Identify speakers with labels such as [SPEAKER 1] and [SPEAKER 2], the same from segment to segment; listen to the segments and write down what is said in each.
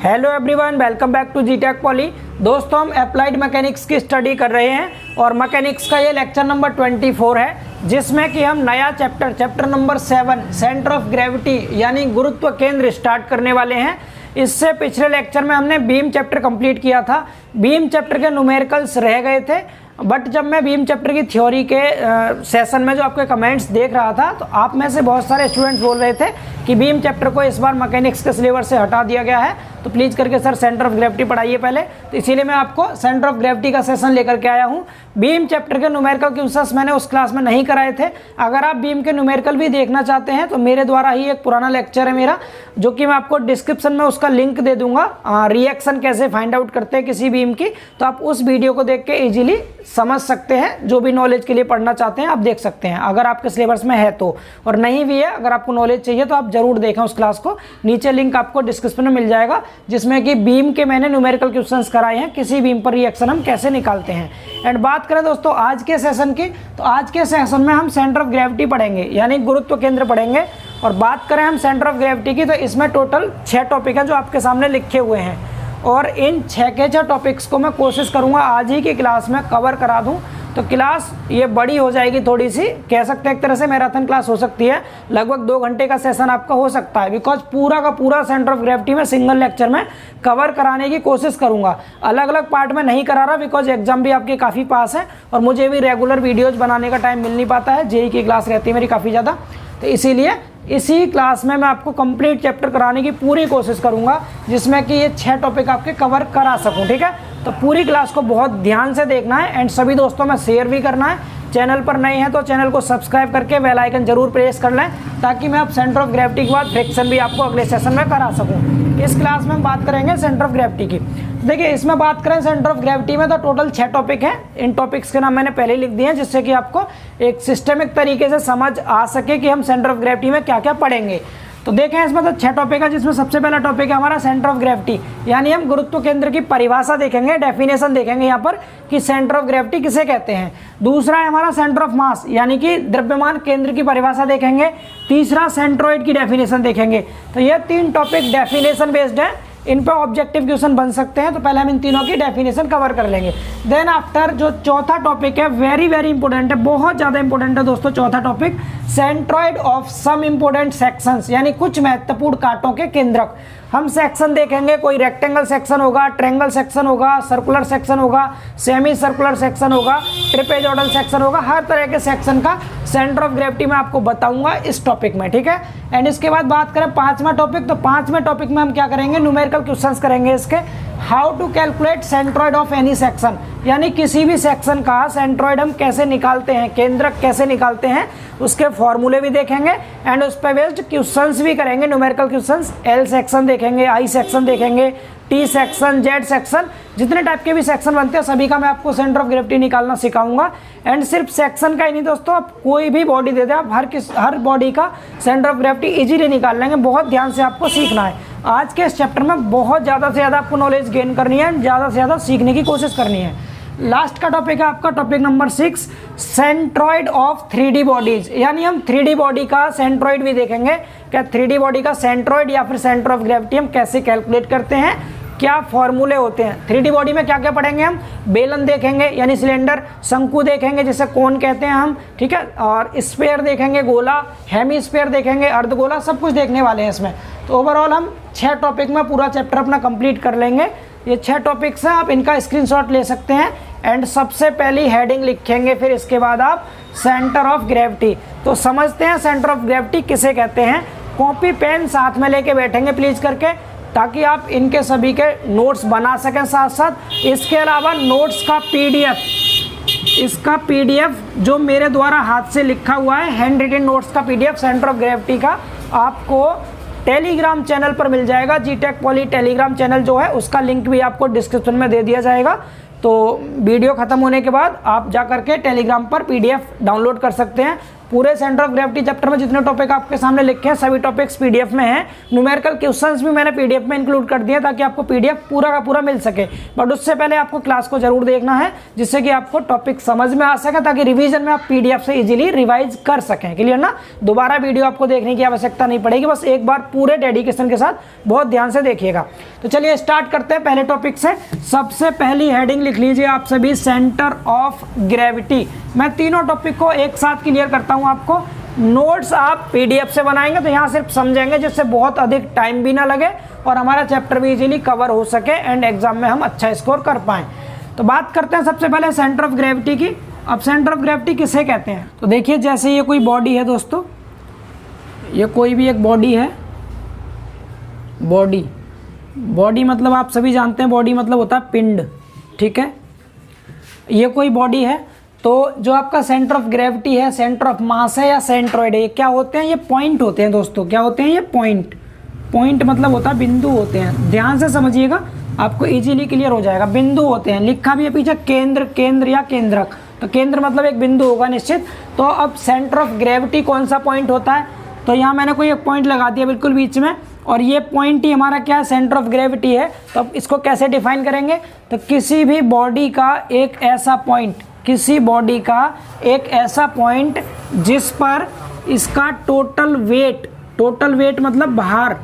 [SPEAKER 1] Hello everyone, welcome back to G Tech Poly. दोस्तों, हम applied mechanics की स्टडी कर रहे हैं और मैकेनिक्स का ये लेक्चर नंबर 24 है, जिसमें कि हम नया chapter number 7 centre of gravity यानी गुरुत्व केंद्र स्टार्ट करने वाले हैं। इससे पिछले लेक्चर में हमने बीम चैप्टर कंप्लीट किया था। बीम चैप्टर के न्यूमेरिकल्स रह गए थे, बट जब मैं बीम चैप्टर की थ्योरी के सेशन में जो आपके कमेंट्स देख रहा था, तो आप में से बहुत सारे स्टूडेंट्स बोल रहे थे कि बीम चैप्टर को इस बार मैकेनिक्स के सिलेबस से हटा दिया गया है, तो प्लीज़ करके सर सेंटर ऑफ ग्रेविटी पढ़ाइए पहले। तो इसीलिए मैं आपको सेंटर ऑफ ग्रेविटी का सेशन लेकर के आया हूँ। बीम चैप्टर के न्यूमेरिकल क्वेश्चंस मैंने उस क्लास में नहीं कराए थे। अगर आप बीम के न्यूमेरिकल भी देखना चाहते हैं तो मेरे द्वारा ही एक पुराना लेक्चर है मेरा, जो कि मैं आपको डिस्क्रिप्शन में उसका लिंक दे दूंगा, रिएक्शन कैसे फाइंड आउट करते हैं किसी बीम की। तो आप उस वीडियो को देख के इजीली समझ सकते हैं। जो भी नॉलेज के लिए पढ़ना चाहते हैं आप देख सकते हैं, अगर आपके सिलेबस में है तो, और नहीं भी है, अगर आपको नॉलेज चाहिए तो आप जरूर देखें उस क्लास को। नीचे लिंक आपको डिस्क्रिप्शन में मिल जाएगा, जिसमें कि बीम के मैंने न्यूमेरिकल क्वेश्चंस कराए हैं, किसी बीम पर रिएक्शन हम कैसे निकालते हैं। एंड बात करें दोस्तों आज के सेशन की, तो आज के सेशन में हम सेंटर ऑफ ग्रेविटी पढ़ेंगे यानी गुरुत्व केंद्र पढ़ेंगे। और बात करें हम सेंटर ऑफ ग्रेविटी की, तो इसमें टोटल 6 टॉपिक हैं जो आपके सामने लिखे हुए हैं, और इन 6 के 6 टॉपिक्स को मैं कोशिश करूंगा आज ही की क्लास में कवर करा दूं। तो क्लास ये बड़ी हो जाएगी, थोड़ी सी कह सकते हैं एक तरह से मैराथन क्लास हो सकती है। लगभग 2 घंटे का सेशन आपका हो सकता है, बिकॉज पूरा का पूरा सेंटर ऑफ ग्रेविटी में सिंगल लेक्चर में कवर कराने की कोशिश करूंगा। अलग अलग पार्ट में नहीं करा रहा, बिकॉज एग्जाम भी आपके काफ़ी पास है और मुझे भी रेगुलर वीडियोज़ बनाने का टाइम मिल नहीं पाता है। जेई की क्लास रहती है मेरी काफ़ी ज़्यादा, तो इसीलिए इसी क्लास में मैं आपको कंप्लीट चैप्टर कराने की पूरी कोशिश करूंगा, जिसमें कि ये 6 टॉपिक आपके कवर करा सकूं। ठीक है, तो पूरी क्लास को बहुत ध्यान से देखना है एंड सभी दोस्तों में शेयर भी करना है। चैनल पर नए हैं तो चैनल को सब्सक्राइब करके बेल आइकन जरूर प्रेस कर लें, ताकि मैं अब सेंटर ऑफ ग्रेविटी के बाद फ्रिक्शन भी आपको अगले सेशन में करा सकूं। इस क्लास में हम बात करेंगे सेंटर ऑफ ग्रेविटी की। देखिए, इसमें बात करें सेंटर ऑफ ग्रेविटी में तो टोटल 6 टॉपिक हैं। इन टॉपिक्स के नाम मैंने पहले लिख दिए हैं, जिससे कि आपको एक सिस्टमिक तरीके से समझ आ सके कि हम सेंटर ऑफ ग्रेविटी में क्या क्या पढ़ेंगे। तो देखें, इसमें तो 6 टॉपिक है, जिसमें सबसे पहला टॉपिक है हमारा सेंटर ऑफ ग्रेविटी, यानी हम गुरुत्व केंद्र की परिभाषा देखेंगे, डेफिनेशन देखेंगे यहाँ पर कि सेंटर ऑफ ग्रेविटी किसे कहते हैं। दूसरा है हमारा सेंटर ऑफ मास, यानी कि द्रव्यमान केंद्र की परिभाषा देखेंगे। तीसरा सेंट्रोइड की डेफिनेशन देखेंगे। तो ये 3 टॉपिक डेफिनेशन बेस्ड है, इन पर ऑब्जेक्टिव क्वेश्चन बन सकते हैं। तो पहले हम इन तीनों की डेफिनेशन कवर कर लेंगे। देन आफ्टर जो चौथा टॉपिक है, वेरी इंपॉर्टेंट है, बहुत ज़्यादा इंपॉर्टेंट है दोस्तों। चौथा topic centroid of some important sections, यानी कुछ महत्वपूर्ण कांटों के केंद्रक। हम सेक्शन देखेंगे, कोई रेक्टेंगल सेक्शन होगा, ट्रायंगल सेक्शन होगा, सर्कुलर सेक्शन होगा, सेमी सर्कुलर सेक्शन होगा, ट्रेपेजोइडल सेक्शन होगा। हर तरह के सेक्शन का सेंटर ऑफ ग्रेविटी में आपको बताऊंगा इस टॉपिक में। ठीक है, एंड इसके बाद बात करें 5वां टॉपिक, तो 5वें टॉपिक में हम क्या करेंगे, न्यूमेरिकल क्वेश्चंस करेंगे इसके। How to calculate centroid of any section, यानी किसी भी सेक्शन का सेंट्रॉइड हम कैसे निकालते हैं, केंद्रक कैसे निकालते हैं, उसके फॉर्मूले भी देखेंगे एंड उस पर बेस्ड क्वेश्चंस भी करेंगे, न्यूमेरिकल क्वेश्चंस। एल सेक्शन देखेंगे, आई सेक्शन देखेंगे, टी सेक्शन, जेड सेक्शन, जितने टाइप के भी सेक्शन बनते हैं सभी का मैं आपको सेंटर ऑफ ग्रेविटी निकालना सिखाऊंगा। एंड सिर्फ सेक्शन का ही नहीं दोस्तों, आप कोई भी बॉडी दे दें, आप हर बॉडी का सेंटर ऑफ ग्रेविटी इजीली निकाल लेंगे। बहुत ध्यान से आपको सीखना है। आज के इस चैप्टर में बहुत ज़्यादा से ज़्यादा आपको नॉलेज गेन करनी है, ज़्यादा से ज़्यादा सीखने की कोशिश करनी है। लास्ट का टॉपिक है आपका topic number 6 centroid of 3D bodies, यानी हम 3D बॉडी का सेंट्रॉइड भी देखेंगे। क्या 3D बॉडी का सेंट्रॉइड या फिर सेंटर ऑफ ग्रेविटी हम कैसे कैलकुलेट करते हैं, क्या फॉर्मूले होते हैं। 3D बॉडी में क्या क्या पढ़ेंगे हम, बेलन देखेंगे यानी सिलेंडर, शंकु देखेंगे जिसे कोन कहते हैं हम, ठीक है, और स्फीयर देखेंगे, गोला, हेमी स्फीयर देखेंगे, अर्धगोला, सब कुछ देखने वाले हैं इसमें। तो ओवरऑल हम 6 टॉपिक में पूरा चैप्टर अपना कंप्लीट कर लेंगे। ये 6 टॉपिक्स हैं, आप इनका स्क्रीनशॉट ले सकते हैं एंड सबसे पहली हेडिंग लिखेंगे, फिर इसके बाद आप सेंटर ऑफ ग्रेविटी। तो समझते हैं सेंटर ऑफ ग्रेविटी किसे कहते हैं। कॉपी पेन साथ में लेके बैठेंगे प्लीज़ करके, ताकि आप इनके सभी के नोट्स बना सकें साथ साथ। इसके अलावा नोट्स का PDF, इसका PDF जो मेरे द्वारा हाथ से लिखा हुआ है, हैंड रिटन नोट्स का PDF सेंटर ऑफ ग्रेविटी का, आपको टेलीग्राम चैनल पर मिल जाएगा। जीटेक पॉली टेलीग्राम चैनल जो है उसका लिंक भी आपको डिस्क्रिप्शन में दे दिया जाएगा। तो वीडियो खत्म होने के बाद आप जा करके टेलीग्राम पर PDF डाउनलोड कर सकते हैं। पूरे सेंटर ऑफ ग्रेविटी चैप्टर में जितने टॉपिक आपके सामने लिखे हैं सभी टॉपिक्स PDF में हैं। न्यूमेरिकल क्वेश्चंस भी मैंने PDF में इंक्लूड कर दिए ताकि आपको PDF पूरा का पूरा मिल सके। बट उससे पहले आपको क्लास को जरूर देखना है, जिससे कि आपको टॉपिक समझ में आ सके, ताकि रिवीजन में आप PDF से इजीली रिवाइज कर सकें। क्लियर ना, दोबारा वीडियो आपको देखने की आवश्यकता नहीं पड़ेगी, बस एक बार पूरे डेडिकेशन के साथ बहुत ध्यान से देखिएगा। तो चलिए स्टार्ट करते हैं पहले टॉपिक से। सबसे पहली हेडिंग लिख लीजिए आप सभी, सेंटर ऑफ ग्रेविटी। मैं तीनों टॉपिक को एक साथ क्लियर करता हूं आपको। नोट्स आप पीडीएफ से बनाएंगे तो यहाँ सिर्फ समझेंगे, जिससे बहुत अधिक टाइम भी ना लगे और हमारा चैप्टर भी इजीली कवर हो सके एंड एग्जाम में हम अच्छा स्कोर कर पाएं। तो बात करते हैं सबसे पहले सेंटर ऑफ ग्रेविटी की। अब सेंटर ऑफ ग्रेविटी किसे कहते हैं? तो देखिए, जैसे ये कोई बॉडी है दोस्तों, ये कोई भी एक बॉडी है। बॉडी मतलब आप सभी जानते हैं, बॉडी मतलब होता है पिंड, ठीक है। ये कोई बॉडी है, तो जो आपका सेंटर ऑफ ग्रेविटी है, सेंटर ऑफ मास है या सेंट्रोइड है, ये क्या होते हैं? ये पॉइंट होते हैं दोस्तों। क्या होते हैं? ये पॉइंट मतलब होता है बिंदु होते हैं। ध्यान से समझिएगा, आपको इजीली क्लियर हो जाएगा। बिंदु होते हैं, लिखा भी है पीछे केंद्र या केंद्रक, तो केंद्र मतलब एक बिंदु होगा निश्चित। तो अब सेंटर ऑफ ग्रेविटी कौन सा पॉइंट होता है? तो यहाँ मैंने कोई एक पॉइंट लगा दिया बिल्कुल बीच में, और ये पॉइंट ही हमारा क्या है? सेंटर ऑफ ग्रेविटी है। तो अब इसको कैसे डिफाइन करेंगे? तो किसी भी बॉडी का एक ऐसा पॉइंट, किसी बॉडी का एक ऐसा पॉइंट जिस पर इसका टोटल वेट मतलब भार,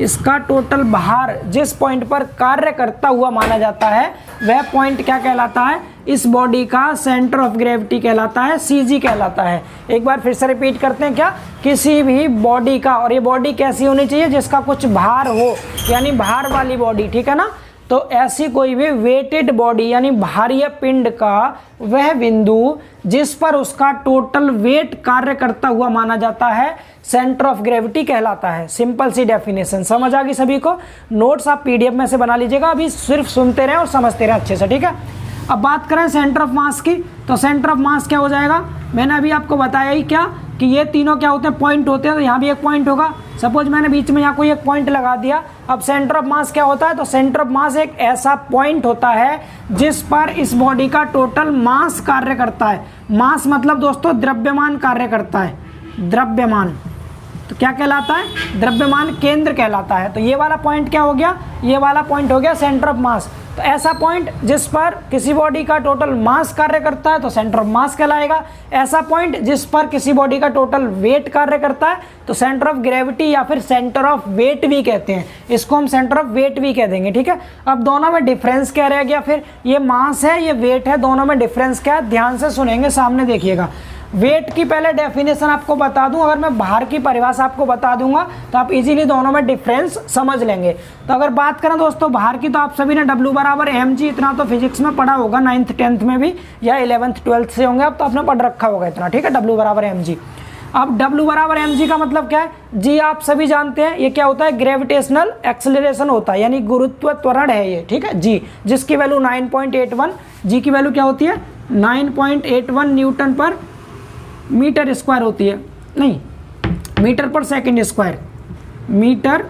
[SPEAKER 1] इसका टोटल भार जिस पॉइंट पर कार्य करता हुआ माना जाता है, वह पॉइंट क्या कहलाता है? इस बॉडी का सेंटर ऑफ ग्रेविटी कहलाता है, सीजी कहलाता है। एक बार फिर से रिपीट करते हैं, क्या? किसी भी बॉडी का, और ये बॉडी कैसी होनी चाहिए? जिसका कुछ भार हो, यानी भार वाली बॉडी, ठीक है ना। तो ऐसी कोई भी वेटेड बॉडी यानी भारीय पिंड का वह बिंदु जिस पर उसका टोटल वेट कार्य करता हुआ माना जाता है, सेंटर ऑफ ग्रेविटी कहलाता है। सिंपल सी डेफिनेशन, समझ आ गई सभी को? नोट्स आप पीडीएफ में से बना लीजिएगा, अभी सिर्फ सुनते रहें और समझते रहें अच्छे से, ठीक है। अब बात करें सेंटर ऑफ मास की, तो सेंटर ऑफ मास क्या हो जाएगा? मैंने अभी आपको बताया ही क्या कि ये तीनों क्या होते हैं? पॉइंट होते हैं। तो यहाँ भी एक पॉइंट होगा। सपोज मैंने बीच में यहाँ कोई एक पॉइंट लगा दिया। अब सेंटर ऑफ मास क्या होता है? तो सेंटर ऑफ मास एक ऐसा पॉइंट होता है जिस पर इस बॉडी का टोटल मास कार्य करता है। मास मतलब दोस्तों द्रव्यमान कार्य करता है, द्रव्यमान। तो क्या कहलाता है? द्रव्यमान केंद्र कहलाता है। तो ये वाला पॉइंट क्या हो गया? ये वाला पॉइंट हो गया सेंटर ऑफ मास। तो ऐसा पॉइंट जिस पर किसी बॉडी का टोटल मास कार्य करता है तो सेंटर ऑफ मास कहलाएगा। ऐसा पॉइंट जिस पर किसी बॉडी का टोटल वेट कार्य करता है तो सेंटर ऑफ ग्रेविटी या फिर सेंटर ऑफ वेट भी कहते हैं। इसको हम सेंटर ऑफ वेट भी कह देंगे, ठीक है। अब दोनों में डिफरेंस क्या रह गया? फिर ये मास है, ये वेट है, दोनों में डिफरेंस क्या है? ध्यान से सुनेंगे, सामने देखिएगा। वेट की पहले डेफिनेशन आपको बता दूं, अगर मैं भार की परिभाषा आपको बता दूंगा तो आप इजीली दोनों में डिफरेंस समझ लेंगे। तो अगर बात करें दोस्तों भार की, तो आप सभी ने W बराबर mg, इतना तो फिजिक्स में पढ़ा होगा 9th 10th में भी, या 11th 12th से होंगे अब, तो आपने पढ़ रखा होगा इतना, ठीक है। W बराबर mg। अब W बराबर mg का मतलब क्या है? जी आप सभी जानते हैं ये क्या होता है? ग्रेविटेशनल एक्सेलरेशन होता है, यानी गुरुत्व त्वरण है ये, ठीक है जी, जिसकी वैल्यू 9.81, जी की वैल्यू क्या होती है? 9.81 न्यूटन पर मीटर स्क्वायर होती है, नहीं मीटर पर सेकंड स्क्वायर, मीटर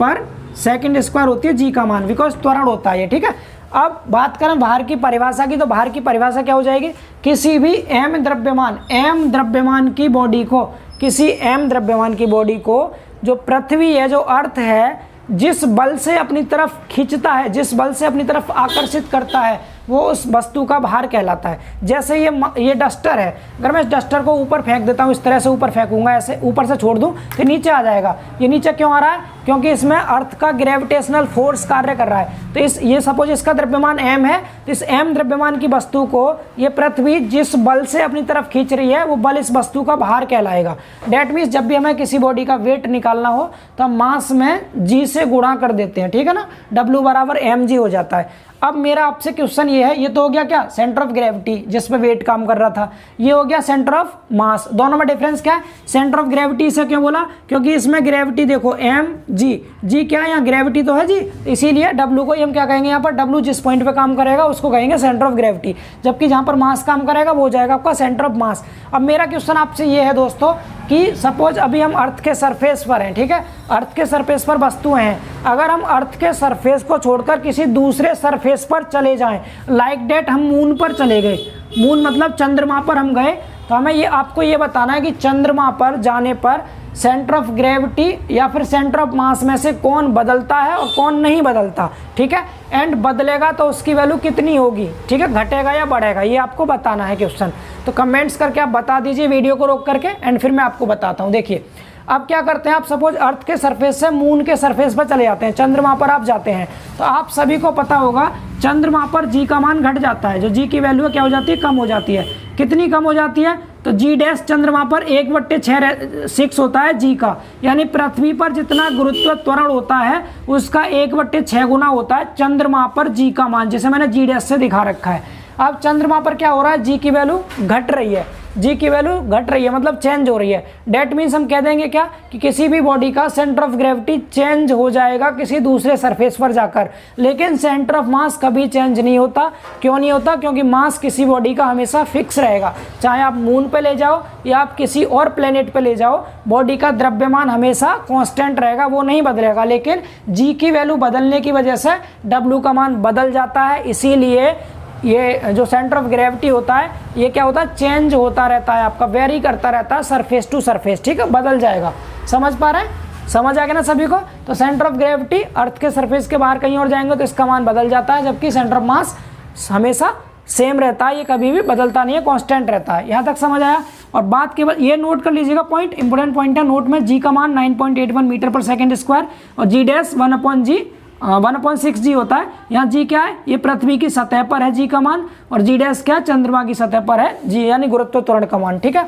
[SPEAKER 1] पर सेकंड स्क्वायर होती है जी का मान, बिकॉज त्वरण होता है ये, ठीक है। अब बात करें भार की परिभाषा की, तो भार की परिभाषा क्या हो जाएगी? किसी भी m द्रव्यमान की बॉडी को, किसी m द्रव्यमान की बॉडी को जो पृथ्वी है, जो अर्थ है, जिस बल से अपनी तरफ खींचता है, जिस बल से अपनी तरफ आकर्षित करता है, वो उस वस्तु का भार कहलाता है। जैसे ये डस्टर है, अगर मैं इस डस्टर को ऊपर फेंक देता हूँ, इस तरह से ऊपर फेंकूंगा, ऐसे ऊपर से छोड़ दूँ तो नीचे आ जाएगा। ये नीचे क्यों आ रहा है? क्योंकि इसमें अर्थ का ग्रेविटेशनल फोर्स कार्य कर रहा है। तो ये सपोज इसका द्रव्यमान m है, तो इस m द्रव्यमान की वस्तु को ये पृथ्वी जिस बल से अपनी तरफ खींच रही है, वो बल इस वस्तु का भार कहलाएगा। डेट मीन्स जब भी हमें किसी बॉडी का वेट निकालना हो तो हम मास में g से गुणा कर देते हैं, ठीक है ना। W बराबर mg हो जाता है। अब मेरा आपसे क्वेश्चन ये है, ये तो हो गया क्या? सेंटर ऑफ ग्रेविटी, जिस पे वेट काम कर रहा था। ये हो गया सेंटर ऑफ मास। दोनों में डिफरेंस क्या है? सेंटर ऑफ ग्रेविटी से क्यों बोला? क्योंकि इसमें ग्रेविटी देखो m g क्या है? यहाँ ग्रेविटी तो है जी, इसीलिए W को हम क्या कहेंगे? यहाँ पर W जिस पॉइंट पे काम करेगा उसको कहेंगे सेंटर ऑफ ग्रेविटी, जबकि जहाँ पर मास काम करेगा वो हो जाएगा आपका सेंटर ऑफ मास। अब मेरा क्वेश्चन आपसे ये है दोस्तों कि सपोज अभी हम अर्थ के सरफेस पर हैं, ठीक है, अर्थ के सरफेस पर वस्तुएं हैं। अगर हम अर्थ के सरफेस को छोड़कर किसी दूसरे सरफेस पर चले जाएं, लाइक डेट हम मून पर चले गए, मून मतलब चंद्रमा पर हम गए, तो हमें ये आपको ये बताना है कि चंद्रमा पर जाने पर सेंटर ऑफ ग्रेविटी या फिर सेंटर ऑफ मास में से कौन बदलता है और कौन नहीं बदलता, ठीक है। एंड बदलेगा तो उसकी वैल्यू कितनी होगी, ठीक है, घटेगा या बढ़ेगा, ये आपको बताना है क्वेश्चन। तो कमेंट्स करके आप बता दीजिए वीडियो को रोक करके, एंड फिर मैं आपको बताता हूँ। देखिए अब क्या करते हैं, आप सपोज अर्थ के सरफेस से मून के सरफेस पर चले जाते हैं, चंद्रमा पर आप जाते हैं, तो आप सभी को पता होगा चंद्रमा पर जी का मान घट जाता है, जो जी की वैल्यू क्या हो जाती है, कम हो जाती है। कितनी कम हो जाती है, तो जी डैश चंद्रमा पर 1/6 होता है जी का, यानी पृथ्वी पर जितना गुरुत्व त्वरण होता है उसका 1/6 गुना होता है चंद्रमा पर जी का मान, जिसे मैंने जी डैश से दिखा रखा है। अब चंद्रमा पर क्या हो रहा है, जी की वैल्यू घट रही है, जी की वैल्यू घट रही है मतलब चेंज हो रही है। डेट मीन्स हम कह देंगे क्या कि किसी भी बॉडी का सेंटर ऑफ ग्रेविटी चेंज हो जाएगा किसी दूसरे सरफेस पर जाकर, लेकिन सेंटर ऑफ मास कभी चेंज नहीं होता। क्यों नहीं होता, क्योंकि मास किसी बॉडी का हमेशा फिक्स रहेगा, चाहे आप मून पे ले जाओ या आप किसी और प्लेनेट पे ले जाओ, बॉडी का द्रव्यमान हमेशा कांस्टेंट रहेगा, वो नहीं बदलेगा। लेकिन जी की वैल्यू बदलने की वजह से डब्ल्यू का मान बदल जाता है, इसीलिए ये जो सेंटर ऑफ ग्रेविटी होता है ये क्या होता है, चेंज होता रहता है, आपका वेरी करता रहता है सरफेस टू सरफेस, ठीक है, बदल जाएगा। समझ पा रहे हैं, समझ आ गया ना सभी को। तो सेंटर ऑफ ग्रेविटी अर्थ के सरफेस के बाहर कहीं और जाएंगे तो इसका मान बदल जाता है, जबकि सेंटर ऑफ मास हमेशा सेम रहता है, ये कभी भी बदलता नहीं है, कांस्टेंट रहता है। यहाँ तक समझ आया। और बात केवल ये नोट कर लीजिएगा, पॉइंट इंपोर्टेंट पॉइंट है नोट में, जी का मान 9.81 मीटर पर सेकेंड स्क्वायर और जी डैश 1/6 जी होता है। यहाँ जी क्या है, ये पृथ्वी की सतह पर है जी का मान, और जी डैश क्या है, चंद्रमा की सतह पर है जी, यानी गुरुत्व त्वरण का मान, ठीक है।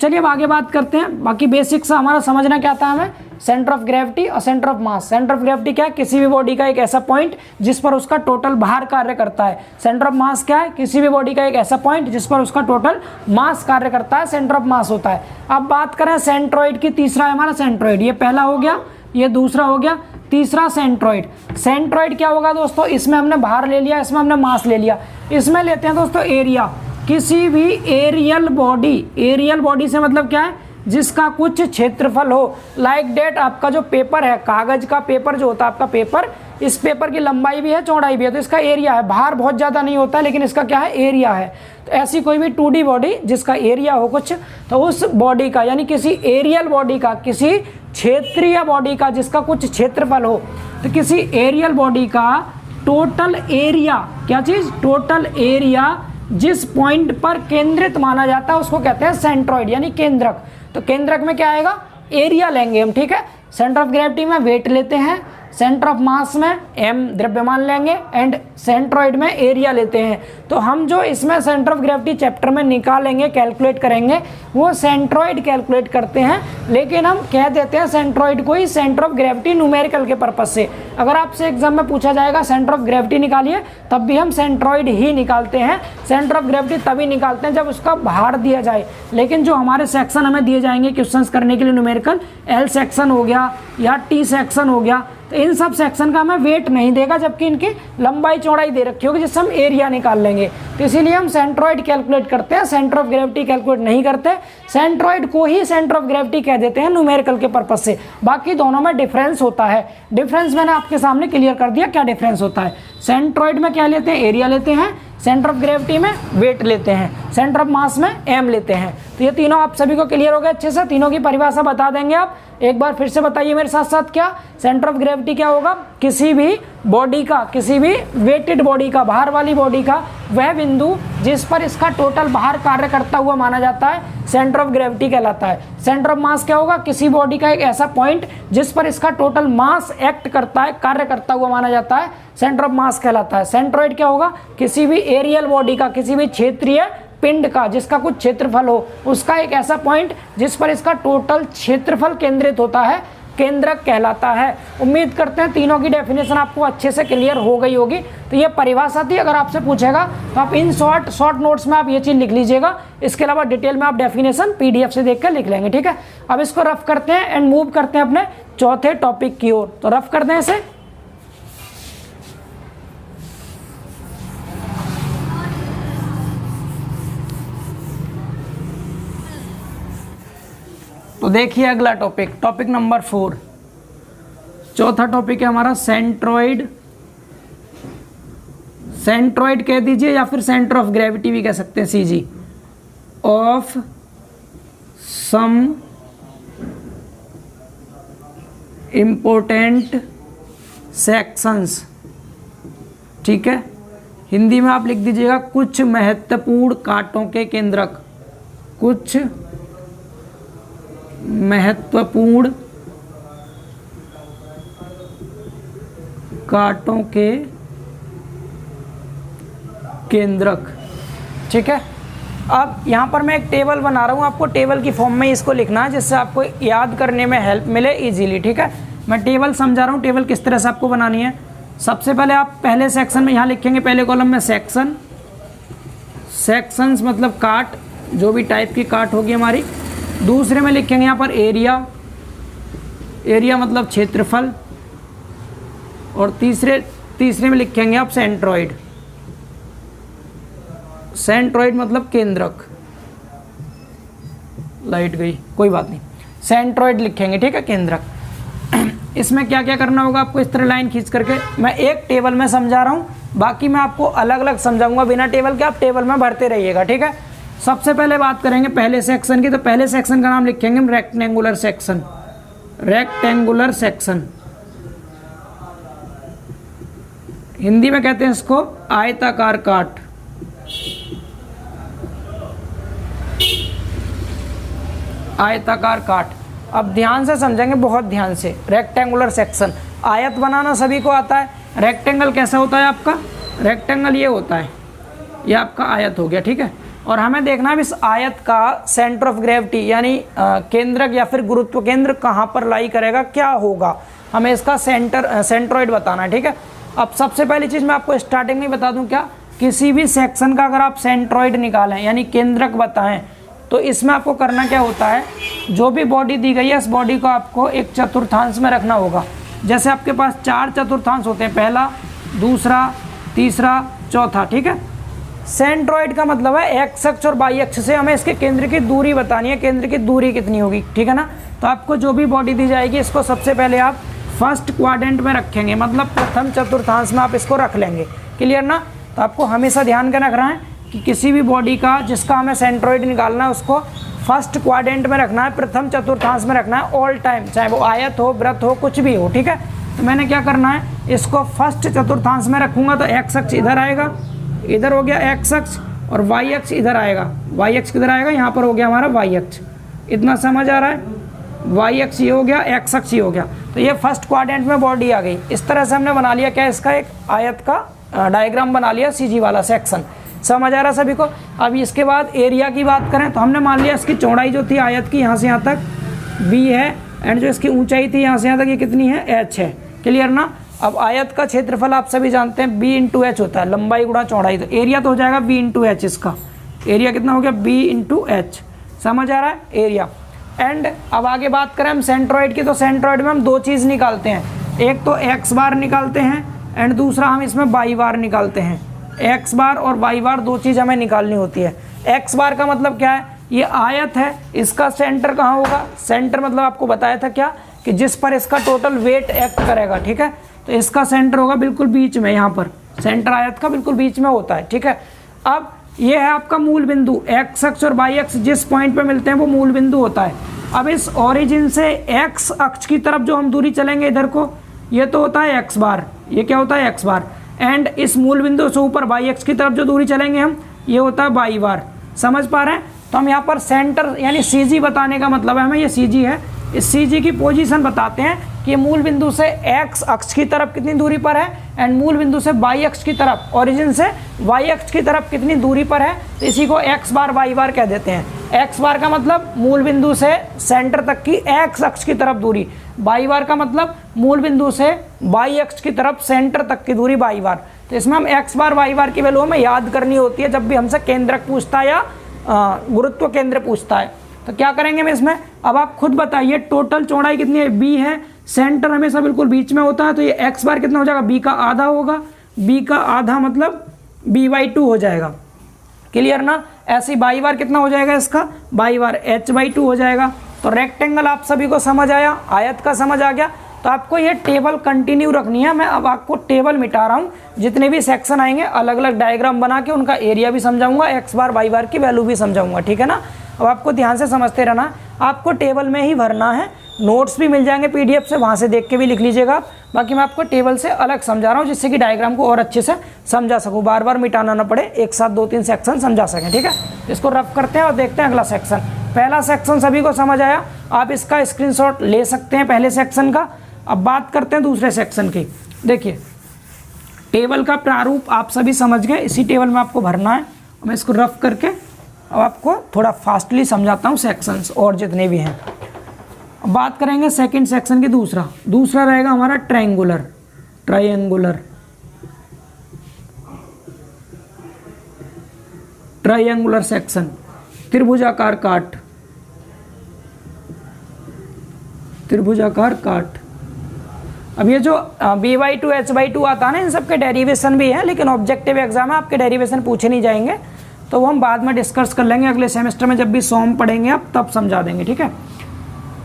[SPEAKER 1] चलिए अब आगे बात करते हैं। बाकी बेसिक्स हमारा समझना क्या था हमें, सेंटर ऑफ ग्रेविटी और centre of mass. Centre of gravity क्या है, किसी भी बॉडी का एक ऐसा पॉइंट जिस पर उसका टोटल भार कार्य करता है। सेंटर ऑफ मास क्या है, किसी भी बॉडी का एक ऐसा पॉइंट जिस पर उसका टोटल मास कार्य करता है, सेंटर ऑफ मास होता है। अब बात करें सेंट्रॉइड की, तीसरा है हमारा सेंट्रॉइड, ये पहला हो गया, ये दूसरा हो गया, तीसरा सेंट्रॉइड। सेंट्रॉइड क्या होगा दोस्तों, इसमें हमने भार ले लिया, इसमें हमने मास ले लिया। इसमें लेते हैं दोस्तों एरिया, किसी भी एरियल बॉडी से मतलब क्या है, जिसका कुछ क्षेत्रफल हो। लाइक डेट आपका जो पेपर है, कागज का पेपर जो होता है आपका पेपर, इस पेपर की लंबाई भी है चौड़ाई भी है, तो इसका एरिया है। भार बहुत ज़्यादा नहीं होता लेकिन इसका क्या है, एरिया है। तो ऐसी कोई भी 2D बॉडी जिसका एरिया हो कुछ, तो उस बॉडी का यानी किसी एरियल बॉडी का, किसी क्षेत्रीय बॉडी का जिसका कुछ क्षेत्रफल हो, तो किसी एरियल बॉडी का टोटल एरिया, क्या चीज़, टोटल एरिया जिस पॉइंट पर केंद्रित माना जाता है उसको कहते हैं सेंट्रॉइड यानी केंद्रक। तो केंद्रक में क्या आएगा, एरिया लेंगे हम, ठीक है। सेंटर ऑफ ग्रेविटी में वेट लेते हैं, सेंटर ऑफ मास में m द्रव्यमान लेंगे एंड सेंट्रॉइड में एरिया लेते हैं। तो हम जो इसमें सेंटर ऑफ ग्रेविटी चैप्टर में निकालेंगे, कैलकुलेट करेंगे, वो सेंट्रॉइड कैलकुलेट करते हैं, लेकिन हम कह देते हैं सेंट्रॉइड को ही सेंटर ऑफ ग्रेविटी न्यूमेरिकल के पर्पज से। अगर आपसे एग्जाम में पूछा जाएगा सेंटर ऑफ ग्रेविटी निकालिए, तब भी हम सेंट्रॉइड ही निकालते हैं। सेंटर ऑफ ग्रेविटी तभी निकालते हैं जब उसका भार दिया जाए, लेकिन जो हमारे सेक्शन हमें दिए जाएंगे क्वेश्चंस करने के लिए न्यूमेरिकल, L सेक्शन हो गया या T सेक्शन हो गया, तो इन सब सेक्शन का हमें वेट नहीं देगा, जबकि इनकी लंबाई चौड़ाई दे रखी होगी जिससे हम एरिया निकाल लेंगे। तो इसीलिए हम सेंट्रॉइड कैलकुलेट करते हैं, सेंटर ऑफ ग्रेविटी कैलकुलेट नहीं करते। सेंट्रॉइड को ही सेंटर ऑफ ग्रेविटी कह देते हैं न्यूमेरिकल के पर्पज से। बाकी दोनों में डिफरेंस होता है, डिफरेंस मैंने आपके सामने क्लियर कर दिया क्या डिफरेंस होता है। सेंट्रॉइड में क्या लेते हैं, एरिया लेते हैं, सेंटर ऑफ ग्रेविटी में वेट लेते हैं, सेंटर ऑफ मास में m लेते हैं। तो ये तीनों आप सभी को क्लियर हो गया अच्छे से, तीनों की परिभाषा बता देंगे आप। एक बार फिर से बताइए मेरे साथ साथ, क्या सेंटर ऑफ ग्रेविटी क्या होगा, किसी भी बॉडी का, किसी भी वेटेड बॉडी का, भार वाली बॉडी का वह बिंदु जिस पर इसका टोटल भार कार्य करता हुआ माना जाता है, सेंटर ऑफ ग्रेविटी कहलाता है। सेंटर ऑफ मास क्या होगा, किसी बॉडी का एक ऐसा पॉइंट जिस पर इसका टोटल मास एक्ट करता है, कार्य करता हुआ माना जाता है, सेंटर ऑफ मास कहलाता है। सेंट्रॉइड क्या होगा, किसी भी एरियल बॉडी का, किसी भी क्षेत्रीय पिंड का जिसका कुछ क्षेत्रफल हो, उसका एक ऐसा पॉइंट जिस पर इसका टोटल क्षेत्रफल केंद्रित होता है, केंद्रक कहलाता है। उम्मीद करते हैं तीनों की डेफिनेशन आपको अच्छे से क्लियर हो गई होगी। तो ये परिभाषा थी, अगर आपसे पूछेगा तो आप इन शॉर्ट नोट्स में आप ये चीज़ लिख लीजिएगा। इसके अलावा डिटेल में आप डेफिनेशन PDF से देख कर लिख लेंगे, ठीक है। अब इसको रफ करते हैं एंड मूव करते हैं अपने चौथे टॉपिक की ओर। तो रफ करते हैं इसे। तो देखिए अगला टॉपिक नंबर 4, चौथा टॉपिक है हमारा सेंट्रॉइड। सेंट्रॉइड कह दीजिए या फिर सेंटर ऑफ ग्रेविटी भी कह सकते हैं, CG of some important sections, ठीक है। हिंदी में आप लिख दीजिएगा कुछ महत्वपूर्ण कांटों के केंद्रक, कुछ महत्वपूर्ण कांटों के केंद्रक। ठीक है, अब यहाँ पर मैं एक टेबल बना रहा हूँ, आपको टेबल की फॉर्म में इसको लिखना है जिससे आपको याद करने में हेल्प मिले इजीली। ठीक है, मैं टेबल समझा रहा हूँ, टेबल किस तरह से आपको बनानी है। सबसे पहले आप पहले सेक्शन में यहाँ लिखेंगे, पहले कॉलम में सेक्शन, सेक्शंस मतलब काट, जो भी टाइप की काट होगी हमारी। दूसरे में लिखेंगे यहाँ पर एरिया, एरिया मतलब क्षेत्रफल। और तीसरे में लिखेंगे आप सेंट्रॉइड, सेंट्रॉइड मतलब केंद्रक। लाइट गई, कोई बात नहीं, सेंट्रॉइड लिखेंगे। ठीक है, केंद्रक। इसमें क्या क्या करना होगा आपको, इस तरह लाइन खींच करके, मैं एक टेबल में समझा रहा हूँ, बाकी मैं आपको अलग अलग समझाऊंगा बिना टेबल के, आप टेबल में भरते रहिएगा। ठीक है, सबसे पहले बात करेंगे पहले सेक्शन की, तो पहले सेक्शन का नाम लिखेंगे हम rectangular section, rectangular section. Hindi में कहते हैं इसको आयताकार काट। आयताकार काट, अब ध्यान से समझेंगे, बहुत ध्यान से। रेक्टेंगुलर सेक्शन, आयत बनाना सभी को आता है। रेक्टेंगल कैसा होता है आपका, रेक्टेंगल ये होता है, ये आपका आयत हो गया। ठीक है, और हमें देखना है इस आयत का सेंटर ऑफ ग्रेविटी यानी केंद्रक या फिर गुरुत्व केंद्र कहाँ पर लाई करेगा, क्या होगा, हमें इसका सेंट्रॉइड बताना है। ठीक है, अब सबसे पहली चीज़ मैं आपको स्टार्टिंग में बता दूं, क्या किसी भी सेक्शन का अगर आप सेंट्रॉइड निकालें यानी केंद्रक बताएं, तो इसमें आपको करना क्या होता है, जो भी बॉडी दी गई है इस बॉडी को आपको एक चतुर्थांश में रखना होगा। जैसे आपके पास 4 चतुर्थांश होते हैं, पहला, दूसरा, तीसरा, चौथा। ठीक है, सेंट्रॉइड का मतलब है एक्स अक्ष और वाई अक्ष से हमें इसके केंद्र की दूरी बतानी है, केंद्र की दूरी कितनी होगी। ठीक है ना, तो आपको जो भी बॉडी दी जाएगी इसको सबसे पहले आप फर्स्ट क्वाड्रेंट में रखेंगे, मतलब प्रथम चतुर्थांश में आप इसको रख लेंगे। क्लियर ना, तो आपको हमेशा ध्यान के रखना है कि किसी भी बॉडी का जिसका हमें सेंट्रॉइड निकालना है उसको फर्स्ट क्वाड्रेंट में रखना है, प्रथम चतुर्थांश में रखना है ऑल टाइम, चाहे वो आयत हो, वृत्त हो, कुछ भी हो। ठीक है, तो मैंने क्या करना है, इसको फर्स्ट चतुर्थांश में रखूंगा तो एक्स अक्ष इधर आएगा, इधर हो गया एक्स अक्ष, और वाई अक्ष इधर आएगा, वाई अक्ष किधर आएगा, यहाँ पर हो गया हमारा वाई अक्ष। इतना समझ आ रहा है, वाई अक्ष ये हो गया, एक्स अक्ष ये हो गया, तो ये फर्स्ट क्वाड्रेंट में बॉडी आ गई। इस तरह से हमने बना लिया क्या, इसका एक आयत का डायग्राम बना लिया, सीजी वाला सेक्शन। समझ आ रहा सभी को। अब इसके बाद एरिया की बात करें तो हमने मान लिया इसकी चौड़ाई जो थी आयत की यहाँ से यहाँ तक b है, एंड जो इसकी ऊंचाई थी यहाँ से यहाँ तक ये कितनी है, h है। क्लियर ना। अब आयत का क्षेत्रफल आप सभी जानते हैं b इंटू एच होता है, लंबाई गुणा चौड़ाई, तो एरिया तो हो जाएगा b इंटू एच। इसका एरिया कितना हो गया, b इंटू एच। समझ आ रहा है एरिया। एंड अब आगे बात करें हम सेंट्रॉइड की, तो सेंट्रॉइड में हम दो चीज़ निकालते हैं, एक तो एक्स बार निकालते हैं एंड दूसरा हम इसमें वाई बार निकालते हैं। एक्स बार और वाई बार दो चीज़ हमें निकालनी होती है। एक्स बार का मतलब क्या है, ये आयत है, इसका सेंटर कहाँ होगा, सेंटर मतलब आपको बताया था क्या कि जिस पर इसका टोटल वेट एक्ट करेगा। ठीक है, तो इसका सेंटर होगा बिल्कुल बीच में, यहाँ पर सेंटर आयत का बिल्कुल बीच में होता है। ठीक है, अब ये है आपका मूल बिंदु, एक्स अक्ष और वाई अक्ष जिस पॉइंट पे मिलते हैं वो मूल बिंदु होता है। अब इस ओरिजिन से एक्स अक्ष की तरफ जो हम दूरी चलेंगे इधर को, ये तो होता है एक्स बार, ये क्या होता है एक्स बार, एंड इस मूल बिंदु से ऊपर वाई अक्ष की तरफ जो दूरी चलेंगे हम, ये होता है वाई बार। समझ पा रहे हैं। तो हम यहाँ पर सेंटर यानी सीजी बताने का मतलब है हमें, ये सीजी है, इस सीजी की पोजीशन बताते हैं कि ये मूल बिंदु से एक्स अक्ष की तरफ कितनी दूरी पर है, एंड मूल बिंदु से वाई अक्ष की तरफ, ओरिजिन से वाई अक्ष की तरफ कितनी दूरी पर है, तो इसी को एक्स बार वाई बार कह देते हैं। एक्स बार का मतलब मूल बिंदु से सेंटर तक की एक्स अक्ष की तरफ दूरी, वाई बार का मतलब मूल बिंदु से वाई अक्ष की तरफ सेंटर तक की दूरी वाई बार। तो इसमें हम एक्स बार वाई बार की वैल्यू हमें याद करनी होती है जब भी हमसे केंद्रक पूछता है या गुरुत्व केंद्र पूछता है। तो क्या करेंगे हम इसमें, अब आप खुद बताइए टोटल चौड़ाई कितनी है, बी है, सेंटर हमेशा बिल्कुल बीच में होता है, तो ये एक्स बार कितना हो जाएगा, बी का आधा होगा, बी का आधा मतलब b/2 हो जाएगा। क्लियर ना। ऐसे ही वाई बार कितना हो जाएगा इसका, वाई बार h/2 हो जाएगा। तो रेक्टेंगल आप सभी को समझ आया, आयत का समझ आ गया। तो आपको ये टेबल कंटिन्यू रखनी है। मैं अब आपको टेबल मिटा रहा हूँ, जितने भी सेक्शन आएंगे अलग अलग डायग्राम बना के उनका एरिया भी समझाऊंगा, एक्स बार वाई बार की वैल्यू भी समझाऊंगा। ठीक है ना। अब आपको ध्यान से समझते रहना, आपको टेबल में ही भरना है, नोट्स भी मिल जाएंगे पीडीएफ से, वहाँ से देख के भी लिख लीजिएगा आप। बाकी मैं आपको टेबल से अलग समझा रहा हूँ जिससे कि डायग्राम को और अच्छे से समझा सकूँ, बार बार मिटाना ना पड़े, एक साथ 2-3 सेक्शन समझा सकें। ठीक है, इसको रफ करते हैं और देखते हैं अगला सेक्शन। पहला सेक्शन सभी को समझ आया। आप इसका स्क्रीनशॉट ले सकते हैं पहले सेक्शन का। अब बात करते हैं दूसरे सेक्शन की। देखिए टेबल का प्रारूप आप सभी समझ गए, इसी टेबल में आपको भरना है। मैं इसको रफ करके अब आपको थोड़ा फास्टली समझाता हूँ सेक्शंस और जितने भी हैं। अब बात करेंगे सेकंड सेक्शन की। दूसरा रहेगा हमारा ट्रायंगुलर सेक्शन, त्रिभुजाकार काट। अब ये जो b/2 h/2 आता है ना, इन सब के डेरिवेशन भी है, लेकिन ऑब्जेक्टिव एग्जाम है, आपके डेरिवेशन पूछे नहीं जाएंगे, तो वो हम बाद में डिस्कस कर लेंगे अगले सेमेस्टर में, जब भी सॉम पढ़ेंगे आप तब समझा देंगे, ठीक है।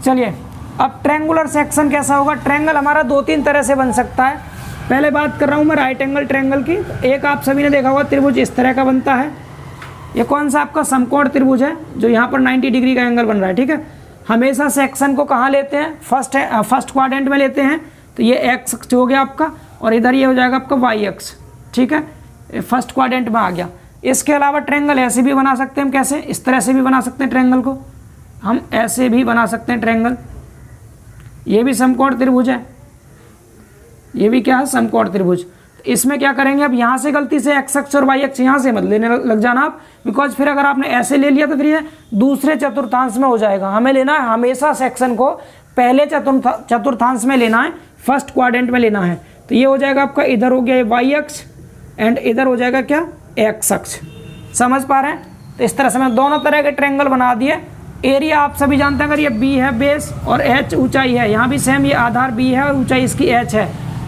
[SPEAKER 1] चलिए अब ट्रायंगुलर सेक्शन कैसा होगा। ट्रायंगल हमारा 2-3 तरह से बन सकता है। पहले बात कर रहा हूँ मैं राइट एंगल ट्रायंगल की। एक आप सभी ने देखा होगा त्रिभुज इस तरह का बनता है। ये कौन सा आपका समकोण त्रिभुज है जो यहाँ पर 90 डिग्री का एंगल बन रहा है, ठीक है। हमेशा सेक्शन को कहाँ लेते हैं, फर्स्ट क्वाड्रेंट में लेते हैं। तो ये एक्स अक्ष हो गया आपका, और इधर ये हो जाएगा आपका वाई अक्ष, ठीक है, फर्स्ट क्वाड्रेंट में आ गया। इसके अलावा ट्रायंगल ऐसे भी बना सकते हैं हम। कैसे? इस तरह से भी बना सकते हैं ट्रायंगल को, हम ऐसे भी बना सकते हैं ट्रायंगल। ये भी समकोण त्रिभुज है, ये भी क्या है, समकोण त्रिभुज। इसमें क्या करेंगे, अब यहाँ से गलती से एक्स अक्ष और वाई अक्ष यहाँ से मत लेने लग जाना आप, बिकॉज फिर अगर आपने ऐसे ले लिया तो फिर ये दूसरे चतुर्थांश में हो जाएगा। हमें लेना है हमेशा सेक्शन को पहले चतुर्थांश में लेना है, फर्स्ट क्वाड्रेंट में लेना है। तो ये हो जाएगा आपका, इधर हो गया ये वाई अक्ष एंड इधर हो जाएगा क्या, एक्स अक्ष। समझ पा रहे हैं? तो इस तरह से मैं दोनों तरह के ट्रायंगल बना दिए। एरिया आप सभी जानते हैं, अगर ये बी है बेस और एच ऊंचाई है, यहाँ भी सेम, ये आधार बी है और ऊंचाई इसकी एच है,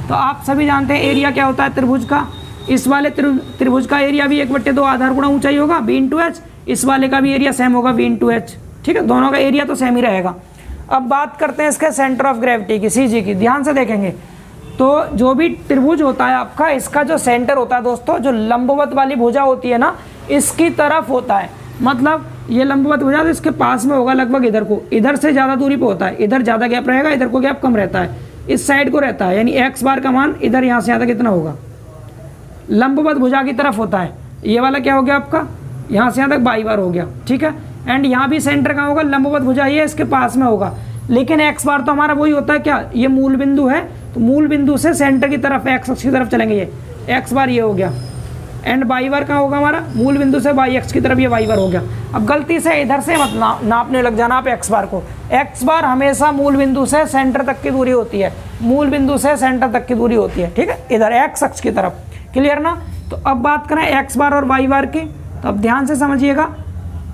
[SPEAKER 1] तो आप सभी जानते हैं एरिया क्या होता है त्रिभुज का। इस वाले त्रिभुज का एरिया भी 1/2 आधार गुणा ऊंचाई होगा, b/h। इस वाले का भी एरिया सेम होगा, b/h, ठीक है। दोनों का एरिया तो सेम ही रहेगा। अब बात करते हैं इसके सेंटर ऑफ ग्रेविटी की, सीजी की। ध्यान से देखेंगे तो जो भी त्रिभुज होता है आपका, इसका जो सेंटर होता है दोस्तों, जो लंबवत वाली भुजा होती है ना, इसकी तरफ होता है। मतलब ये लंबवत भुजा तो इसके पास में होगा लगभग, इधर को, इधर से ज़्यादा दूरी पे होता है, इधर ज़्यादा गैप रहेगा, इधर को गैप कम रहता है, इस साइड को रहता है। यानी एक्स बार का मान इधर यहाँ से यहाँ तक कितना होगा, लंबवत भुजा की तरफ होता है। ये वाला क्या हो गया आपका, यहाँ से यहाँ तक बाई बार हो गया, ठीक है। एंड यहाँ भी सेंटर कहाँ होगा, लंबवत भुजा ये इसके पास में होगा। लेकिन एक्स बार तो हमारा वही होता है क्या, ये मूल बिंदु है, तो मूल बिंदु से सेंटर की तरफ एक्स अक्ष की तरफ चलेंगे, ये एक्स बार ये हो गया। एंड वाई बार कहाँ होगा हमारा, मूल बिंदु से वाई अक्ष की तरफ ये वाई बार हो गया। अब गलती से इधर से मत नापने लग जाना आप एक्स बार को। एक्स बार हमेशा मूल बिंदु से सेंटर तक की दूरी होती है, मूल बिंदु से सेंटर तक की दूरी होती है, ठीक है, इधर एक्स अक्ष की तरफ। क्लियर ना? तो अब बात करें एक्स बार और वाई बार की, तो अब ध्यान से समझिएगा।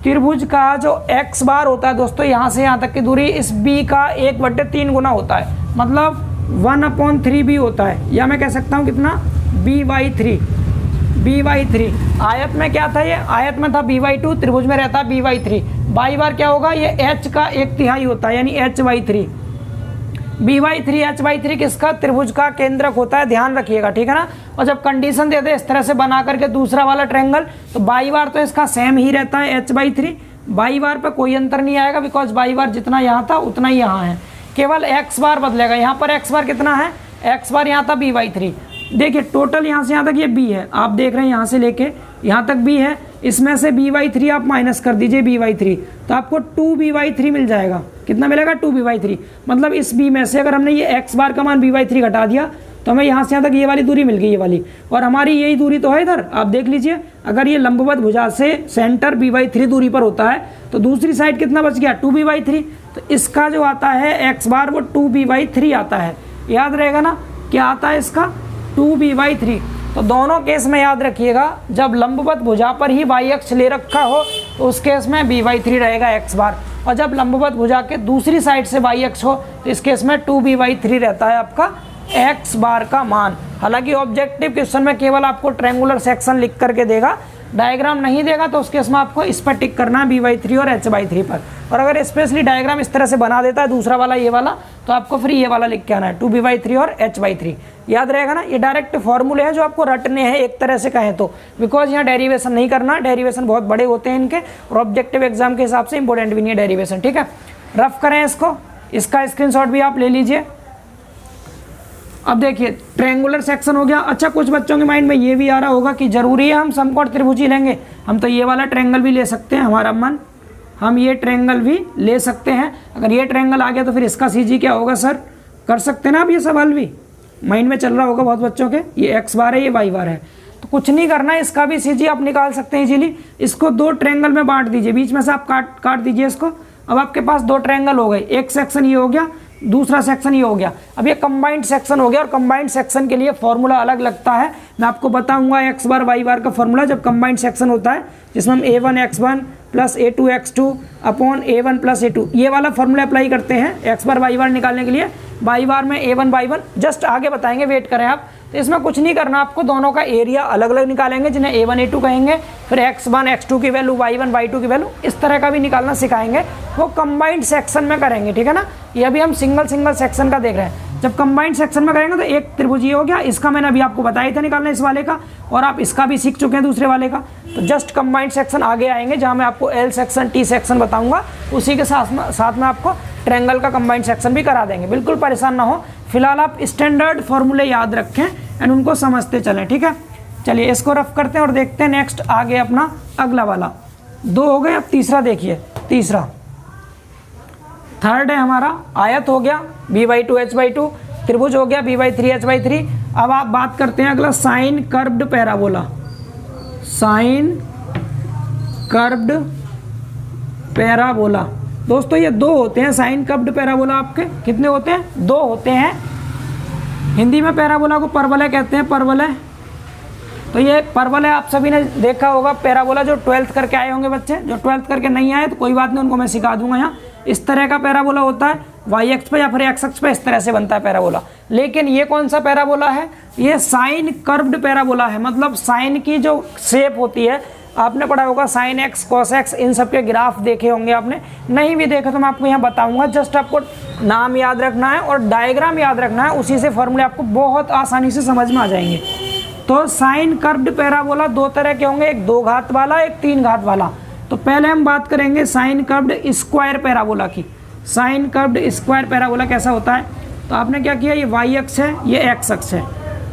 [SPEAKER 1] त्रिभुज का जो एक्स बार होता है दोस्तों, यहाँ से यहाँ तक की दूरी इस बी का 1/3 गुना होता है, मतलब 1/3 भी होता है, या मैं कह सकता हूँ कितना, b/3। आयत में क्या था, ये आयत में था b/2, त्रिभुज में रहता है b/3। बाई बार क्या होगा, ये h का 1/3 होता है, यानी h/3। b/3 h/3 किसका, त्रिभुज का केंद्रक होता है, ध्यान रखिएगा, ठीक है ना। और जब कंडीशन देते हैं इस तरह से बना करके दूसरा वाला ट्रायंगल, तो बाई बार तो इसका सेम ही रहता है h/3, बाई बार पे कोई अंतर नहीं आएगा, बिकॉज बाई बार जितना यहाँ था उतना ही यहाँ है, केवल एक्स बार बदलेगा। यहाँ पर एक्स बार कितना है, एक्स बार यहाँ था b/3। देखिए टोटल यहाँ से यहाँ तक ये b है, आप देख रहे हैं यहाँ से लेके यहाँ तक b है, इसमें से b/3 आप माइनस कर दीजिए b/3, तो आपको 2b/3 मिल जाएगा। कितना मिलेगा, 2b/3। मतलब इस b में से अगर हमने ये x बार का मान b/3 घटा दिया, तो हमें यहाँ से यहाँ तक ये वाली दूरी मिल गई, ये वाली, और हमारी यही दूरी तो है इधर। आप देख लीजिए, अगर ये लंबवत भुजा से सेंटर b/3 दूरी पर होता है, तो दूसरी साइड कितना बच गया, 2b/3। तो इसका जो आता है x बार, वो 2b/3 आता है। याद रहेगा ना, क्या आता है इसका, 2b/3। तो दोनों केस में याद रखिएगा, जब लंबवत भुजा पर ही वाई अक्ष ले रखा हो तो उस केस में b/3 रहेगा एक्स बार, और जब लंबवत भुजा के दूसरी साइड से वाई अक्ष हो तो इस केस में 2b/3 रहता है आपका एक्स बार का मान। हालांकि ऑब्जेक्टिव क्वेश्चन में केवल आपको ट्रायंगुलर सेक्शन लिख करके देगा, डायग्राम नहीं देगा, तो उस केस में आपको इस पर टिक करना है b/3 और h/3 पर। और अगर स्पेशली डायग्राम इस तरह से बना देता है दूसरा वाला, ये वाला, तो आपको फिर ये वाला लिख के आना है, 2b/3 और h/3। याद रहेगा ना, ये डायरेक्ट फॉर्मूले हैं जो आपको रटने हैं एक तरह से कहें तो, बिकॉज यहाँ डेरिवेशन नहीं करना, डेरिवेशन बहुत बड़े होते हैं इनके, और ऑब्जेक्टिव एग्जाम के हिसाब से इंपॉर्टेंट भी नहीं है डेरिवेशन, ठीक है। रफ करें इसको, इसका स्क्रीनशॉट भी आप ले लीजिए। अब देखिए ट्रायंगुलर सेक्शन हो गया। अच्छा, कुछ बच्चों के माइंड में ये भी आ रहा होगा कि जरूरी है हम समकोण त्रिभुज ही लेंगे, हम तो ये वाला ट्रायंगल भी ले सकते हैं, हमारा मन, हम ये ट्रायंगल भी ले सकते हैं। अगर ये ट्रायंगल आ गया तो फिर इसका CG क्या होगा सर, कर सकते हैं ना आप, ये सवाल भी माइंड में चल रहा होगा बहुत बच्चों के। ये एक्स बार है, ये वाई बार है, तो कुछ नहीं करना है, इसका भी CG आप निकाल सकते हैं इजीली। इसको दो ट्रायंगल में बांट दीजिए, बीच में से आप काट दीजिए इसको। अब आपके पास दो ट्रायंगल हो गए, एक सेक्शन ये हो गया, दूसरा सेक्शन ये हो गया। अब ये कंबाइंड सेक्शन हो गया, और कंबाइंड सेक्शन के लिए फॉर्मूला अलग लगता है, मैं आपको बताऊंगा एक्स बार वाई बार का फॉर्मूला जब कंबाइंड सेक्शन होता है, जिसमें हम A1x1 plus A2x2 upon A1 plus A2 ये वाला फॉर्मूला अप्लाई करते हैं एक्स बार वाई बार निकालने के लिए। वाई बार में A1 बाई 1 जस्ट आगे बताएंगे, वेट करें आप। तो इसमें कुछ नहीं करना आपको, दोनों का एरिया अलग अलग निकालेंगे, जिन्हें A1 A2 कहेंगे, फिर x1 x2 की वैल्यू y1 y2 की वैल्यू इस तरह का भी निकालना सिखाएंगे, वो कंबाइंड सेक्शन में करेंगे, ठीक है ना। ये अभी हम सिंगल सेक्शन का देख रहे हैं, जब कंबाइंड सेक्शन में करेंगे तो एक त्रिभुज ये हो गया, इसका मैंने अभी आपको बताया था निकालना इस वाले का, और आप इसका भी सीख चुके हैं दूसरे वाले का। तो जस्ट कंबाइंड सेक्शन आगे आएंगे, जहाँ मैं आपको L सेक्शन T सेक्शन बताऊंगा, उसी के साथ में आपको ट्रायंगल का कंबाइंड सेक्शन भी करा देंगे, बिल्कुल परेशान ना हो। फिलहाल आप स्टैंडर्ड फॉर्मूले याद रखें एंड उनको समझते चलें, ठीक है। चलिए इसको रफ करते हैं और देखते हैं नेक्स्ट आगे अपना अगला वाला। दो हो गए, अब तीसरा देखिए, तीसरा थर्ड है हमारा, आयत हो गया b/2 h/2, त्रिभुज हो गया b/3 h/3। अब आप बात करते हैं अगला sine curved parabola. Sine curved parabola दोस्तों ये दो होते हैं, साइन कर्व्ड पैराबोला आपके कितने होते हैं, दो होते हैं। हिंदी में पैराबोला को परवलय कहते हैं, परवलय। तो ये परवलय आप सभी ने देखा होगा, पैराबोला जो 12th करके आए होंगे बच्चे, जो 12th करके नहीं आए तो कोई बात नहीं, उनको मैं सिखा दूंगा। यहाँ इस तरह का पैराबोला होता है, वाई एक्स पे या फिर एक्स एक्स पे इस तरह से बनता है पैराबोला। लेकिन ये कौन सा पैराबोला है, ये साइन कर्व्ड पैराबोला है, मतलब साइन की जो शेप होती है, आपने पढ़ा होगा साइन एक्स कॉस एक्स, इन सब के ग्राफ देखे होंगे आपने, नहीं भी देखे तो मैं आपको यहाँ बताऊंगा। जस्ट आपको नाम याद रखना है और डायग्राम याद रखना है, उसी से फॉर्मूले आपको बहुत आसानी से समझ में आ जाएंगे। तो साइन कर्व्ड पैराबोला दो तरह के होंगे, एक 2 घात वाला, एक 3 घात वाला। तो पहले हम बात करेंगे साइन कर्व्ड स्क्वायर पैराबोला की। साइन कर्व्ड स्क्वायर पैराबोला कैसा होता है, तो आपने क्या किया, ये वाई अक्ष है, ये एक्स अक्ष है,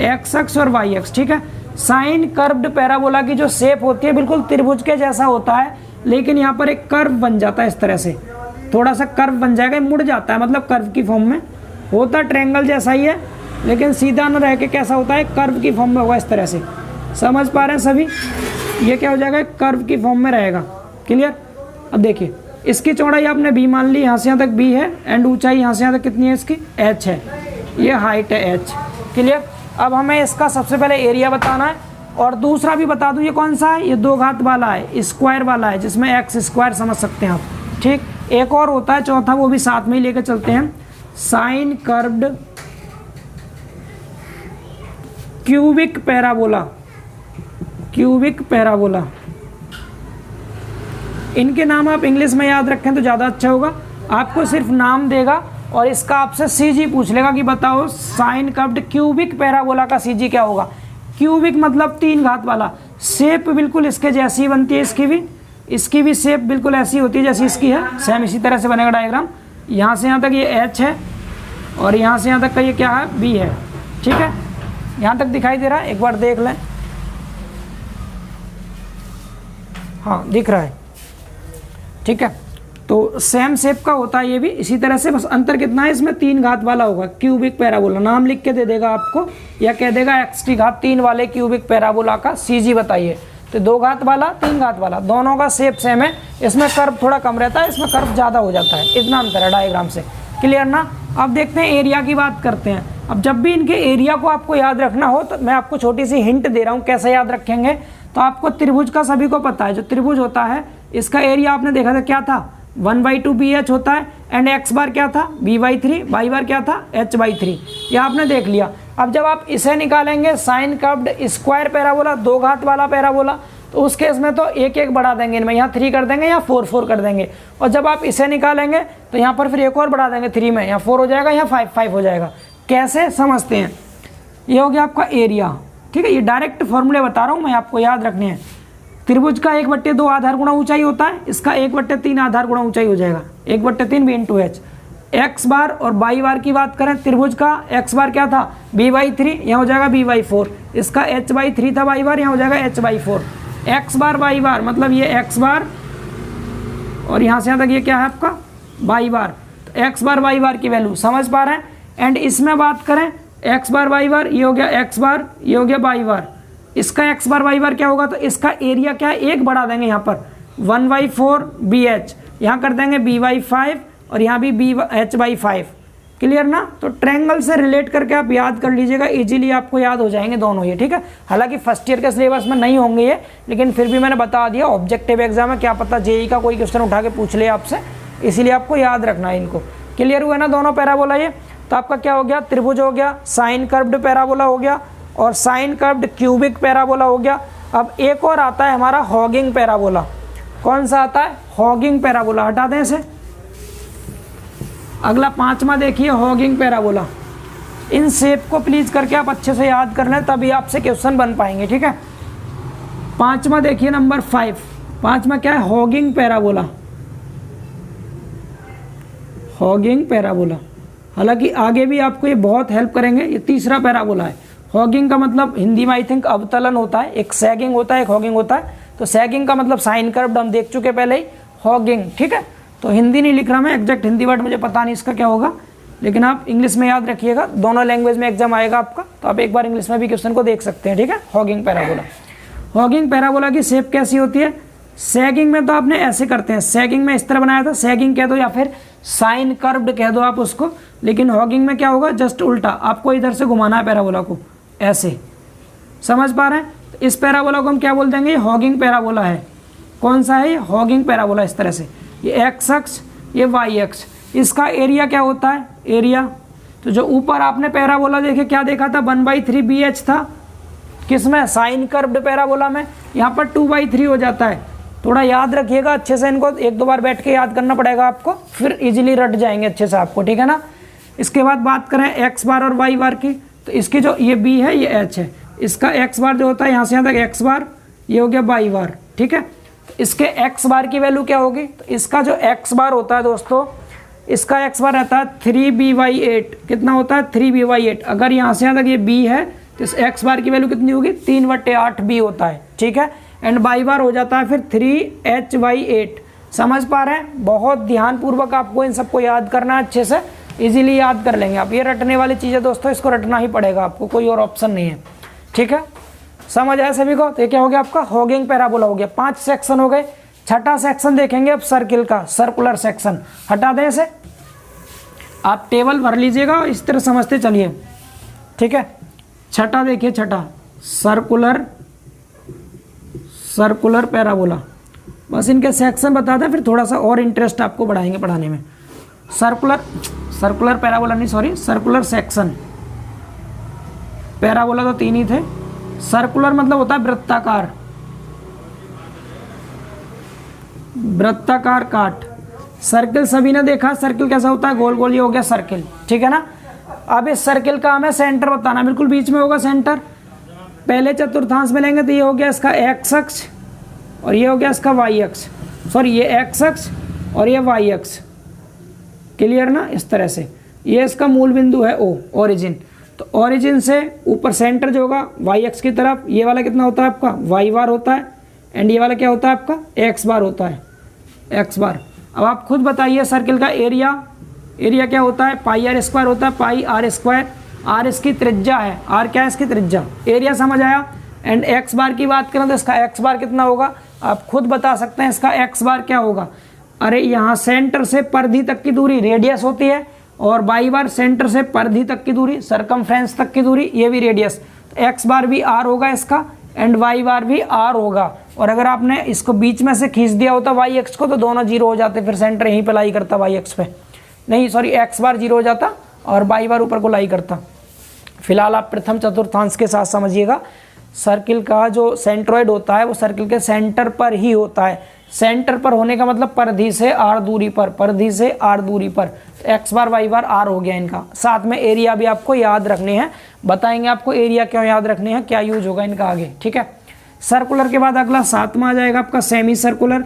[SPEAKER 1] एक्स अक्ष और वाई अक्ष, ठीक है। साइन कर्व्ड पैराबोला की जो शेप होती है बिल्कुल त्रिभुज के जैसा होता है, लेकिन यहाँ पर एक कर्व बन जाता है, इस तरह से थोड़ा सा कर्व बन जाएगा, मुड़ जाता है, मतलब कर्व की फॉर्म में होता, ट्रायंगल जैसा ही है, लेकिन सीधा न रह के कैसा होता है, कर्व की फॉर्म में होगा इस तरह से। समझ पा रहे हैं सभी, ये क्या हो जाएगा, कर्व की फॉर्म में रहेगा, क्लियर। अब देखिए इसकी चौड़ाई आपने b मान ली, यहाँ से यहाँ तक b है, एंड ऊंचाई यहाँ से यहाँ तक कितनी है इसकी, h है, ये हाइट है h, क्लियर। अब हमें इसका सबसे पहले एरिया बताना है, और दूसरा भी बता दूं ये कौन सा है, ये 2 घात वाला है, स्क्वायर वाला है, जिसमें एक्स स्क्वायर समझ सकते हैं आप, ठीक। एक और होता है चौथा, वो भी साथ में ही लेकर चलते हैं, sine curved cubic parabola. Cubic parabola, इनके नाम आप इंग्लिश में याद रखें तो ज़्यादा अच्छा होगा, आपको सिर्फ नाम देगा और इसका आपसे CG पूछ लेगा कि बताओ साइन कर्व्ड क्यूबिक पैराबोला का CG क्या होगा। क्यूबिक मतलब 3 घात वाला, शेप बिल्कुल इसके जैसी ही बनती है, इसकी भी शेप बिल्कुल ऐसी होती है जैसी इसकी है, सेम इसी तरह से बनेगा डायग्राम। यहाँ से यहाँ तक ये h है, और यहाँ से यहाँ तक का ये क्या है, b है, ठीक है। यहाँ तक दिखाई दे रहा है, एक बार देख लें, हाँ दिख रहा है, ठीक है। तो सेम शेप का होता है ये भी इसी तरह से, बस अंतर कितना है, इसमें 3 घात वाला होगा क्यूबिक पैराबोला, नाम लिख के दे देगा आपको, या कह देगा x⁻³ वाले क्यूबिक पैराबोला का CG बताइए। तो 2 घात वाला 3 घात वाला दोनों का शेप सेम है, इसमें कर्व थोड़ा कम रहता है, इसमें कर्व ज़्यादा हो जाता है, इतना अंतर है डायग्राम से, क्लियर ना। अब देखते हैं एरिया की बात करते हैं। अब जब भी इनके एरिया को आपको याद रखना हो तो मैं आपको छोटी सी हिंट दे रहा हूँ कैसे याद रखेंगे। तो आपको त्रिभुज का सभी को पता है, जो त्रिभुज होता है इसका एरिया आपने देखा था क्या था, 1/2 BH होता है, एंड x बार क्या था, b/3, y बार क्या था, h/3, ये आपने देख लिया। अब जब आप इसे निकालेंगे साइन कर्व्ड स्क्वायर पैराबोला, 2 घात वाला पैराबोला, तो उस केस में तो 1 बढ़ा देंगे इनमें, यहाँ 3 कर देंगे, यहाँ 4 कर देंगे। और जब आप इसे निकालेंगे तो यहाँ पर फिर 1 और बढ़ा देंगे 3 में, यहाँ 4 हो जाएगा, यहाँ 5 हो जाएगा। कैसे समझते हैं, ये हो गया आपका एरिया, ठीक है। ये डायरेक्ट फॉर्मूले बता रहा हूँ मैं, आपको याद रखने हैं। त्रिभुज का 1/2 आधार गुणा ऊंचाई होता है, इसका 1/3 आधार गुणा ऊंचाई हो जाएगा, 1/3 b × h। एक्स बार और बाई बार की बात करें, त्रिभुज का एक्स बार क्या था, b/3, यहाँ हो जाएगा b/4, इसका h/3 था बाई बार, यहाँ हो जाएगा h/4। एक्स बार बाई बार मतलब ये एक्स बार और यहाँ से यहाँ तक ये क्या है आपका वाई बार। तो एक्स बार वाई बार की वैल्यू समझ पा रहे हैं। एंड इसमें बात करें एक्स बार वाई बार, ये हो गया एक्स बार, ये हो गया वाई बार। इसका एक्स बार वाई बार क्या होगा, तो इसका एरिया क्या है, एक बढ़ा देंगे यहाँ पर 1/4 BH, यहाँ कर देंगे BY5 और यहाँ भी BH/5। क्लियर ना। तो ट्रायंगल से रिलेट करके आप याद कर लीजिएगा, इजीली आपको याद हो जाएंगे दोनों ये, ठीक है। हालांकि फर्स्ट ईयर के सिलेबस में नहीं होंगे ये, लेकिन फिर भी मैंने बता दिया ऑब्जेक्टिव एग्जाम है, क्या पता जेई का कोई क्वेश्चन उठा के पूछ ले आपसे, इसीलिए आपको याद रखना है इनको। क्लियर हुआ ना दोनों पैराबोला ये। तो आपका क्या हो गया, त्रिभुज हो गया, साइन कर्व्ड पैराबोला हो गया और साइन कर्व्ड क्यूबिक पैराबोला हो गया। अब एक और आता है हमारा हॉगिंग पैराबोला। कौन सा आता है, हॉगिंग पैराबोला। हटा दें इसे। अगला 5वां देखिए हॉगिंग पैराबोला। इन शेप को प्लीज करके आप अच्छे से याद कर लें, तभी आपसे क्वेश्चन बन पाएंगे, ठीक है। 5वां देखिए नंबर 5। 5वां क्या है, हॉगिंग पैराबोला। हॉगिंग पैराबोला, हालांकि आगे भी आपको ये बहुत हेल्प करेंगे। ये तीसरा पैराबोला है। हॉगिंग का मतलब हिंदी में आई थिंक अवतलन होता है, एक सैगिंग होता है, एक हॉगिंग होता है। तो सैगिंग का मतलब साइन कर्व्ड हम देख चुके पहले ही, हॉगिंग, ठीक है। तो हिंदी नहीं लिख रहा मैं, एग्जैक्ट हिंदी वर्ड मुझे पता नहीं इसका क्या होगा, लेकिन आप इंग्लिश में याद रखिएगा, दोनों लैंग्वेज में एग्जाम आएगा आपका, तो आप एक बार इंग्लिश में भी क्वेश्चन को देख सकते हैं, ठीक है। Hugging parabola. हॉगिंग पैराबोला की शेप कैसी होती है, सैगिंग में तो आपने ऐसे करते हैं, सैगिंग में इस तरह बनाया था, सैगिंग कह दो या फिर साइन कर्व्ड कह दो आप उसको। लेकिन हॉगिंग में क्या होगा, जस्ट उल्टा, आपको इधर से घुमाना है पैराबोला को, ऐसे। समझ पा रहे हैं। तो इस पैराबोला को हम क्या बोल देंगे, हॉगिंग पैराबोला है। कौन सा है, हॉगिंग पैराबोला। इस तरह से ये एक्स अक्ष, ये वाई अक्ष। इसका एरिया क्या होता है, एरिया, तो जो ऊपर आपने पैराबोला देखे क्या देखा था, 1/3 BH था, किसमें, साइन कर्व्ड पैराबोला में। यहाँ पर 2/3 हो जाता है। थोड़ा याद रखिएगा अच्छे से, इनको एक दो बार बैठ के याद करना पड़ेगा आपको, फिर इजीली रट जाएंगे अच्छे से आपको, ठीक है ना। इसके बाद बात करें एक्स बार और वाई बार की, तो इसकी जो ये बी है ये एच है, इसका एक्स बार जो होता है यहाँ से यहाँ तक एक्स बार, ये हो गया वाई बार, ठीक है। तो इसके एक्स बार की वैल्यू क्या होगी, तो इसका जो एक्स बार होता है दोस्तों, इसका एक्स बार रहता है 3b/8। कितना होता है, 3b/8। अगर यहाँ से यहाँ तक ये b है तो इस एक्स बार की वैल्यू कितनी होगी, 3/8b होता है, ठीक है। एंड वाई बार हो जाता है फिर 3h/8। समझ पा रहे हैं। बहुत ध्यानपूर्वक आपको इन सबको याद करना है, अच्छे से इजीली याद कर लेंगे आप। ये रटने वाली चीज़ें दोस्तों, इसको रटना ही पड़ेगा आपको, कोई और ऑप्शन नहीं है, ठीक है। समझ आया सभी को। तो ये क्या हो गया आपका, हॉगिंग पैराबोला हो गया। 5 सेक्शन हो गए। छठा सेक्शन देखेंगे अब सर्किल का, सर्कुलर सेक्शन। हटा दें इसे, आप टेबल भर लीजिएगा और इस तरह समझते चलिए, ठीक है। छठा देखिए, छठा सर्कुलर पैराबोला। बस इनके सेक्शन बता दें, फिर थोड़ा सा और इंटरेस्ट आपको बढ़ाएंगे पढ़ाने में। सर्कुलर पैराबोला नहीं, सॉरी, सर्कुलर सेक्शन। पैराबोला तो 3 ही थे। सर्कुलर मतलब होता है वृत्ताकार, वृत्ताकार काट। सर्किल सभी ने देखा, सर्किल कैसा होता है, गोल गोल, ये हो गया सर्किल, ठीक है ना। अब इस सर्किल का हमें सेंटर बताना, बिल्कुल बीच में होगा सेंटर। पहले चतुर्थांश में लेंगे तो ये हो गया इसका एक्स अक्ष और ये हो गया इसका वाई अक्ष, सॉरी ये एक्स अक्ष और ये वाई अक्ष। क्लियर ना। इस तरह से ये इसका मूल बिंदु है ओ, ओरिजिन। तो ओरिजिन से ऊपर सेंटर जो होगा वाई अक्ष की तरफ, ये वाला कितना होता है आपका, वाई बार होता है। एंड ये वाला क्या होता है आपका, एक्स बार होता है, एक्स बार। अब आप खुद बताइए सर्किल का एरिया, एरिया क्या होता है, πr² होता है, πr²। आर इसकी त्रिज्या है, आर क्या है इसकी त्रिज्या। एरिया समझ आया। एंड एक्स बार की बात करें तो इसका एक्स बार कितना होगा, आप खुद बता सकते हैं इसका एक्स बार क्या होगा। अरे यहाँ सेंटर से परिधि तक की दूरी रेडियस होती है, और वाई बार सेंटर से परिधि तक की दूरी, सरकमफ्रेंस तक की दूरी, ये भी रेडियस। तो एक्स बार भी आर होगा इसका, एंड वाई बार भी आर होगा। और अगर आपने इसको बीच में से खींच दिया होता वाई एक्स को, तो दोनों जीरो हो जाते, फिर सेंटर यहीं पे लाई करता वाई एक्स पे, नहीं सॉरी एक्स बार जीरो हो जाता और वाई बार ऊपर को लाई करता। फिलहाल आप प्रथम चतुर्थांश के साथ समझिएगा, सर्किल का जो सेंट्रोइड होता है वो सर्किल के सेंटर पर ही होता है। सेंटर पर होने का मतलब परिधि से आर दूरी पर, परिधि से आर दूरी पर। X bar y bar r हो गया इनका। साथ में एरिया भी आपको याद रखने हैं, बताएंगे आपको एरिया क्यों याद रखने हैं, क्या यूज होगा इनका आगे, ठीक है। सर्कुलर के बाद अगला 7वां आ जाएगा आपका semi circular.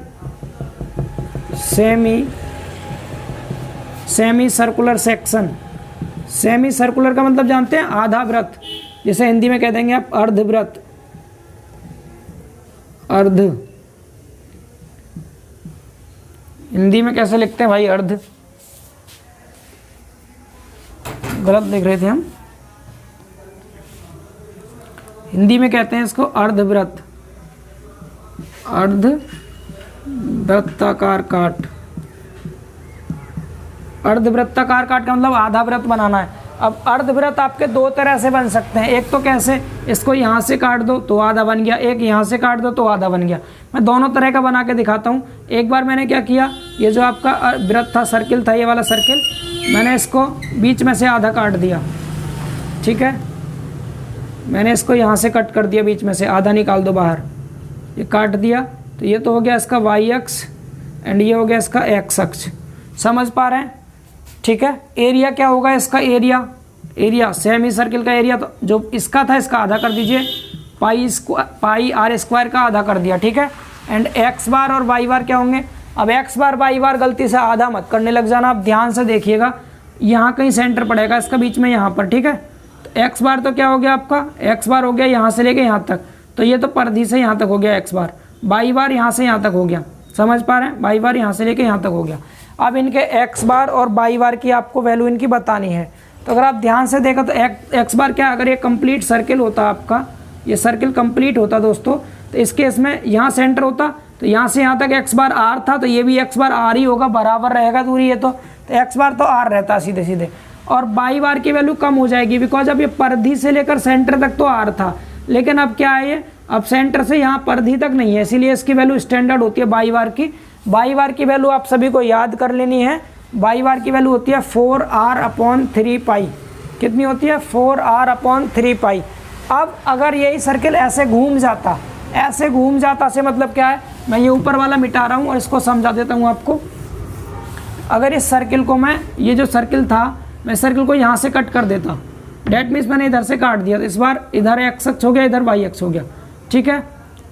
[SPEAKER 1] Semi circular section. Semi circular का मतलब जानते हैं, आधा वृत्त, जिसे हिंदी में कह देंगे आप अर्धवृत्त, हिंदी में कैसे लिखते हैं भाई? अर्ध, गलत लिख रहे थे हम। हिंदी में कहते हैं इसको अर्धवृत्त, अर्धवृत्ताकार काट। अर्धवृत्ताकार काट का मतलब आधा वृत्त बनाना है। अब अर्धवृत्त आपके दो तरह से बन सकते हैं। एक तो कैसे, इसको यहाँ से काट दो तो आधा बन गया, एक यहाँ से काट दो तो आधा बन गया। मैं दोनों तरह का बना के दिखाता हूँ। एक बार मैंने क्या किया, ये जो आपका वृत्त था, सर्किल था, ये वाला सर्किल, मैंने इसको बीच में से आधा काट दिया। ठीक है, मैंने इसको यहाँ से कट कर दिया, बीच में से आधा निकाल दो बाहर, ये काट दिया। तो ये तो हो गया इसका वाई अक्ष एंड ये हो गया इसका एक्स अक्ष। समझ पा रहे हैं? ठीक है। एरिया क्या होगा इसका? एरिया सेमी सर्किल का एरिया, तो जो इसका था इसका आधा कर दीजिए, पाई आर स्क्वायर का आधा कर दिया। ठीक है। एंड एक्स बार और वाई बार क्या होंगे? अब एक्स बार वाई बार गलती से आधा मत करने लग जाना, आप ध्यान से देखिएगा, यहाँ कहीं सेंटर पड़ेगा इसका बीच में, यहाँ पर। ठीक है। तो एक्स बार तो क्या हो गया आपका? एक्स बार हो गया यहाँ से लेके यहाँ तक, तो ये तो परिधि से यहाँ तक हो गया एक्स बार। वाई बार यहाँ से यहाँ तक हो गया। समझ पा रहे हैं? वाई बार यहाँ से लेके यहाँ तक हो गया। अब इनके एक्स बार और वाई बार की आपको वैल्यू इनकी बतानी है। तो अगर आप ध्यान से देखो तो एक्स बार क्या, अगर ये कंप्लीट सर्किल होता आपका, ये सर्किल कंप्लीट होता दोस्तों, तो इस केस में यहाँ सेंटर होता, तो यहाँ से यहाँ तक एक्स बार आर था, तो ये भी एक्स बार आर ही होगा, बराबर रहेगा दूरी है, तो एक्स बार तो आर रहता सीधे सीधे। और वाई बार की वैल्यू कम हो जाएगी, बिकॉज अब ये परिधि से लेकर सेंटर तक तो आर था, लेकिन अब क्या है, ये अब सेंटर से यहाँ परिधि तक नहीं है, इसीलिए इसकी वैल्यू स्टैंडर्ड होती है वाई बार की। वाई बार की वैल्यू आप सभी को याद कर लेनी है। वाई बार की वैल्यू होती है 4r/3 पाई। कितनी होती है? 4r/3 पाई। अब अगर यही सर्किल ऐसे घूम जाता, ऐसे घूम जाता से मतलब क्या है, मैं ये ऊपर वाला मिटा रहा हूँ और इसको समझा देता हूँ आपको। अगर इस सर्किल को मैं, ये जो सर्किल था, मैं सर्किल को यहाँ से कट कर देता, डेट मीन्स मैंने इधर से काट दिया, तो इस बार इधर एक्स अक्ष हो गया, इधर वाई अक्ष हो गया। ठीक है,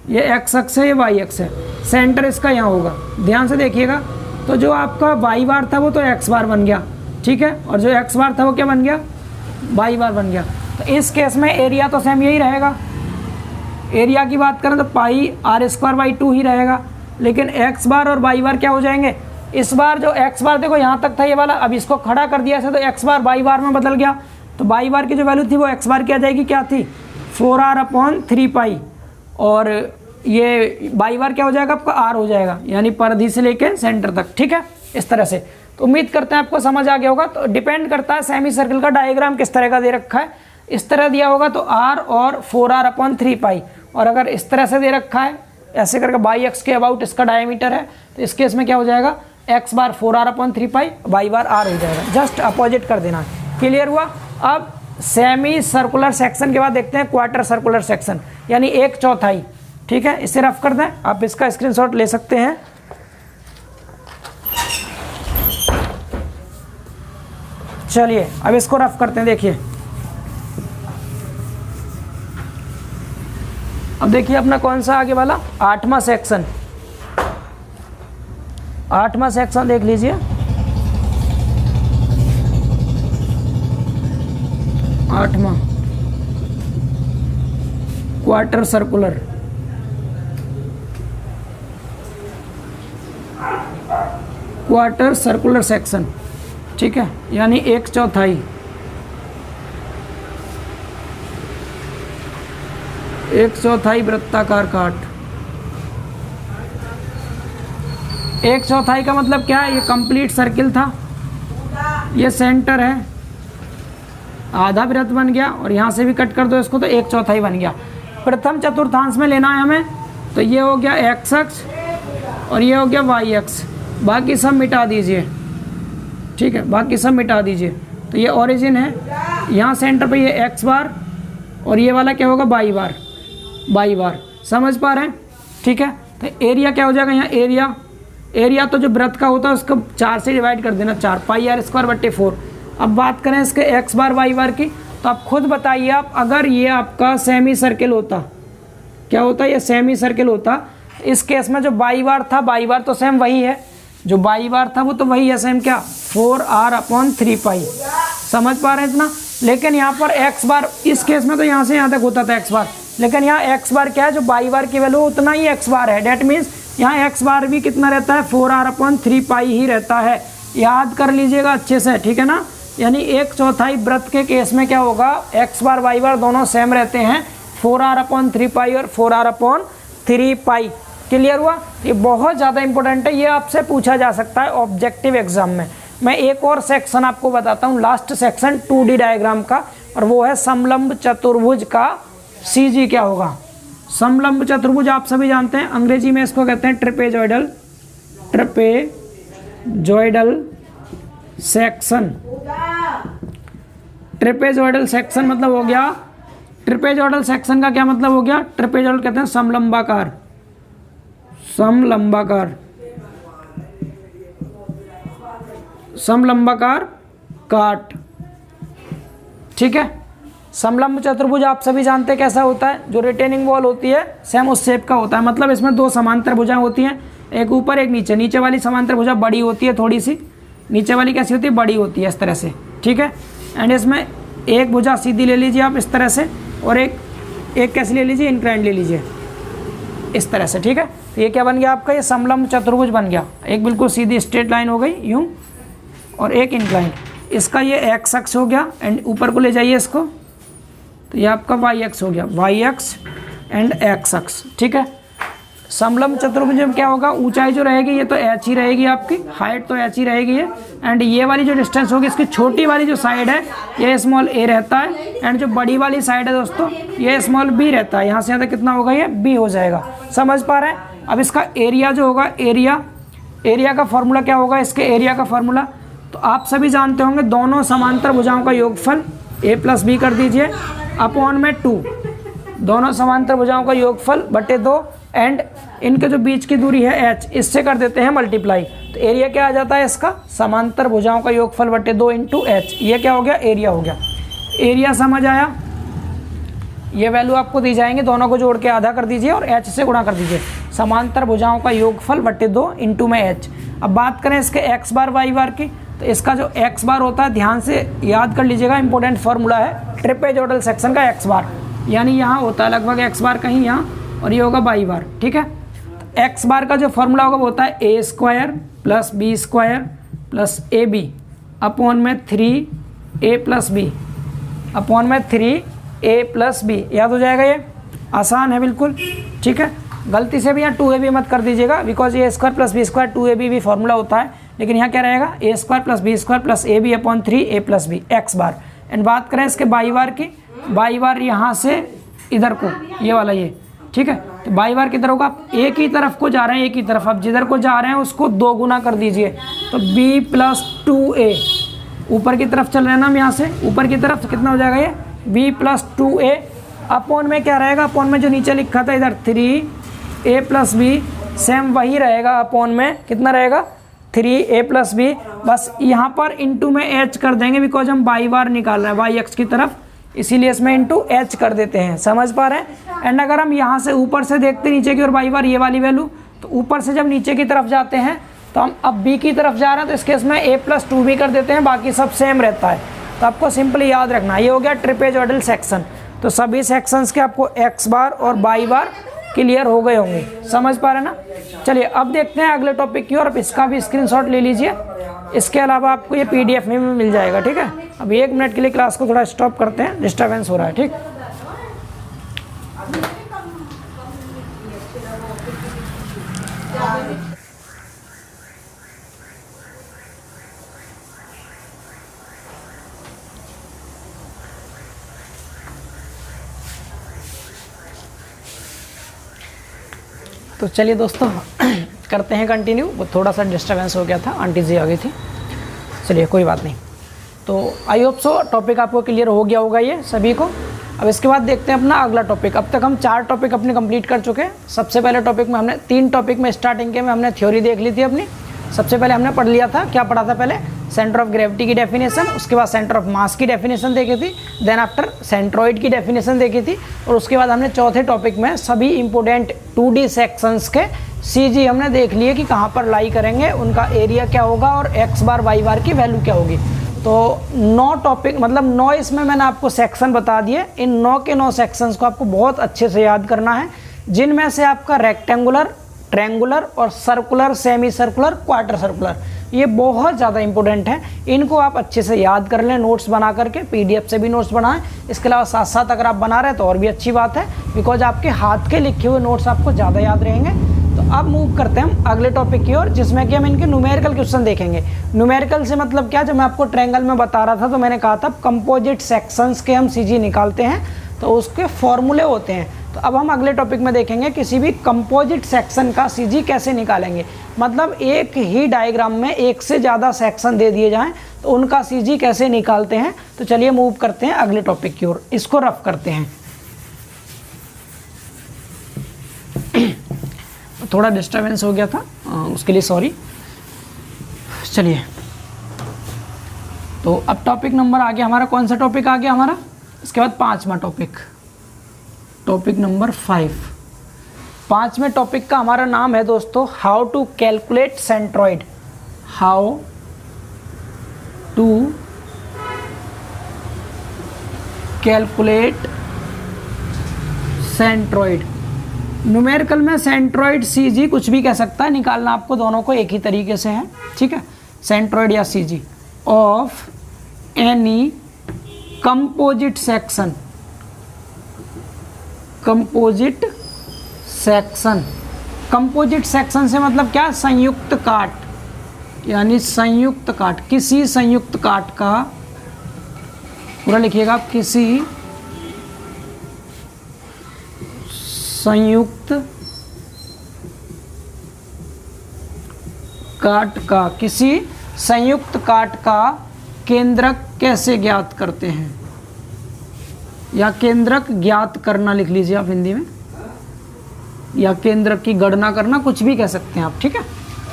[SPEAKER 1] ये एक्स अक्ष है, ये वाई अक्ष है, सेंटर इसका यहाँ होगा। ध्यान से देखिएगा, तो जो आपका वाई बार था वो तो एक्स बार बन गया। ठीक है, और जो एक्स बार था वो क्या बन गया? वाई बार बन गया। तो इस केस में एरिया तो सेम यही रहेगा। एरिया की बात करें तो पाई r²/2 ही रहेगा, लेकिन एक्स बार और वाई बार क्या हो जाएंगे? इस बार जो एक्स बार देखो यहाँ तक था ये वाला, अब इसको खड़ा कर दिया ऐसे, तो एक्स बार वाई बार में बदल गया, तो वाई बार की जो वैल्यू थी वो एक्स बार की आ जाएगी, क्या थी? 4r/3 पाई। और ये वाई बार क्या हो जाएगा आपका? आर हो जाएगा, यानी परिधि से लेके सेंटर तक। ठीक है, इस तरह से। तो उम्मीद करते हैं आपको समझ आ गया होगा। तो डिपेंड करता है सेमी सर्किल का डायग्राम किस तरह का दे रखा है। इस तरह दिया होगा तो आर और 4r/3 पाई, और अगर इस तरह से दे रखा है ऐसे करके वाई एक्स के अबाउट इसका डायमीटर है, तो इस केस में क्या हो जाएगा? X bar 4r/3 pi, y bar r हो जाएगा। जस्ट अपोजिट कर देना। क्लियर हुआ? अब सेमी सर्कुलर सेक्शन के बाद देखते हैं क्वार्टर सर्कुलर सेक्शन, यानी 1/4। ठीक है, इसे रफ कर दें, आप इसका स्क्रीनशॉट ले सकते हैं। चलिए अब इसको रफ करते हैं। देखिए, अब देखिए अपना कौन सा आगे वाला 8वां सेक्शन। 8वां सेक्शन देख लीजिए। 8वां quarter circular. Quarter circular section. ठीक है, यानी 1/4। 1/4 वृत्ताकार काट। 1/4 का मतलब क्या है? ये कंप्लीट सर्किल था, ये सेंटर है, आधा वृत्त बन गया, और यहाँ से भी कट कर दो इसको तो 1/4 बन गया। प्रथम चतुर्थांश में लेना है हमें, तो ये हो गया एक्स अक्ष और ये हो गया वाई अक्ष। बाकी सब मिटा दीजिए। ठीक है, बाकी सब मिटा दीजिए। तो ये ओरिजिन है, यहाँ सेंटर पे ये एक्स बार, और ये वाला क्या होगा? वाई बार। वाई बार। समझ पा रहे हैं? ठीक है, तो एरिया क्या हो जाएगा यहाँ? एरिया तो जो वृत्त का होता है उसको 4 से डिवाइड कर देना, 4 पाई r²/4। अब बात करें इसके एक्स बार वाई बार की, तो आप खुद बताइए, आप अगर ये आपका सेमी सर्किल होता, क्या होता? ये सेमी सर्किल होता, इस केस में जो वाई बार था, वाई बार तो सेम वही है, जो वाई बार था वो तो वही है सेम, क्या? 4r/3 पाई। समझ पा रहे हैं इतना? लेकिन यहाँ पर एक्स बार, इस केस में तो यहाँ से यहाँ तक होता था एक्स बार, लेकिन यहाँ एक्स बार क्या है? जो वाई बार की वैल्यू उतना ही एक्स बार है। डेट मीन्स यहाँ एक्स बार भी कितना रहता है 4r/3π ही रहता है, याद कर लीजिएगा अच्छे से, ठीक है ना। यानी 1/4 वृत्त के केस में क्या होगा, एक्स बार वाई बार दोनों सेम रहते हैं, 4r/3π और 4r/3π। क्लियर हुआ। ये बहुत ज़्यादा इंपॉर्टेंट है, ये आपसे पूछा जा सकता है ऑब्जेक्टिव एग्जाम में। मैं एक और सेक्शन आपको बताता हूँ, लास्ट सेक्शन 2D डायग्राम का, और वो है समलंब चतुर्भुज का CG क्या होगा। समलंब चतुर्भुज आप सभी जानते हैं, अंग्रेजी में इसको कहते हैं ट्रेपेजॉइडल सेक्शन। ट्रेपेजॉइडल सेक्शन मतलब हो गया, ट्रेपेजॉइडल सेक्शन का क्या मतलब हो गया, ट्रेपेजॉइडल कहते हैं समलंबाकार, समलंबाकार काट, ठीक है। समलंब चतुर्भुज आप सभी जानते हैं कैसा होता है, जो रिटेनिंग वॉल होती है सेम उस शेप का होता है, मतलब इसमें दो समांतर भुजाएं होती हैं, एक ऊपर एक नीचे। नीचे वाली समांतर भुजा बड़ी होती है थोड़ी सी, नीचे वाली कैसी होती है, बड़ी होती है इस तरह से, ठीक है। एंड इसमें एक भुजा सीधी ले लीजिए आप इस तरह से, और एक कैसी ले लीजिए, इंक्लाइंड ले लीजिए इस तरह से, ठीक है। तो ये क्या बन गया आपका, ये समलंब चतुर्भुज बन गया। एक बिल्कुल सीधी स्ट्रेट लाइन हो गई यूं, और एक इंक्लाइंड। इसका ये एक्स अक्ष हो गया, एंड ऊपर को ले जाइए इसको, तो ये आपका वाई अक्ष हो गया, वाई अक्ष एंड एक्स अक्ष, ठीक है। समलंब चतुर्भुज में क्या होगा, ऊंचाई जो रहेगी ये तो h ही रहेगी आपकी, हाइट तो h ही रहेगी है, एंड ये वाली जो डिस्टेंस होगी, इसकी छोटी वाली जो साइड है ये स्मॉल a रहता है, एंड जो बड़ी वाली साइड है दोस्तों ये स्मॉल b रहता है। यहाँ से यहाँ तक कितना होगा, ये b हो जाएगा। समझ पा रहे हैं। अब इसका एरिया जो होगा, एरिया का फॉर्मूला क्या होगा, इसके एरिया का फॉर्मूला तो आप सभी जानते होंगे, दोनों समांतर भुजाओं का योगफल a+b कर दीजिए अपॉन में 2, दोनों समांतर भुजाओं का योगफल बटे 2, एंड इनके जो बीच की दूरी है h, इससे कर देते हैं मल्टीप्लाई। तो एरिया क्या आ जाता है इसका, समांतर भुजाओं का योगफल बटे 2 इंटू h। ये क्या हो गया, एरिया हो गया। एरिया समझ आया। ये वैल्यू आपको दी जाएंगे, दोनों को जोड़ के आधा कर दीजिए और h से गुणा कर दीजिए। समांतर भुजाओं का योगफल बटे 2 इंटू में h। अब बात करें इसके x बार y बार की, तो इसका जो x बार होता है ध्यान से याद कर लीजिएगा, इंपॉर्टेंट फॉर्मूला है ट्रेपेजॉइडल सेक्शन का x बार, यानी यहाँ होता है लगभग x बार कहीं यहाँ, और ये होगा y बार, ठीक है। तो x बार का जो फॉर्मूला होगा वो होता है a² + b² + ab अपॉन में 3a + b अपॉन में 3a + b। याद हो जाएगा, ये आसान है बिल्कुल, ठीक है। गलती से भी यहाँ 2ab मत कर दीजिएगा, बिकॉज a² + b² 2ab भी फॉर्मूला होता है, लेकिन यहाँ क्या रहेगा, a² + b² + ab upon 3a + b x bar. And बात करें इसके y बार की, y बार यहाँ से इधर को, ये वाला ये, ठीक है। तो y बार किधर होगा, आप एक ही तरफ को जा रहे हैं, एक ही तरफ, आप जिधर को जा रहे हैं उसको 2 गुना कर दीजिए, तो b + 2a, ऊपर की तरफ चल रहे हैं ना हम यहाँ से ऊपर की तरफ, तो कितना हो जाएगा ये b + 2a अपॉन में क्या रहेगा, अपॉन में जो नीचे लिखा था इधर 3a + b, सेम वही रहेगा, अपॉन में कितना रहेगा 3a + b, बस यहाँ पर इंटू में h कर देंगे, बिकॉज हम y बार निकाल रहे हैं y अक्ष की तरफ, इसीलिए इसमें इंटू h कर देते हैं। समझ पा रहे हैं। एंड अगर हम यहाँ से ऊपर से देखते नीचे की और y बार ये वाली वैल्यू, तो ऊपर से जब नीचे की तरफ जाते हैं तो हम अब b की तरफ जा रहे हैं, तो इस केस में a + 2b कर देते हैं, बाकी सब सेम रहता है। तो आपको सिंपली याद रखना, ये हो गया ट्रेपेजॉइडल सेक्शन। तो सभी सेक्शंस के आपको x बार और y बार क्लियर हो गए होंगे। समझ पा रहे ना। चलिए अब देखते हैं अगले टॉपिक की ओर। अब इसका भी स्क्रीनशॉट ले लीजिए, इसके अलावा आपको ये PDF में भी मिल जाएगा, ठीक है। अब 1 मिनट के लिए क्लास को थोड़ा स्टॉप करते हैं, डिस्टर्बेंस हो रहा है, ठीक। तो चलिए दोस्तों करते हैं कंटिन्यू। वो थोड़ा सा डिस्टर्बेंस हो गया था, आंटी जी आ गई थी। चलिए कोई बात नहीं। तो आई होप सो टॉपिक आपको क्लियर हो गया होगा ये सभी को। अब इसके बाद देखते हैं अपना अगला टॉपिक। अब तक हम 4 टॉपिक अपने कंप्लीट कर चुके हैं। सबसे पहले टॉपिक में हमने 3 टॉपिक में स्टार्टिंग के में हमने थ्योरी देख ली थी अपनी। सबसे पहले हमने पढ़ लिया था, क्या पढ़ा था पहले, सेंटर ऑफ ग्रेविटी की डेफिनेशन, उसके बाद सेंटर ऑफ मास की डेफिनेशन देखी थी, देन आफ्टर सेंट्रॉइड की डेफिनेशन देखी थी, और उसके बाद हमने चौथे टॉपिक में सभी इंपॉर्टेंट 2D सेक्शंस के CG हमने देख लिए कि कहाँ पर लाई करेंगे, उनका एरिया क्या होगा और x बार y बार की वैल्यू क्या होगी। तो 9 टॉपिक मतलब 9 इसमें मैंने आपको सेक्शन बता दिए। इन 9 के 9 सेक्शंस को आपको बहुत अच्छे से याद करना है, जिनमें से आपका रेक्टेंगुलर ट्रायंगुलर और circular, semi circular, quarter circular. ये बहुत ज़्यादा इंपॉर्टेंट है, इनको आप अच्छे से याद कर लें नोट्स बना करके, पीडीएफ से भी नोट्स बनाएं। इसके अलावा साथ साथ अगर आप बना रहे हैं तो और भी अच्छी बात है, बिकॉज आपके हाथ के लिखे हुए नोट्स आपको ज़्यादा याद रहेंगे। तो अब मूव करते हैं हम अगले टॉपिक की ओर, जिसमें कि हम इनके न्यूमेरिकल क्वेश्चन देखेंगे। न्यूमेरिकल से मतलब क्या, जब मैं आपको ट्रायंगल में बता रहा था तो मैंने कहा था कंपोजिट सेक्शंस के हम सीजी निकालते हैं तो उसके फॉर्मूले होते हैं। तो अब हम अगले टॉपिक में देखेंगे किसी भी कंपोजिट सेक्शन का सीजी कैसे निकालेंगे। मतलब एक ही डायग्राम में एक से ज़्यादा सेक्शन दे दिए जाएं तो उनका सीजी कैसे निकालते हैं। तो चलिए मूव करते हैं अगले टॉपिक की ओर, इसको रफ करते हैं। थोड़ा डिस्टर्बेंस हो गया था, उसके लिए सॉरी। चलिए, तो अब टॉपिक नंबर आ गया हमारा, कौन सा टॉपिक आ गया हमारा, इसके बाद 5वां टॉपिक, टॉपिक नंबर 5। 5वें टॉपिक का हमारा नाम है दोस्तों how to calculate centroid. How to calculate centroid. Numerical में सेंट्रॉइड, सीजी कुछ भी कह सकता है, निकालना आपको दोनों को एक ही तरीके से है, ठीक है। सेंट्रॉइड या CG of any composite section. Composite section, composite section से मतलब क्या, संयुक्त काट, यानी संयुक्त काट, किसी संयुक्त काट का, पूरा लिखिएगा आप, किसी संयुक्त काट का, किसी संयुक्त काट का केंद्रक कैसे ज्ञात करते हैं, या केंद्रक ज्ञात करना लिख लीजिए आप हिंदी में, या केंद्रक की गणना करना, कुछ भी कह सकते हैं आप, ठीक है।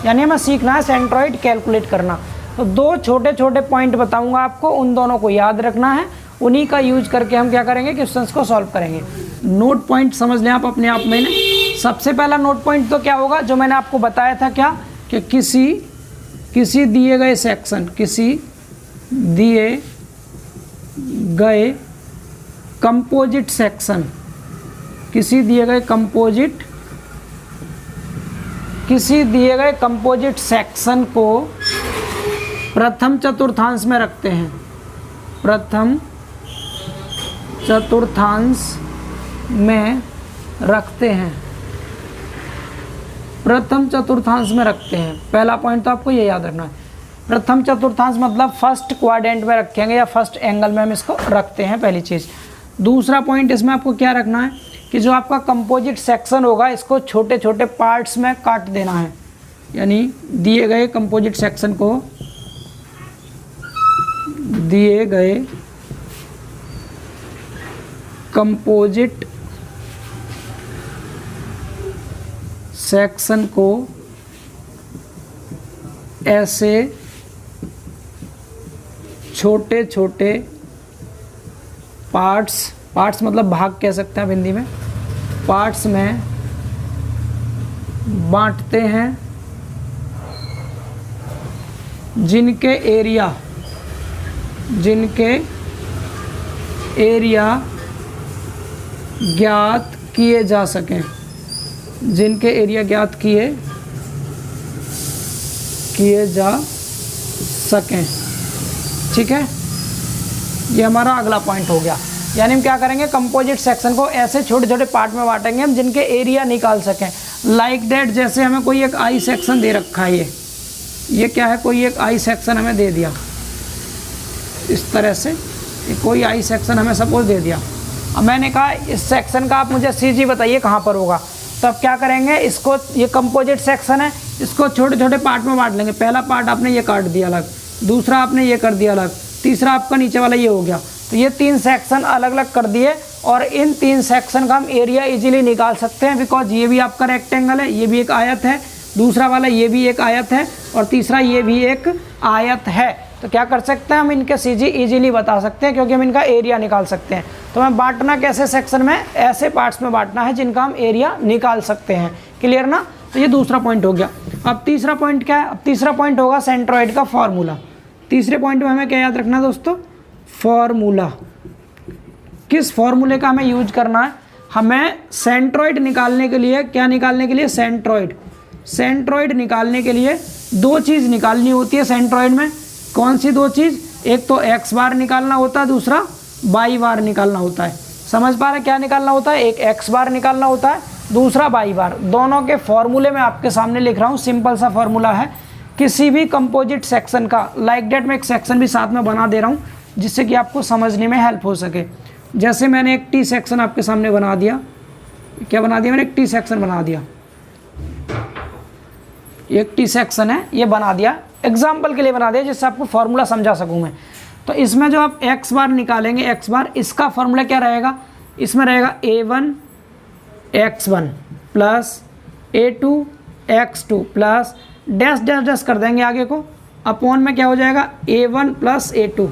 [SPEAKER 1] यानी हमें सीखना है सेंट्रॉइड कैलकुलेट करना। तो दो छोटे छोटे पॉइंट बताऊंगा आपको, उन दोनों को याद रखना है, उन्हीं का यूज करके हम क्या करेंगे, क्वेश्चंस को सॉल्व करेंगे। नोट पॉइंट समझ लें आप अपने आप में। सबसे पहला नोट पॉइंट तो क्या होगा, जो मैंने आपको बताया था, क्या कि किसी दिए गए सेक्शन, किसी दिए गए कंपोजिट सेक्शन, किसी दिए गए कंपोजिट सेक्शन को प्रथम चतुर्थांश में रखते हैं, प्रथम चतुर्थांश में रखते हैं, प्रथम चतुर्थांश में रखते हैं। पहला पॉइंट तो आपको ये याद रखना है, प्रथम चतुर्थांश मतलब फर्स्ट क्वाड्रेंट में रखेंगे या फर्स्ट एंगल में हम इसको रखते हैं, पहली चीज़। दूसरा पॉइंट इसमें आपको क्या रखना है कि जो आपका कंपोजिट सेक्शन होगा इसको छोटे छोटे पार्ट्स में काट देना है, यानी दिए गए कंपोजिट सेक्शन को, दिए गए कंपोजिट सेक्शन को ऐसे छोटे छोटे पार्ट्स मतलब भाग कह सकते हैं आप हिंदी में, पार्ट्स में बांटते हैं, जिनके एरिया ज्ञात किए जा सकें, जिनके एरिया ज्ञात किए जा सकें, ठीक है। ये हमारा अगला पॉइंट हो गया। यानी हम क्या करेंगे, कंपोजिट सेक्शन को ऐसे छोटे छोटे पार्ट में बांटेंगे हम जिनके एरिया निकाल सकें। लाइक दैट, जैसे हमें कोई एक आई सेक्शन दे रखा है, ये क्या है, कोई एक आई सेक्शन हमें दे दिया, इस तरह से कोई आई सेक्शन हमें सपोज दे दिया। अब मैंने कहा इस सेक्शन का आप मुझे सीजी बताइए कहाँ पर होगा। तो अब क्या करेंगे, इसको, ये कंपोजिट सेक्शन है, इसको छोटे छोटे पार्ट में बांट लेंगे। पहला पार्ट आपने ये काट दिया अलग, दूसरा आपने ये कर दिया अलग, तीसरा आपका नीचे वाला ये हो गया। तो ये 3 सेक्शन अलग अलग कर दिए और इन 3 सेक्शन का हम एरिया इजीली निकाल सकते हैं, बिकॉज ये भी आपका रेक्टेंगल है, ये भी एक आयत है, दूसरा वाला ये भी एक आयत है और तीसरा ये भी एक आयत है। तो क्या कर सकते हैं हम, इनके सीजी इजीली बता सकते हैं क्योंकि हम इनका एरिया निकाल सकते हैं। तो हमें बांटना कैसे सेक्शन में, ऐसे पार्ट्स में बांटना है जिनका हम एरिया निकाल सकते हैं। क्लियर ना। तो ये दूसरा पॉइंट हो गया। अब तीसरा पॉइंट क्या है, अब तीसरा पॉइंट होगा सेंट्रॉइड का फॉर्मूला। तीसरे पॉइंट में हमें क्या याद रखना है दोस्तों, फॉर्मूला। किस फॉर्मूले का हमें यूज करना है, हमें सेंट्रॉइड निकालने के लिए, क्या निकालने के लिए, सेंट्रॉइड। सेंट्रोइड निकालने के लिए दो चीज़ निकालनी होती है सेंट्रोइड में। कौन सी दो चीज़? एक तो एक्स बार निकालना होता है, दूसरा वाई बार निकालना होता है। समझ पा रहे क्या निकालना होता है? एक एक्स बार निकालना होता है, दूसरा वाई बार। दोनों के फॉर्मूले मैं आपके सामने लिख रहा हूँ। सिंपल सा फॉर्मूला है किसी भी कंपोजिट सेक्शन का। लाइक डेट मैं एक सेक्शन भी साथ में बना दे रहा हूँ जिससे कि आपको समझने में हेल्प हो सके। जैसे मैंने एक टी सेक्शन आपके सामने बना दिया। क्या बना दिया मैंने? एक टी सेक्शन बना दिया। एक टी सेक्शन है, ये बना दिया, एग्जाम्पल के लिए बना दिया जिससे आपको फॉर्मूला समझा सकूँ मैं। तो इसमें जो आप एक्स बार निकालेंगे, एक्स बार, इसका फॉर्मूला क्या रहेगा? इसमें रहेगा a1 x1 plus a2 x2 plus dash dash dash कर देंगे आगे को, अपॉन में क्या हो जाएगा? a1 plus a2,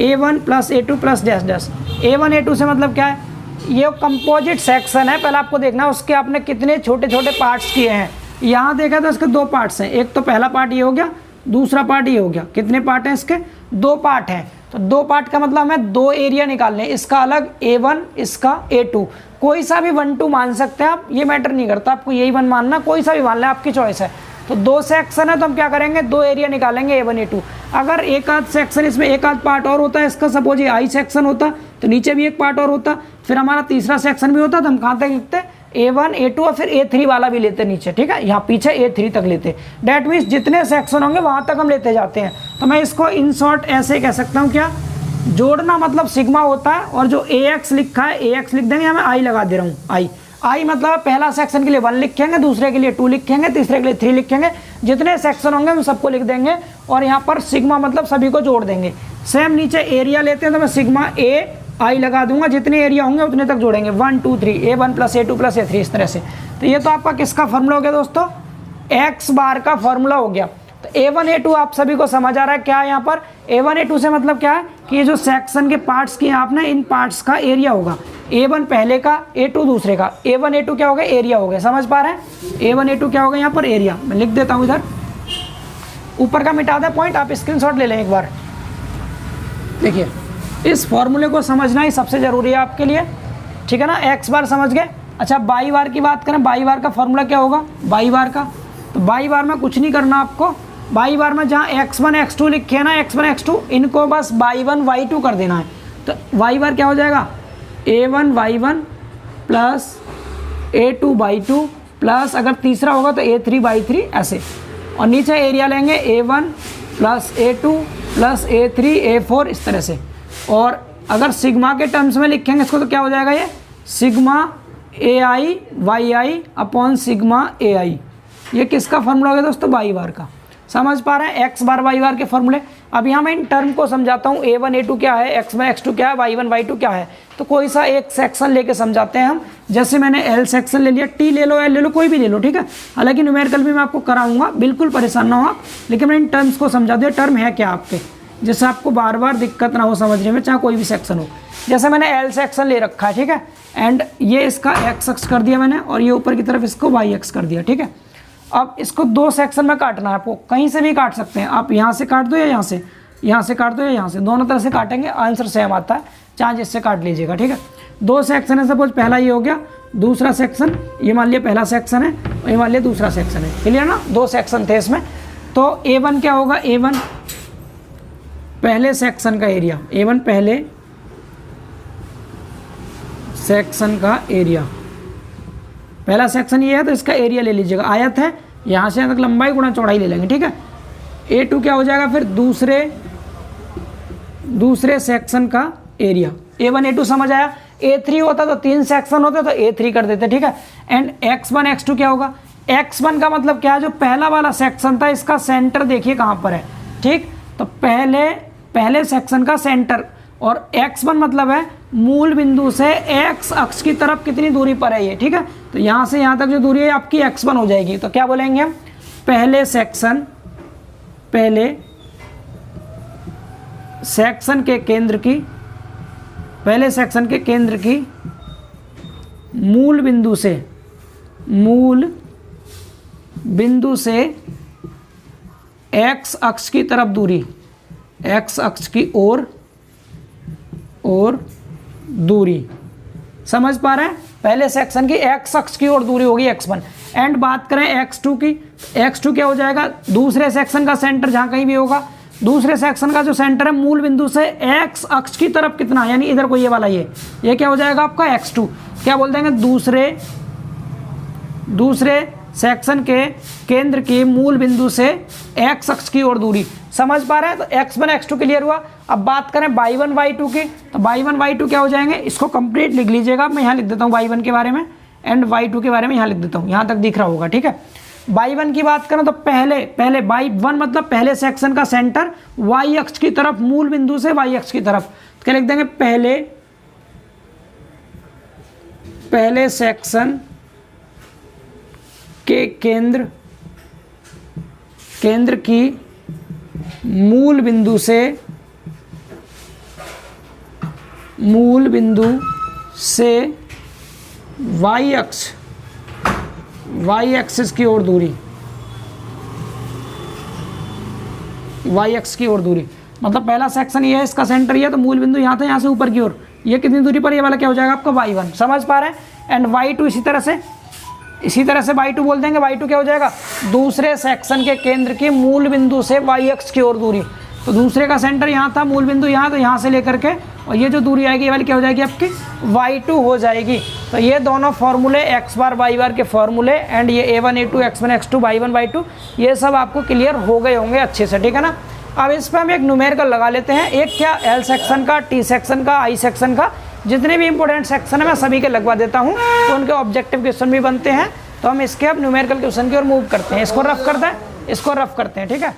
[SPEAKER 1] a1 plus a2 plus dash dash. a1 a2 से मतलब क्या है? ये कंपोजिट सेक्शन है, पहले आपको देखना उसके आपने कितने छोटे छोटे पार्ट्स किए हैं। यहाँ देखा तो इसके दो पार्ट्स हैं, एक तो पहला पार्ट ये हो गया, दूसरा पार्ट ये हो गया। कितने पार्ट हैं इसके? दो पार्ट हैं। तो दो पार्ट का मतलब हमें दो एरिया निकालने हैं, इसका अलग a1, इसका a2। कोई सा भी 1 2 मान सकते हैं आप, ये मैटर नहीं करता, आपको यही 1 मानना, कोई सा भी मान लें, आपकी चॉइस है। तो दो सेक्शन है तो हम क्या करेंगे? दो एरिया निकालेंगे a1 a2। अगर एक आध सेक्शन इसमें एक आध पार्ट और होता है, इसका सपोज ये आई सेक्शन होता तो नीचे भी एक पार्ट और होता, फिर हमारा तीसरा सेक्शन भी होता, तो हम कहाँ तक लिखते? a1 a2 और फिर a3 वाला भी लेते नीचे, ठीक है, यहाँ पीछे a3 तक लेते। डैट मीन्स जितने सेक्शन होंगे वहाँ तक हम लेते जाते हैं। तो मैं इसको इन शॉर्ट ऐसे कह सकता हूँ, क्या? जोड़ना मतलब सिग्मा होता है, और जो ax लिखा है ax लिख देंगे, मैं आई लगा दे रहा हूँ। आई मतलब पहला सेक्शन के लिए 1 लिखेंगे, दूसरे के लिए 2 लिखेंगे, तीसरे के लिए 3 लिखेंगे, जितने सेक्शन होंगे हम सबको लिख देंगे, और यहाँ पर सिग्मा मतलब सभी को जोड़ देंगे। सेम नीचे एरिया लेते हैं तो मैं सिग्मा ए आई लगा दूंगा, जितने एरिया होंगे उतने तक जोड़ेंगे, 1 2 3, a1 plus a2 plus a3, इस तरह से। तो ये तो आपका किसका फॉर्मूला हो गया दोस्तों? एक्स बार का फॉर्मूला हो गया। तो a1 a2 आप सभी को समझ आ रहा है क्या है यहाँ पर? a1 a2 से मतलब क्या है कि ये जो सेक्शन के पार्ट्स किए आपने, इन पार्ट्स का एरिया होगा। a1 पहले का, a2 दूसरे का, a1 a2 क्या हो गया? एरिया हो गया। समझ पा रहे हैं? a1 a2 क्या होगा यहाँ पर? एरिया। मैं लिख देता हूँ इधर, ऊपर का मिटा दे पॉइंट, आप स्क्रीनशॉट ले लें एक बार। देखिए, इस फॉर्मूले को समझना ही सबसे ज़रूरी है आपके लिए, ठीक है ना? एक्स बार समझ गए। अच्छा, बाई बार की बात करें, बाई बार का फॉर्मूला क्या होगा? बाई बार का, तो बाई बार में कुछ नहीं करना आपको। बाई बार में जहाँ x1 x2 लिखे हैं ना, x1 x2, इनको बस y1 y2 कर देना है। तो वाई बार क्या हो जाएगा? a1 y1 plus a2 y2 plus अगर तीसरा होगा तो a3 y3, ऐसे। और नीचे एरिया लेंगे a1 plus a2 plus a3 a4, इस तरह से। और अगर सिग्मा के टर्म्स में लिखेंगे इसको तो क्या हो जाएगा? ये sigma ai yi upon sigma ai। ये किसका फॉर्मूला हो गया दोस्तों? वाई बार का। समझ पा रहे हैं? एक्स बार वाई बार के फॉर्मूले। अब यहाँ मैं इन टर्म को समझाता हूँ, a1 a2 क्या है, x1 x2 क्या है, y1 y2 क्या है। तो कोई सा एक सेक्शन लेके समझाते हैं हम। जैसे मैंने L सेक्शन ले लिया, T ले लो, L ले लो, कोई भी ले लो, ठीक है। हालांकि न्यूमेरिकल भी मैं आपको कराऊंगा, बिल्कुल परेशान ना हो आप, लेकिन मैं इन टर्म्स को समझा दूँ। टर्म है क्या आपके, जिससे आपको बार बार दिक्कत ना हो समझने में, चाहे कोई भी सेक्शन हो। जैसे मैंने L सेक्शन ले रखा है, ठीक है, एंड ये इसका x अक्ष कर दिया मैंने, और ये ऊपर की तरफ इसको y अक्ष कर दिया, ठीक है। अब इसको दो सेक्शन में काटना है आपको, कहीं से भी काट सकते हैं आप, यहाँ से काट दो या यहाँ से काट दो या यहाँ से, दोनों तरह से काटेंगे, आंसर सेम आता है, चाहे जिससे काट लीजिएगा, ठीक है। दो सेक्शन है, सपोज पहला ये हो गया, दूसरा सेक्शन ये मान लिया पहला सेक्शन है, और ये मान लिया दूसरा सेक्शन है, क्लियर ना? दो सेक्शन थे इसमें। तो a1 क्या होगा? a1 पहले सेक्शन का एरिया, a1 पहले सेक्शन का एरिया, पहला सेक्शन ये है तो इसका एरिया ले लीजिएगा, आयत है, यहाँ से यहाँ तक लंबाई गुणा चौड़ाई ले लेंगे, ठीक है। a2 क्या हो जाएगा फिर? दूसरे सेक्शन का एरिया। a1 a2 समझ आया? a3 होता तो 3 सेक्शन होते तो a3 कर देते, ठीक है। एंड x1 x2 क्या होगा? x1 का मतलब क्या है? जो पहला वाला सेक्शन था इसका सेंटर देखिए कहाँ पर है, ठीक। तो पहले सेक्शन का सेंटर, और x1 मतलब है मूल बिंदु से x अक्ष की तरफ कितनी दूरी पर है ये, ठीक है। तो यहाँ से यहाँ तक जो दूरी है आपकी x1 हो जाएगी। तो क्या बोलेंगे हम? पहले सेक्शन के केंद्र की, पहले सेक्शन के केंद्र की मूल बिंदु से x अक्ष की तरफ दूरी, x अक्ष की ओर दूरी। समझ पा रहे हैं? पहले सेक्शन की एक्स अक्ष की ओर दूरी होगी x1। एंड बात करें x2 की, x2 क्या हो जाएगा, दूसरे सेक्शन का सेंटर जहाँ कहीं भी होगा, दूसरे सेक्शन का जो सेंटर है मूल बिंदु से x अक्ष की तरफ कितना, यानी इधर को ये वाला ये क्या हो जाएगा आपका x2। क्या बोल देंगे, दूसरे सेक्शन के केंद्र की मूल बिंदु से x अक्ष की ओर दूरी। समझ पा रहे हैं, तो x1 x2 क्लियर हुआ। अब बात करें y1 y2 की, तो y1 y2 क्या हो जाएंगे, इसको कंप्लीट लिख लीजिएगा। मैं यहाँ लिख देता हूँ y1 के बारे में एंड y2 के बारे में यहाँ लिख देता हूँ, यहाँ तक दिख रहा होगा, ठीक है। y1 की बात करें तो पहले y1 मतलब पहले सेक्शन का सेंटर y अक्ष की तरफ, मूल बिंदु से y अक्ष की तरफ। तो क्या लिख देंगे, पहले सेक्शन के केंद्र की मूल बिंदु से y एक्सिस की ओर दूरी, y एक्स की ओर दूरी मतलब पहला सेक्शन ये है, इसका सेंटर ये है, तो मूल बिंदु यहाँ था, यहाँ से ऊपर की ओर ये कितनी दूरी पर, ये वाला क्या हो जाएगा आपका y1। समझ पा रहे हैं। एंड y2 इसी तरह से y2 बोल देंगे। y2 क्या हो जाएगा, दूसरे सेक्शन के केंद्र की मूल बिंदु से y अक्ष की ओर दूरी। तो दूसरे का सेंटर यहाँ था, मूल बिंदु यहाँ, तो यहाँ से लेकर के और ये जो दूरी आएगी ये वाली क्या हो जाएगी आपकी y2 हो जाएगी। तो ये दोनों फॉर्मूले x बार y बार के फॉर्मूले एंड ये a1 a2 x1 x2 y1 y2 ये सब आपको क्लियर हो गए होंगे अच्छे से, ठीक है ना। अब इस पर हम एक न्यूमेरिकल लगा लेते हैं, एक क्या L सेक्शन का, T सेक्शन का, I सेक्शन का, जितने भी इंपॉर्टेंट सेक्शन है मैं सभी के लगवा देता हूँ, तो उनके ऑब्जेक्टिव क्वेश्चन भी बनते हैं। तो हम इसके अब न्यूमेरिकल क्वेश्चन की ओर मूव करते हैं, इसको रफ करते हैं, ठीक है।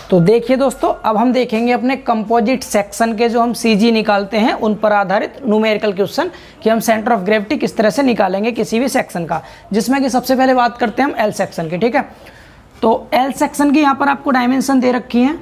[SPEAKER 1] तो देखिए दोस्तों, अब हम देखेंगे अपने कंपोजिट सेक्शन के जो हम CG निकालते हैं उन पर आधारित न्यूमेरिकल क्वेश्चन कि हम सेंटर ऑफ ग्रेविटी किस तरह से निकालेंगे किसी भी सेक्शन का, जिसमें कि सबसे पहले बात करते हैं हम L सेक्शन की, ठीक है। तो L सेक्शन की यहाँ पर आपको डायमेंशन दे रखी है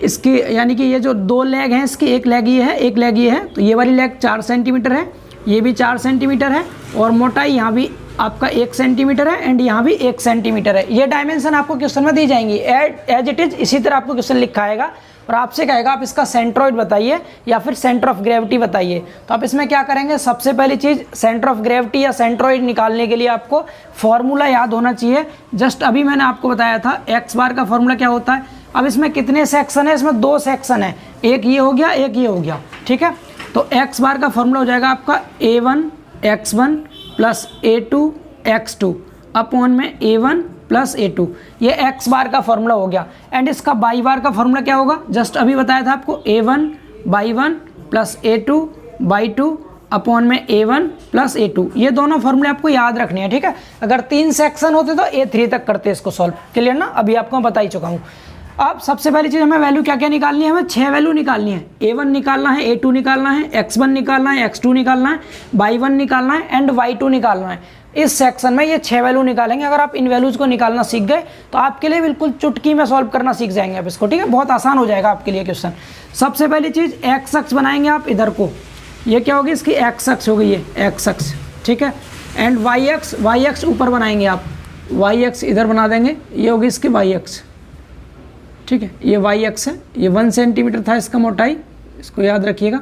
[SPEAKER 1] इसकी, यानी कि ये जो दो लेग हैं इसकी, एक लेग ये है, एक लेग ये है, तो ये वाली लेग 4 सेंटीमीटर है, ये भी 4 सेंटीमीटर है और मोटाई यहाँ भी आपका 1 सेंटीमीटर है एंड यहाँ भी 1 सेंटीमीटर है। ये डायमेंशन आपको क्वेश्चन में दी जाएंगी एज इट इज, इसी तरह आपको क्वेश्चन लिखा आएगा और आपसे कहेगा आप इसका सेंट्रॉइड बताइए या फिर सेंटर ऑफ ग्रेविटी बताइए। तो आप इसमें क्या करेंगे, सबसे पहली चीज़ सेंटर ऑफ ग्रेविटी या सेंट्रॉइड निकालने के लिए आपको फॉर्मूला याद होना चाहिए। जस्ट अभी मैंने आपको बताया था एक्स बार का फॉर्मूला क्या होता है। अब इसमें कितने सेक्शन है, इसमें 2 सेक्शन है, एक ये हो गया, एक ये हो गया, ठीक है। तो एक्स बार का फॉर्मूला हो जाएगा आपका a1 x1 plus a2 x2 upon में a1 प्लस a2, ये एक्स बार का फॉर्मूला हो गया। एंड इसका बाई बार का फॉर्मूला क्या होगा, जस्ट अभी बताया था आपको, a1 by 1 plus a2 by 2 upon में a1 प्लस a2। ये दोनों फॉर्मूले आपको याद रखने हैं, ठीक है। अगर 3 सेक्शन होते तो a3 तक करते इसको सॉल्व, क्लियर ना। अभी आपको मैं बता ही चुका हूँ। अब सबसे पहली चीज़ हमें वैल्यू क्या क्या निकालनी है, हमें 6 वैल्यू निकालनी है। a1 निकालना है, a2 निकालना है, x1 निकालना है, x2 निकालना है, y1 निकालना है एंड y2 निकालना है। इस सेक्शन में ये 6 वैल्यू निकालेंगे। अगर आप इन वैल्यूज़ को निकालना सीख गए तो आपके लिए बिल्कुल चुटकी में सॉल्व करना सीख जाएंगे आप इसको, ठीक है। बहुत आसान हो जाएगा आपके लिए क्वेश्चन। सबसे पहली चीज़ एक्स अक्ष बनाएंगे आप इधर को, ये क्या होगी इसकी एक्स अक्ष होगी, ये एक्स अक्ष, ठीक है। एंड वाई अक्ष ऊपर बनाएंगे आप, वाई अक्ष इधर बना देंगे, ये होगी इसकी वाई अक्ष, ठीक है। ये वाई अक्ष है, ये 1 सेंटीमीटर था इसका मोटाई, इसको याद रखिएगा,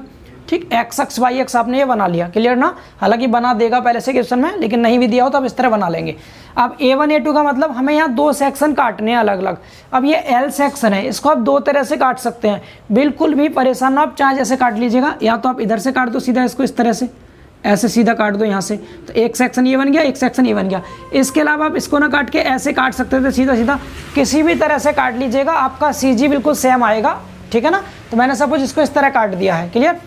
[SPEAKER 1] ठीक। एक्स अक्ष वाई अक्ष आपने ये बना लिया, क्लियर ना। हालांकि बना देगा पहले से क्वेश्चन में, लेकिन नहीं भी दिया हो तो आप इस तरह बना लेंगे। अब a1 a2 का मतलब हमें यहाँ 2 सेक्शन काटने हैं अलग अलग। अब ये L सेक्शन है, इसको आप 2 तरह से काट सकते हैं, बिल्कुल भी परेशान ना आप, चाहे जैसे काट लीजिएगा। या तो आप इधर से काट दो सीधा इसको, इस तरह से ऐसे सीधा काट दो यहाँ से, तो एक सेक्शन ये बन गया, एक सेक्शन ये बन गया। इसके अलावा आप इसको ना काट के ऐसे काट सकते थे सीधा सीधा, किसी भी तरह से काट लीजिएगा, आपका CG बिल्कुल सेम आएगा, ठीक है ना। तो मैंने सपोज इसको इस तरह काट दिया है, क्लियर।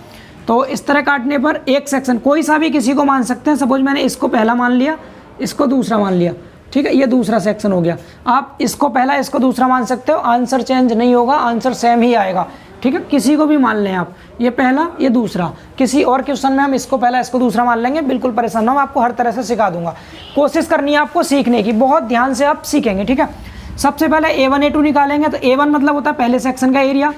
[SPEAKER 1] तो इस तरह काटने पर एक सेक्शन कोई सा भी किसी को मान सकते हैं। सपोज मैंने इसको पहला मान लिया, इसको दूसरा मान लिया, ठीक है, ये दूसरा सेक्शन हो गया। आप इसको पहला इसको दूसरा मान सकते हो, आंसर चेंज नहीं होगा, आंसर सेम ही आएगा, ठीक है। किसी को भी मान लें आप, ये पहला ये दूसरा। किसी और क्वेश्चन में हम इसको पहला इसको दूसरा मान लेंगे, बिल्कुल परेशान ना हो, आपको हर तरह से सिखा दूंगा। कोशिश करनी है आपको सीखने की, बहुत ध्यान से आप सीखेंगे, ठीक है। सबसे पहले a1 a2 निकालेंगे। तो a1 मतलब होता है पहले सेक्शन का एरिया,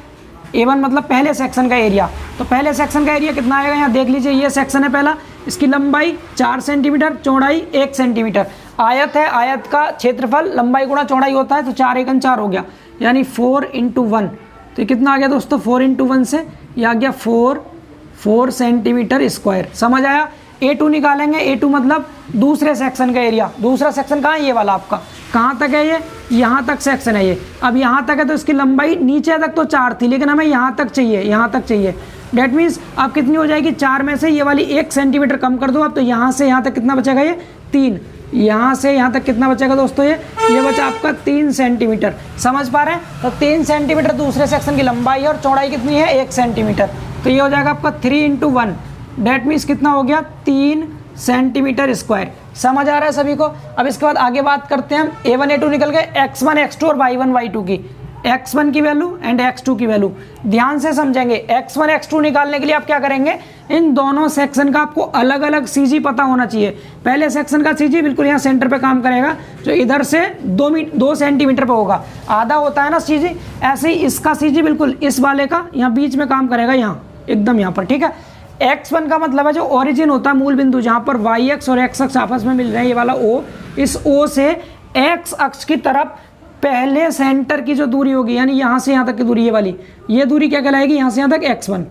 [SPEAKER 1] a1 मतलब पहले सेक्शन का एरिया। तो पहले सेक्शन का एरिया कितना आएगा, यहाँ देख लीजिए, ये सेक्शन है पहला, इसकी लंबाई 4 सेंटीमीटर, चौड़ाई 1 सेंटीमीटर। आयत है, आयत का क्षेत्रफल लंबाई गुणा चौड़ाई होता है, तो 4 × 4 हो गया, यानी 4 × 1। तो ये कितना आ गया दोस्तों, 4 × 1 से ये आ गया 4 सेंटीमीटर स्क्वायर। समझ आया। A2 निकालेंगे, A2 मतलब दूसरे सेक्शन का एरिया। दूसरा सेक्शन कहाँ है? ये वाला आपका। कहाँ तक है ये? यहाँ तक सेक्शन है ये। अब यहाँ तक है तो इसकी लंबाई नीचे तक तो 4 थी, लेकिन हमें यहाँ तक चाहिए, यहाँ तक चाहिए। डेट मीन्स अब कितनी हो जाएगी? 4 में से ये वाली 1 सेंटीमीटर कम कर दो अब, तो यहाँ से यहाँ तक कितना बचेगा? ये 3। यहाँ से यहाँ तक कितना बचेगा दोस्तों? ये बचा आपका 3 सेंटीमीटर। समझ पा रहे हैं? तो 3 सेंटीमीटर दूसरे सेक्शन की लंबाई है और चौड़ाई कितनी है? 1 सेंटीमीटर। तो ये हो जाएगा आपका 3 × 1। डेट मीन्स कितना हो गया? 3 सेंटीमीटर स्क्वायर। समझ आ रहा है सभी को? अब इसके बाद आगे बात करते हैं हम। A1 A2 निकल गए, X1 X2 और Y1 Y2 की। X1 की वैल्यू एंड X2 की वैल्यू ध्यान से समझेंगे। X1 X2 निकालने के लिए आप क्या करेंगे? इन दोनों सेक्शन का आपको अलग अलग CG पता होना चाहिए। पहले सेक्शन का CG बिल्कुल यहाँ सेंटर पे काम करेगा, जो इधर से 2 सेंटीमीटर पे होगा। आधा होता है ना CG, ऐसे ही इसका CG बिल्कुल इस वाले का यहाँ बीच में काम करेगा, यहाँ एकदम यहाँ पर। ठीक है, X1 का मतलब है जो ओरिजिन होता है, मूल बिंदु, जहाँ पर Y अक्ष और X अक्ष आपस में मिल रहे हैं, ये वाला O। इस O से X अक्ष की तरफ पहले सेंटर की जो दूरी होगी, यानी यहाँ से यहाँ तक की दूरी, ये दूरी क्या कहलाएगी? यहाँ से यहाँ तक X1।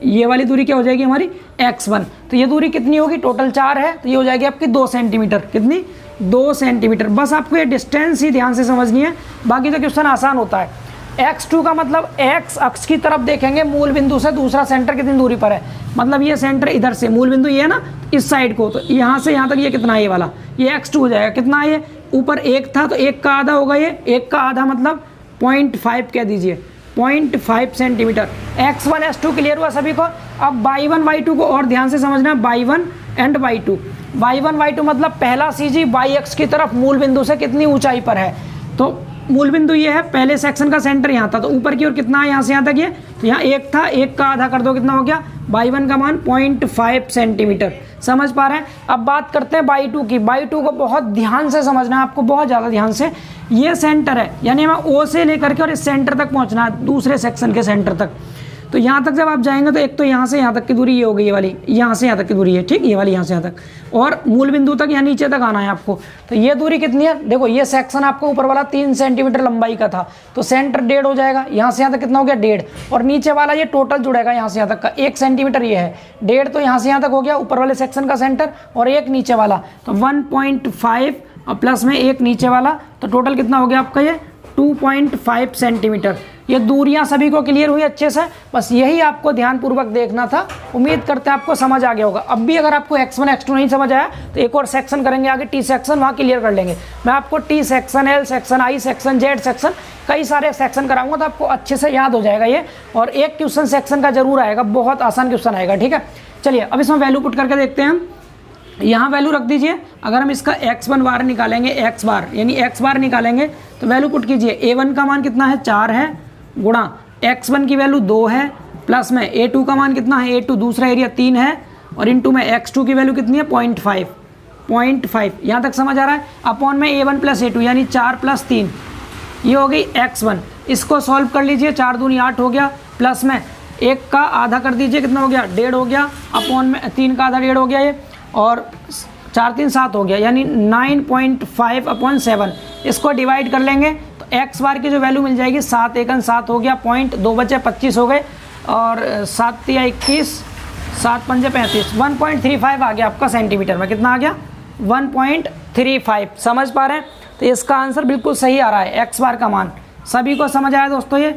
[SPEAKER 1] ये वाली दूरी क्या हो जाएगी हमारी? X1। तो ये दूरी कितनी होगी? टोटल 4 है, तो ये हो जाएगी आपकी 2 सेंटीमीटर। कितनी? 2 सेंटीमीटर। बस आपको ये डिस्टेंस ही ध्यान से समझनी है, बाकी तो क्वेश्चन आसान होता है। X2 का मतलब X अक्ष की तरफ देखेंगे, मूल बिंदु से दूसरा सेंटर कितनी दूरी पर है। मतलब ये सेंटर इधर से, मूल बिंदु ये है ना, इस साइड को, तो यहाँ से यहाँ तक ये कितना है? ये वाला, ये X2 हो जाएगा। कितना है ये? ऊपर 1 था तो 1 का आधा होगा, ये 1 का आधा मतलब 0.5 कह दीजिए, 0.5 सेंटीमीटर। X1 X2 क्लियर हुआ सभी को? अब Y1 Y2 को और ध्यान से समझना, Y1 and Y2। Y1 Y2 मतलब पहला CG Y अक्ष की तरफ मूल बिंदु से कितनी ऊंचाई पर है। तो मूल बिंदु ये है, पहले सेक्शन का सेंटर यहाँ था, तो ऊपर की ओर कितना है? यहाँ से यहाँ तक ये, तो यहाँ 1 था, 1 का आधा कर दो, कितना हो गया? Y1 का मान 0.5 सेंटीमीटर। समझ पा रहे हैं? अब बात करते हैं Y2 की। Y2 को बहुत ध्यान से समझना है आपको, बहुत ज़्यादा ध्यान से। ये सेंटर है, यानी हमें O से लेकर के और इस सेंटर तक पहुँचना है, दूसरे सेक्शन के सेंटर तक। तो यहाँ तक जब आप जाएंगे तो एक तो यहाँ से यहाँ तक की दूरी ये हो गई, ये वाली यहाँ से यहाँ तक की दूरी है, ठीक, ये वाली यहाँ से यहाँ तक, और मूल बिंदु तक यहाँ नीचे तक आना है आपको। तो ये दूरी कितनी है? देखो, ये सेक्शन आपको ऊपर वाला 3 सेंटीमीटर लंबाई का था, तो सेंटर 1.5 हो जाएगा। यहाँ से यहाँ तक कितना हो गया? 1.5। और नीचे वाला ये टोटल जुड़ेगा यहाँ से यहाँ तक का 1 सेंटीमीटर, ये है 1.5, तो यहाँ से यहाँ तक हो गया ऊपर वाले सेक्शन का सेंटर, और 1 नीचे वाला, तो 1.5 और प्लस में 1 नीचे वाला, तो टोटल कितना हो गया आपका? ये 2.5 सेंटीमीटर। ये दूरियां सभी को क्लियर हुई अच्छे से? बस यही आपको ध्यानपूर्वक देखना था। उम्मीद करते हैं आपको समझ आ गया होगा। अब भी अगर आपको X1 X2 नहीं समझ आया तो एक और सेक्शन करेंगे आगे, T सेक्शन, वहाँ क्लियर कर लेंगे। मैं आपको T section, L section, I section, Z section, कई सारे सेक्शन कराऊंगा, तो आपको अच्छे से याद हो जाएगा ये। और एक क्वेश्चन सेक्शन का जरूर आएगा, बहुत आसान क्वेश्चन आएगा। ठीक है, चलिए अब इसमें वैल्यू पुट करके देखते हैं हम। यहाँ वैल्यू रख दीजिए। अगर हम इसका X1 बार निकालेंगे, X बार यानी X बार निकालेंगे, तो वैल्यू पुट कीजिए। A1 का मान कितना है? 4 है, गुणा X1 की वैल्यू 2 है, प्लस में A2 का मान कितना है? A2 दूसरा एरिया 3 है, और इनटू में X2 की वैल्यू कितनी है? 0.5। यहाँ तक समझ आ रहा है? अपॉन में A1 प्लस A2 यानी 4 + 3, ये हो गई X1। इसको सॉल्व कर लीजिए, 4 दूनी 8 हो गया, प्लस में 1 का आधा कर दीजिए, कितना हो गया? 1.5 हो गया, अपॉन में 3 का आधा 1.5 हो गया ये, और 4 3 7 हो गया, यानी 9.5/7। इसको डिवाइड कर लेंगे तो X बार की जो वैल्यू मिल जाएगी 7 × 7 हो गया, पॉइंट 2 बचे 25 हो गए, और 7 × 21, 7 × 5 35, 1.35 आ गया आपका सेंटीमीटर में। कितना आ गया? 1.35। समझ पा रहे हैं? तो इसका आंसर बिल्कुल सही आ रहा है, X बार का मान। सभी को समझ आया दोस्तों? ये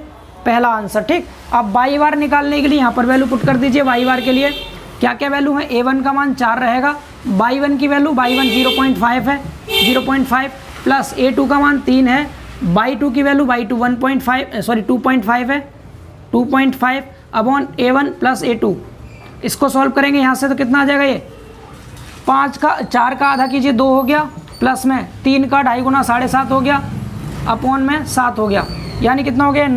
[SPEAKER 1] पहला आंसर। ठीक, अब Y बार निकालने के लिए यहाँ पर वैल्यू पुट कर दीजिए। Y बार के लिए क्या क्या वैल्यू है? A1 का मान 4 रहेगा, Y1 की वैल्यू, Y1 0.5 है, 0.5, प्लस A2 का मान 3 है, Y2 की वैल्यू, Y2 2.5 है, 2.5 अपॉन A1 प्लस A2। इसको सॉल्व करेंगे यहाँ से तो कितना आ जाएगा? ये 4 का आधा कीजिए, 2 हो गया, प्लस में 3 का 2.5 गुना 7.5 हो गया, अपॉन में 7 हो गया, यानी कितना हो गया?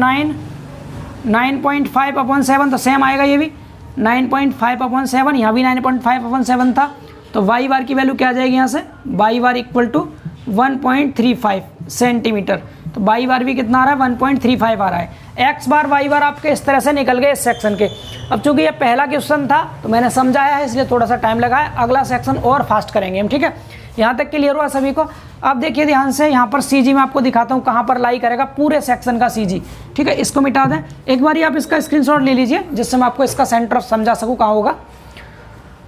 [SPEAKER 1] 9.5/7, तो सेम आएगा ये भी 9.5/7, यहाँ भी 9.5/7 था। तो Y बार की वैल्यू क्या आ जाएगी यहाँ से? Y bar equal to 1.35 centimetre. तो Y बार भी कितना आ रहा है? 1.35 आ रहा है। X बार Y बार आपके इस तरह से निकल गए इस सेक्शन के। अब चूंकि ये पहला क्वेश्चन था तो मैंने समझाया है, इसलिए थोड़ा सा टाइम लगा है। अगला सेक्शन और फास्ट करेंगे हम, ठीक है? यहाँ तक क्लियर हुआ सभी को? अब देखिए ध्यान से, यहाँ पर CG मैं आपको दिखाता हूँ कहाँ पर लाई करेगा पूरे सेक्शन का CG। ठीक है, इसको मिटा दें। एक बार आप इसका स्क्रीनशॉट ले लीजिए, जिससे मैं आपको इसका सेंटर समझा सकूँ कहाँ होगा।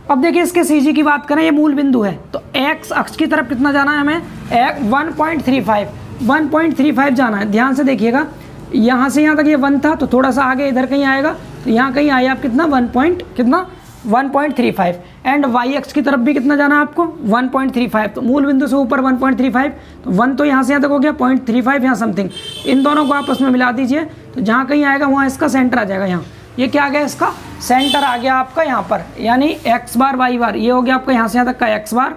[SPEAKER 1] अब देखिए इसके CG की बात करें, ये मूल बिंदु है तो x अक्ष की तरफ कितना जाना है हमें, 1.35 जाना है। ध्यान से देखिएगा, यहाँ से यहाँ तक ये 1 था तो थोड़ा सा आगे इधर कहीं आएगा, तो यहाँ कहीं आया आप कितना 1.35 एंड y अक्ष की तरफ भी कितना जाना है आपको 1.35, तो मूल बिंदु से ऊपर 1.35, तो 1 तो यहाँ से यहाँ तक हो गया 0.35 यहाँ समथिंग, इन दोनों को आपस में मिला दीजिए तो जहाँ कहीं आएगा वहाँ इसका सेंटर आ जाएगा। यहाँ ये क्या आ गया, इसका सेंटर आ गया आपका यहाँ पर, यानी x बार y बार, ये हो गया आपका यहाँ से यहाँ तक का x बार,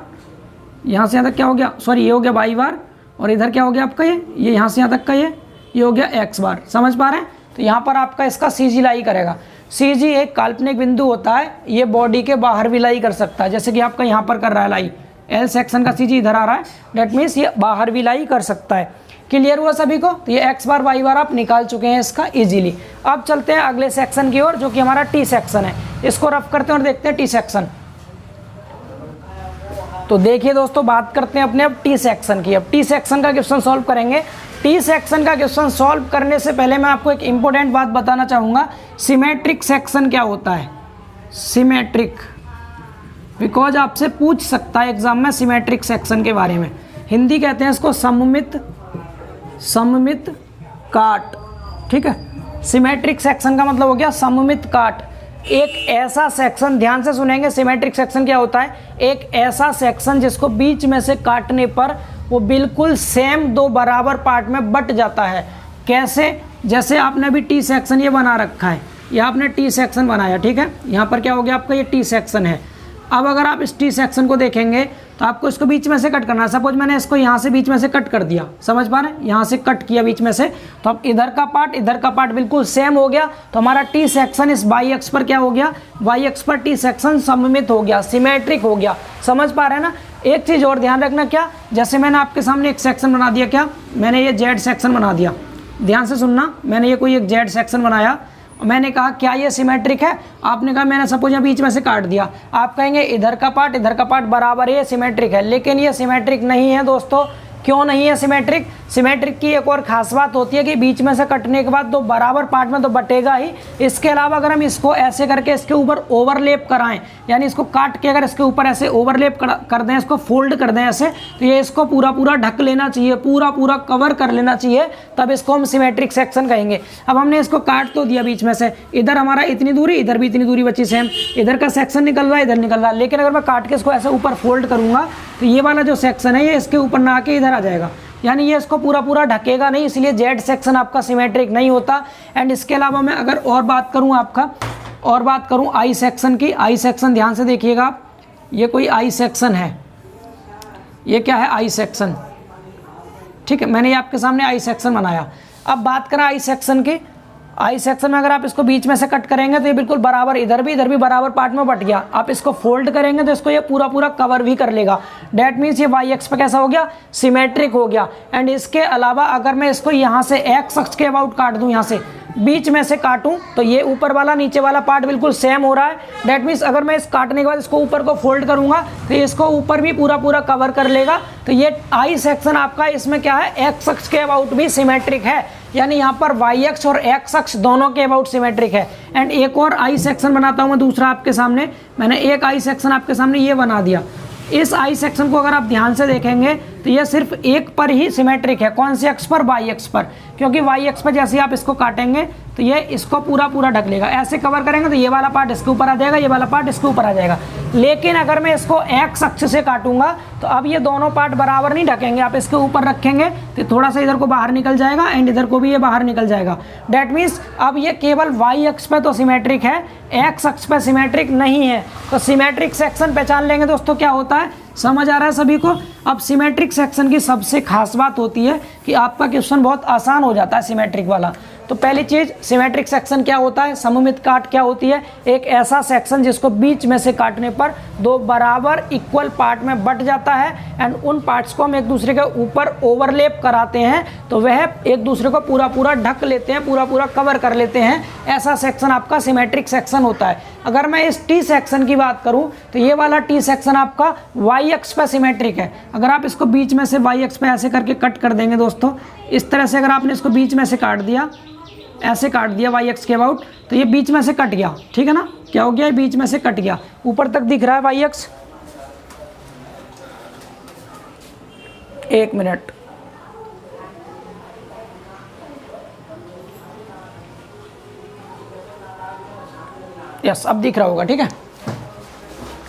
[SPEAKER 1] यहाँ से यहाँ तक क्या हो गया, सॉरी ये हो गया y बार, और इधर क्या हो गया आपका ये यहाँ से यहाँ तक का ये हो गया x बार। समझ पा रहे हैं? तो यहाँ पर आपका इसका CG लाई करेगा। CG एक काल्पनिक बिंदु होता है, ये बॉडी के बाहर भी लाई कर सकता है, जैसे कि आपका यहाँ पर कर रहा है लाई, L सेक्शन का CG इधर आ रहा है, डेट मीन्स ये बाहर भी लाई कर सकता है। क्लियर हुआ सभी को? तो ये x बार y बार आप निकाल चुके हैं इसका इजीली। अब चलते हैं अगले सेक्शन की ओर, जो कि हमारा T सेक्शन है। इसको रफ करते हैं और देखते हैं T सेक्शन। तो देखिए दोस्तों, बात करते हैं अपने अब T सेक्शन की। अब T सेक्शन का क्वेश्चन सॉल्व करेंगे। T सेक्शन का क्वेश्चन सॉल्व करने से पहले मैं आपको एक इंपॉर्टेंट बात बताना चाहूँगा, सिमेट्रिक सेक्शन क्या होता है। सिमेट्रिक, बिकॉज आपसे पूछ सकता है एग्जाम में सिमेट्रिक सेक्शन के बारे में। हिंदी कहते हैं इसको सममित काट, ठीक है। सिमेट्रिक सेक्शन का मतलब हो गया सममित काट। एक ऐसा सेक्शन, ध्यान से सुनेंगे, सिमेट्रिक सेक्शन क्या होता है, एक ऐसा सेक्शन जिसको बीच में से काटने पर वो बिल्कुल सेम दो बराबर पार्ट में बट जाता है। कैसे? जैसे आपने अभी T सेक्शन ये बना रखा है, ये आपने T सेक्शन बनाया, ठीक है। यहाँ पर क्या हो गया आपका, ये T सेक्शन है। अब अगर आप इस T सेक्शन को देखेंगे तो आपको इसको बीच में से कट करना है। सपोज मैंने इसको यहाँ से बीच में से कट कर दिया, समझ पा रहे हैं, यहाँ से कट किया बीच में से, तो अब इधर का पार्ट बिल्कुल सेम हो गया। तो हमारा T सेक्शन इस y अक्ष पर क्या हो गया, y अक्ष पर T सेक्शन सममित हो गया, सिमेट्रिक हो गया। समझ पा रहे हैं ना। एक चीज़ और ध्यान रखना, क्या, जैसे मैंने आपके सामने एक सेक्शन बना दिया, क्या मैंने ये Z सेक्शन बना दिया, ध्यान से सुनना, मैंने ये कोई एक Z सेक्शन बनाया, मैंने कहा क्या ये सिमेट्रिक है, आपने कहा मैंने सपोज यहाँ बीच में से काट दिया, आप कहेंगे इधर का पार्ट बराबर है, ये सिमेट्रिक है। लेकिन ये सिमेट्रिक नहीं है दोस्तों। क्यों नहीं है सिमेट्रिक? सिमेट्रिक की एक और खास बात होती है कि बीच में से कटने के बाद दो बराबर पार्ट में तो बटेगा ही। इसके अलावा अगर हम इसको ऐसे करके इसके ऊपर ओवरलेप कराएं, यानी इसको काट के अगर इसके ऊपर ऐसे ओवरलेप कर दें, इसको फोल्ड कर दें ऐसे, तो ये इसको पूरा ढक लेना चाहिए, पूरा कवर कर लेना चाहिए, तब इसको हम सिमेट्रिक सेक्शन कहेंगे। अब हमने इसको काट तो दिया बीच में से, इधर हमारा इतनी दूरी, इधर भी इतनी दूरी बची सेम, इधर का सेक्शन निकल रहा है, इधर निकल रहा है। लेकिन अगर मैं काट के इसको ऐसे ऊपर फोल्ड करूंगा तो ये वाला जो सेक्शन है ये इसके ऊपर ना आके इधर आ जाएगा, यानी ये इसको पूरा ढकेगा नहीं, इसलिए जेड सेक्शन आपका सिमेट्रिक नहीं होता। एंड इसके अलावा मैं अगर और बात करूं आई सेक्शन की, आई सेक्शन ध्यान से देखिएगा आप, ये कोई आई सेक्शन है, ये क्या है, आई सेक्शन, ठीक है। मैंने ये आपके सामने आई सेक्शन बनाया। अब बात करें आई सेक्शन की, आई सेक्शन में अगर आप इसको बीच में से कट करेंगे तो ये बिल्कुल बराबर, इधर भी बराबर पार्ट में बट गया। आप इसको फोल्ड करेंगे तो इसको ये पूरा कवर भी कर लेगा। डेट मीन्स ये वाई एक्स पे कैसा हो गया, सिमेट्रिक हो गया। एंड इसके अलावा अगर मैं इसको यहाँ से एक्स अक्ष के अबाउट काट दूँ, यहाँ से बीच में से काटूं, तो ये ऊपर वाला नीचे वाला पार्ट बिल्कुल सेम हो रहा है। डेट मीन्स अगर मैं इस काटने के बाद इसको ऊपर को फोल्ड करूंगा तो इसको ऊपर भी पूरा कवर कर लेगा। तो ये आई सेक्शन आपका, इसमें क्या है, एक्स अक्ष के अबाउट भी सिमेट्रिक है, यानी यहाँ पर वाई अक्ष और एक्स अक्ष दोनों के अबाउट सिमेट्रिक है। एंड एक और आई सेक्शन बनाता हूँ मैं दूसरा आपके सामने। मैंने एक आई सेक्शन आपके सामने ये बना दिया। इस आई सेक्शन को अगर आप ध्यान से देखेंगे तो ये सिर्फ एक पर ही सिमेट्रिक है। कौन से अक्ष पर, वाई अक्ष पर, क्योंकि वाई अक्ष पर जैसे आप इसको काटेंगे तो ये इसको पूरा ढक लेगा। ऐसे कवर करेंगे तो ये वाला पार्ट इसके ऊपर आ जाएगा, ये वाला पार्ट इसके ऊपर आ जाएगा। लेकिन अगर मैं इसको एक्स अक्ष से काटूंगा तो अब ये दोनों पार्ट बराबर नहीं ढकेंगे। आप इसके ऊपर रखेंगे तो थोड़ा सा इधर को बाहर निकल जाएगा एंड इधर को भी ये बाहर निकल जाएगा। डेट मीन्स अब ये केवल वाई अक्ष पर तो सिमेट्रिक है, एक्स अक्ष पर सिमेट्रिक नहीं है। तो सिमेट्रिक सेक्शन पहचान लेंगे दोस्तों क्या होता है, समझ आ रहा है सभी को। अब सिमेट्रिक सेक्शन की सबसे खास बात होती है कि आपका क्वेश्चन बहुत आसान हो जाता है सिमेट्रिक वाला। तो पहली चीज, सिमेट्रिक सेक्शन क्या होता है, सममित काट क्या होती है, एक ऐसा सेक्शन जिसको बीच में से काटने पर दो बराबर इक्वल पार्ट में बट जाता है एंड उन पार्ट्स को हम एक दूसरे के ऊपर ओवरलेप कराते हैं तो वह एक दूसरे को पूरा ढक लेते हैं, पूरा कवर कर लेते हैं। ऐसा सेक्शन आपका सिमेट्रिक सेक्शन होता है। अगर मैं इस टी सेक्शन की बात करूं तो ये वाला टी सेक्शन आपका वाई अक्ष पर सिमेट्रिक है। अगर आप इसको बीच में से वाई अक्ष पे ऐसे करके कट कर देंगे दोस्तों, इस तरह से अगर आपने इसको बीच में से काट दिया, ऐसे काट दिया वाई एक्स के अबाउट, तो ये बीच में से कट गया, ठीक है ना, क्या हो गया, ये बीच में से कट गया, ऊपर तक दिख रहा है वाई एक्स। एक मिनट, यस अब दिख रहा होगा, ठीक है,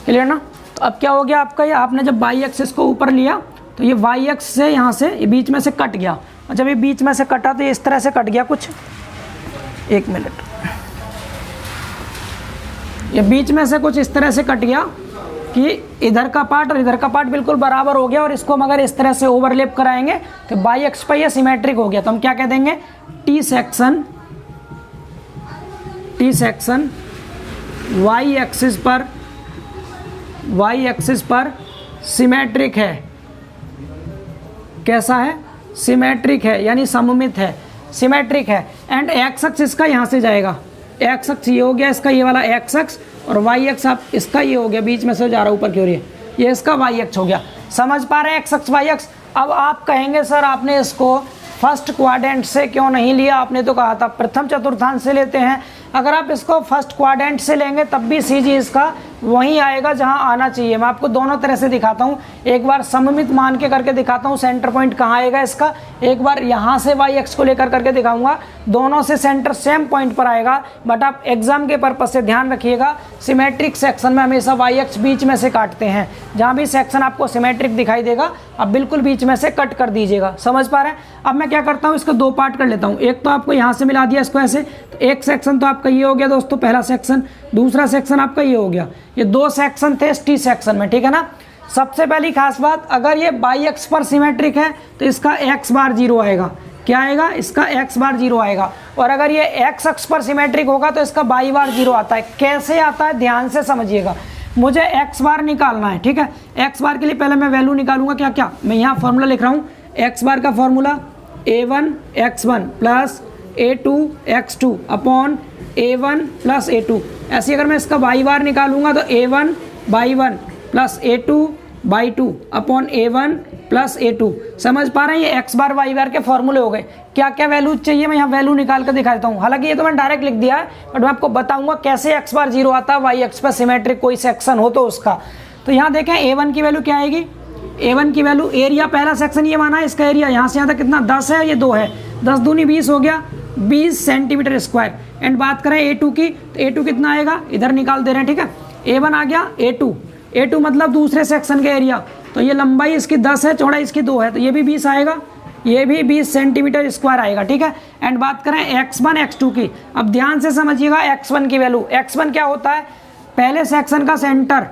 [SPEAKER 1] क्लियर ना। तो अब क्या हो गया आपका, ये आपने जब वाई एक्सिस को ऊपर लिया तो ये वाई एक्स से यहाँ से ये बीच में से कट गया, और जब ये बीच में से कटा तो ये इस तरह से कट गया कुछ, एक मिनट, ये बीच में से कुछ इस तरह से कट गया कि इधर का पार्ट और इधर का पार्ट बिल्कुल बराबर हो गया, और इसको हम अगर इस तरह से ओवरलैप कराएंगे तो वाई एक्स पर ये सिमेट्रिक हो गया। तो हम क्या कह देंगे, टी सेक्शन वाई एक्सिस पर सिमेट्रिक है। कैसा है, सिमेट्रिक है, यानी सममित है, सिमेट्रिक है। एंड एक्स अक्ष इसका यहाँ से जाएगा, एक्स अक्ष ये हो गया इसका, ये वाला एक्स अक्ष, और वाई अक्ष आप इसका ये हो गया, बीच में से जा रहा ऊपर की ओर, ये इसका वाई अक्ष हो गया। समझ पा रहे हैं, एक्स अक्ष वाई अक्ष। अब आप कहेंगे सर आपने इसको फर्स्ट क्वाड्रेंट से क्यों नहीं लिया, आपने तो कहा था प्रथम चतुर्थांश से लेते हैं। अगर आप इसको फर्स्ट क्वाड्रेंट से लेंगे तब भी सी जी इसका वहीं आएगा जहां आना चाहिए। मैं आपको दोनों तरह से दिखाता हूं, एक बार सममित मान के करके दिखाता हूं, सेंटर पॉइंट कहां आएगा इसका, एक बार यहां से वाई एक्स को लेकर करके दिखाऊंगा, दोनों से सेंटर सेम पॉइंट पर आएगा। बट आप एग्जाम के पर्पज से ध्यान रखिएगा, सिमेट्रिक सेक्शन में हमेशा वाई एक्स बीच में से काटते हैं। जहां भी सेक्शन आपको सिमेट्रिक दिखाई देगा आप बिल्कुल बीच में से कट कर दीजिएगा। समझ पा रहे हैं। अब मैं क्या करता हूँ, इसको दो पार्ट कर लेता हूँ। एक तो आपको यहाँ से मिला दिया इसको ऐसे, तो एक सेक्शन तो आपका ये हो गया दोस्तों, पहला सेक्शन, दूसरा सेक्शन आपका ये हो गया। ये दो सेक्शन थे इस टी सेक्शन में, ठीक है ना। सबसे पहली खास बात, अगर ये बाई एक्स पर सिमेट्रिक है तो इसका एक्स बार 0 आएगा। क्या आएगा, इसका एक्स बार 0 आएगा। और अगर ये एक्स अक्ष पर सिमेट्रिक होगा तो इसका बाई बार 0 आता है। कैसे आता है ध्यान से समझिएगा। मुझे एक्स बार निकालना है, ठीक है। एक्स बार के लिए पहले मैं वैल्यू निकालूंगा, क्या क्या, मैं यहाँ फॉर्मूला लिख रहा हूँ। एक्स बार का formula a1 x1 plus a2 x2 upon a1 plus a2। ऐसे अगर मैं इसका बाई बार निकालूंगा तो a1 by 1 plus a2 by 2 upon a1 plus a2। समझ पा रहे हैं, ये एक्स बार वाई बार के फॉर्मूले हो गए। क्या क्या वैल्यू चाहिए मैं यहाँ वैल्यू निकाल कर दिखाता हूँ। हालांकि ये तो मैं डायरेक्ट लिख दिया है, बट मैं आपको बताऊंगा कैसे एक्स बार 0 आता है वाई एक्स पर सिमेट्रिक कोई सेक्शन हो तो उसका। तो यहाँ देखें a1 की वैल्यू क्या आएगी, a1 की वैल्यू, एरिया पहला सेक्शन ये माना है, इसका एरिया यहाँ से यहाँ तक कितना 10 है, ये 2 है, 10 दूनी 20 हो गया, 20 सेंटीमीटर स्क्वायर। एंड बात करें a2 की, तो a2 कितना आएगा, इधर निकाल दे रहे हैं, ठीक है। a1 आ गया, a2 मतलब दूसरे सेक्शन का एरिया, तो ये लंबाई इसकी 10 है, चौड़ाई इसकी 2 है, तो ये भी 20 आएगा, ये भी 20 सेंटीमीटर स्क्वायर आएगा, ठीक है। एंड बात करें x1 x2 की, अब ध्यान से समझिएगा x1 की वैल्यू। x1 क्या होता है, पहले सेक्शन का सेंटर,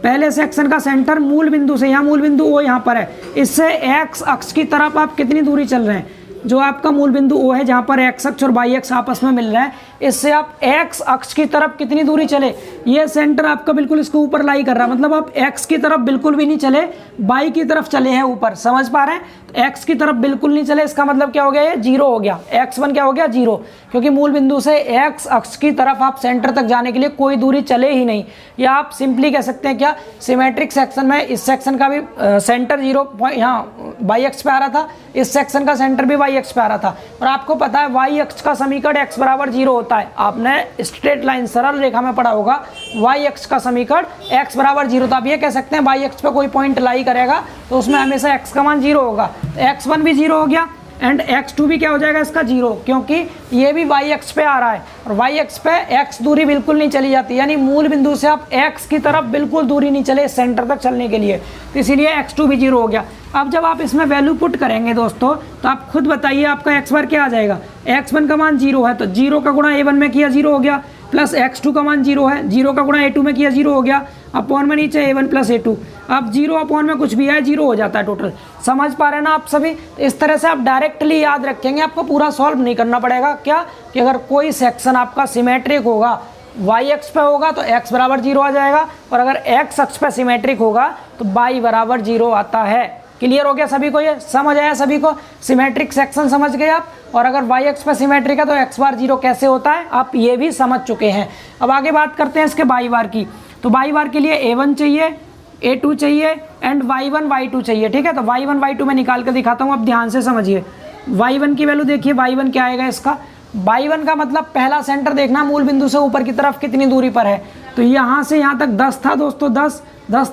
[SPEAKER 1] पहले सेक्शन का सेंटर मूल बिंदु से, यहाँ मूल बिंदु O यहाँ पर है, इससे x अक्ष की तरफ आप कितनी दूरी चल रहे हैं, जो आपका मूल बिंदु O है जहाँ पर x अक्ष और y अक्ष आपस में मिल रहे हैं, इससे आप x अक्ष की तरफ कितनी दूरी चले। ये सेंटर आपका बिल्कुल इसको ऊपर लाई कर रहा है, मतलब आप x की तरफ बिल्कुल भी नहीं चले, y की तरफ चले हैं ऊपर। समझ पा रहे हैं, तो x की तरफ बिल्कुल नहीं चले, इसका मतलब क्या हो गया, ये 0 हो गया। x1 क्या हो गया, 0, क्योंकि मूल बिंदु से x अक्ष की तरफ आप सेंटर तक जाने के लिए कोई दूरी चले ही नहीं। या आप सिंपली कह सकते हैं क्या, सिमेट्रिक सेक्शन में इस सेक्शन का भी सेंटर 0 यहाँ वाई एक्स पे आ रहा था, इस सेक्शन का सेंटर भी वाई एक्स पे आ रहा था। और आपको पता है वाई एक्स का समीकरण x बराबर 0 होता है। आपने स्ट्रेट लाइन सरल रेखा में पढ़ा होगा, वाई एक्स का समीकरण x बराबर 0। तो आप ये कह सकते हैं वाई एक्स पे कोई पॉइंट लाई करेगा तो उसमें हमेशा x का मान 0 होगा। x1 भी 0 हो गया एंड x2 भी क्या हो जाएगा इसका 0, क्योंकि ये भी वाई एक्स पे आ रहा है और वाई एक्स पे x दूरी बिल्कुल नहीं चली जाती, यानी मूल बिंदु से आप x की तरफ बिल्कुल दूरी नहीं चले सेंटर तक चलने के लिए, तो इसीलिए x2 भी 0 हो गया। अब जब आप इसमें वैल्यू पुट करेंगे दोस्तों, तो आप खुद बताइए आपका x बार क्या आ जाएगा। x1 का मान 0 है तो 0 का गुणा a1 में किया 0 हो गया, प्लस x2 का मान 0 है, 0 का गुणा a2 में किया 0 हो गया, अपॉन में नीचे a1 प्लस a2। अब 0 अपॉन में कुछ भी है 0 हो जाता है टोटल। समझ पा रहे हैं ना आप सभी। इस तरह से आप डायरेक्टली याद रखेंगे, आपको पूरा सॉल्व नहीं करना पड़ेगा। क्या कि अगर कोई सेक्शन आपका सिमेट्रिक होगा, वाई एक्स पे होगा तो x बराबर 0 आ जाएगा, और अगर x अक्ष पे सिमेट्रिक होगा तो y बराबर 0 आता है। क्लियर हो गया सभी को, ये समझ आया सभी को, सिमेट्रिक सेक्शन समझ गए आप। और अगर वाई एक्स पे सिमेट्रिक है तो x बार 0 कैसे होता है आप ये भी समझ चुके हैं। अब आगे बात करते हैं इसके बाई बार की। तो बाई बार के लिए a1 चाहिए, a2 चाहिए एंड y1 y2 चाहिए, ठीक है। तो y1 y2 मैं निकाल कर दिखाता हूँ, अब ध्यान से समझिए। y1 की वैल्यू देखिए, y1 क्या आएगा इसका, y1 का मतलब पहला सेंटर देखना मूल बिंदु से ऊपर की तरफ कितनी दूरी पर है। तो यहाँ से यहाँ तक 10 था दोस्तों, 10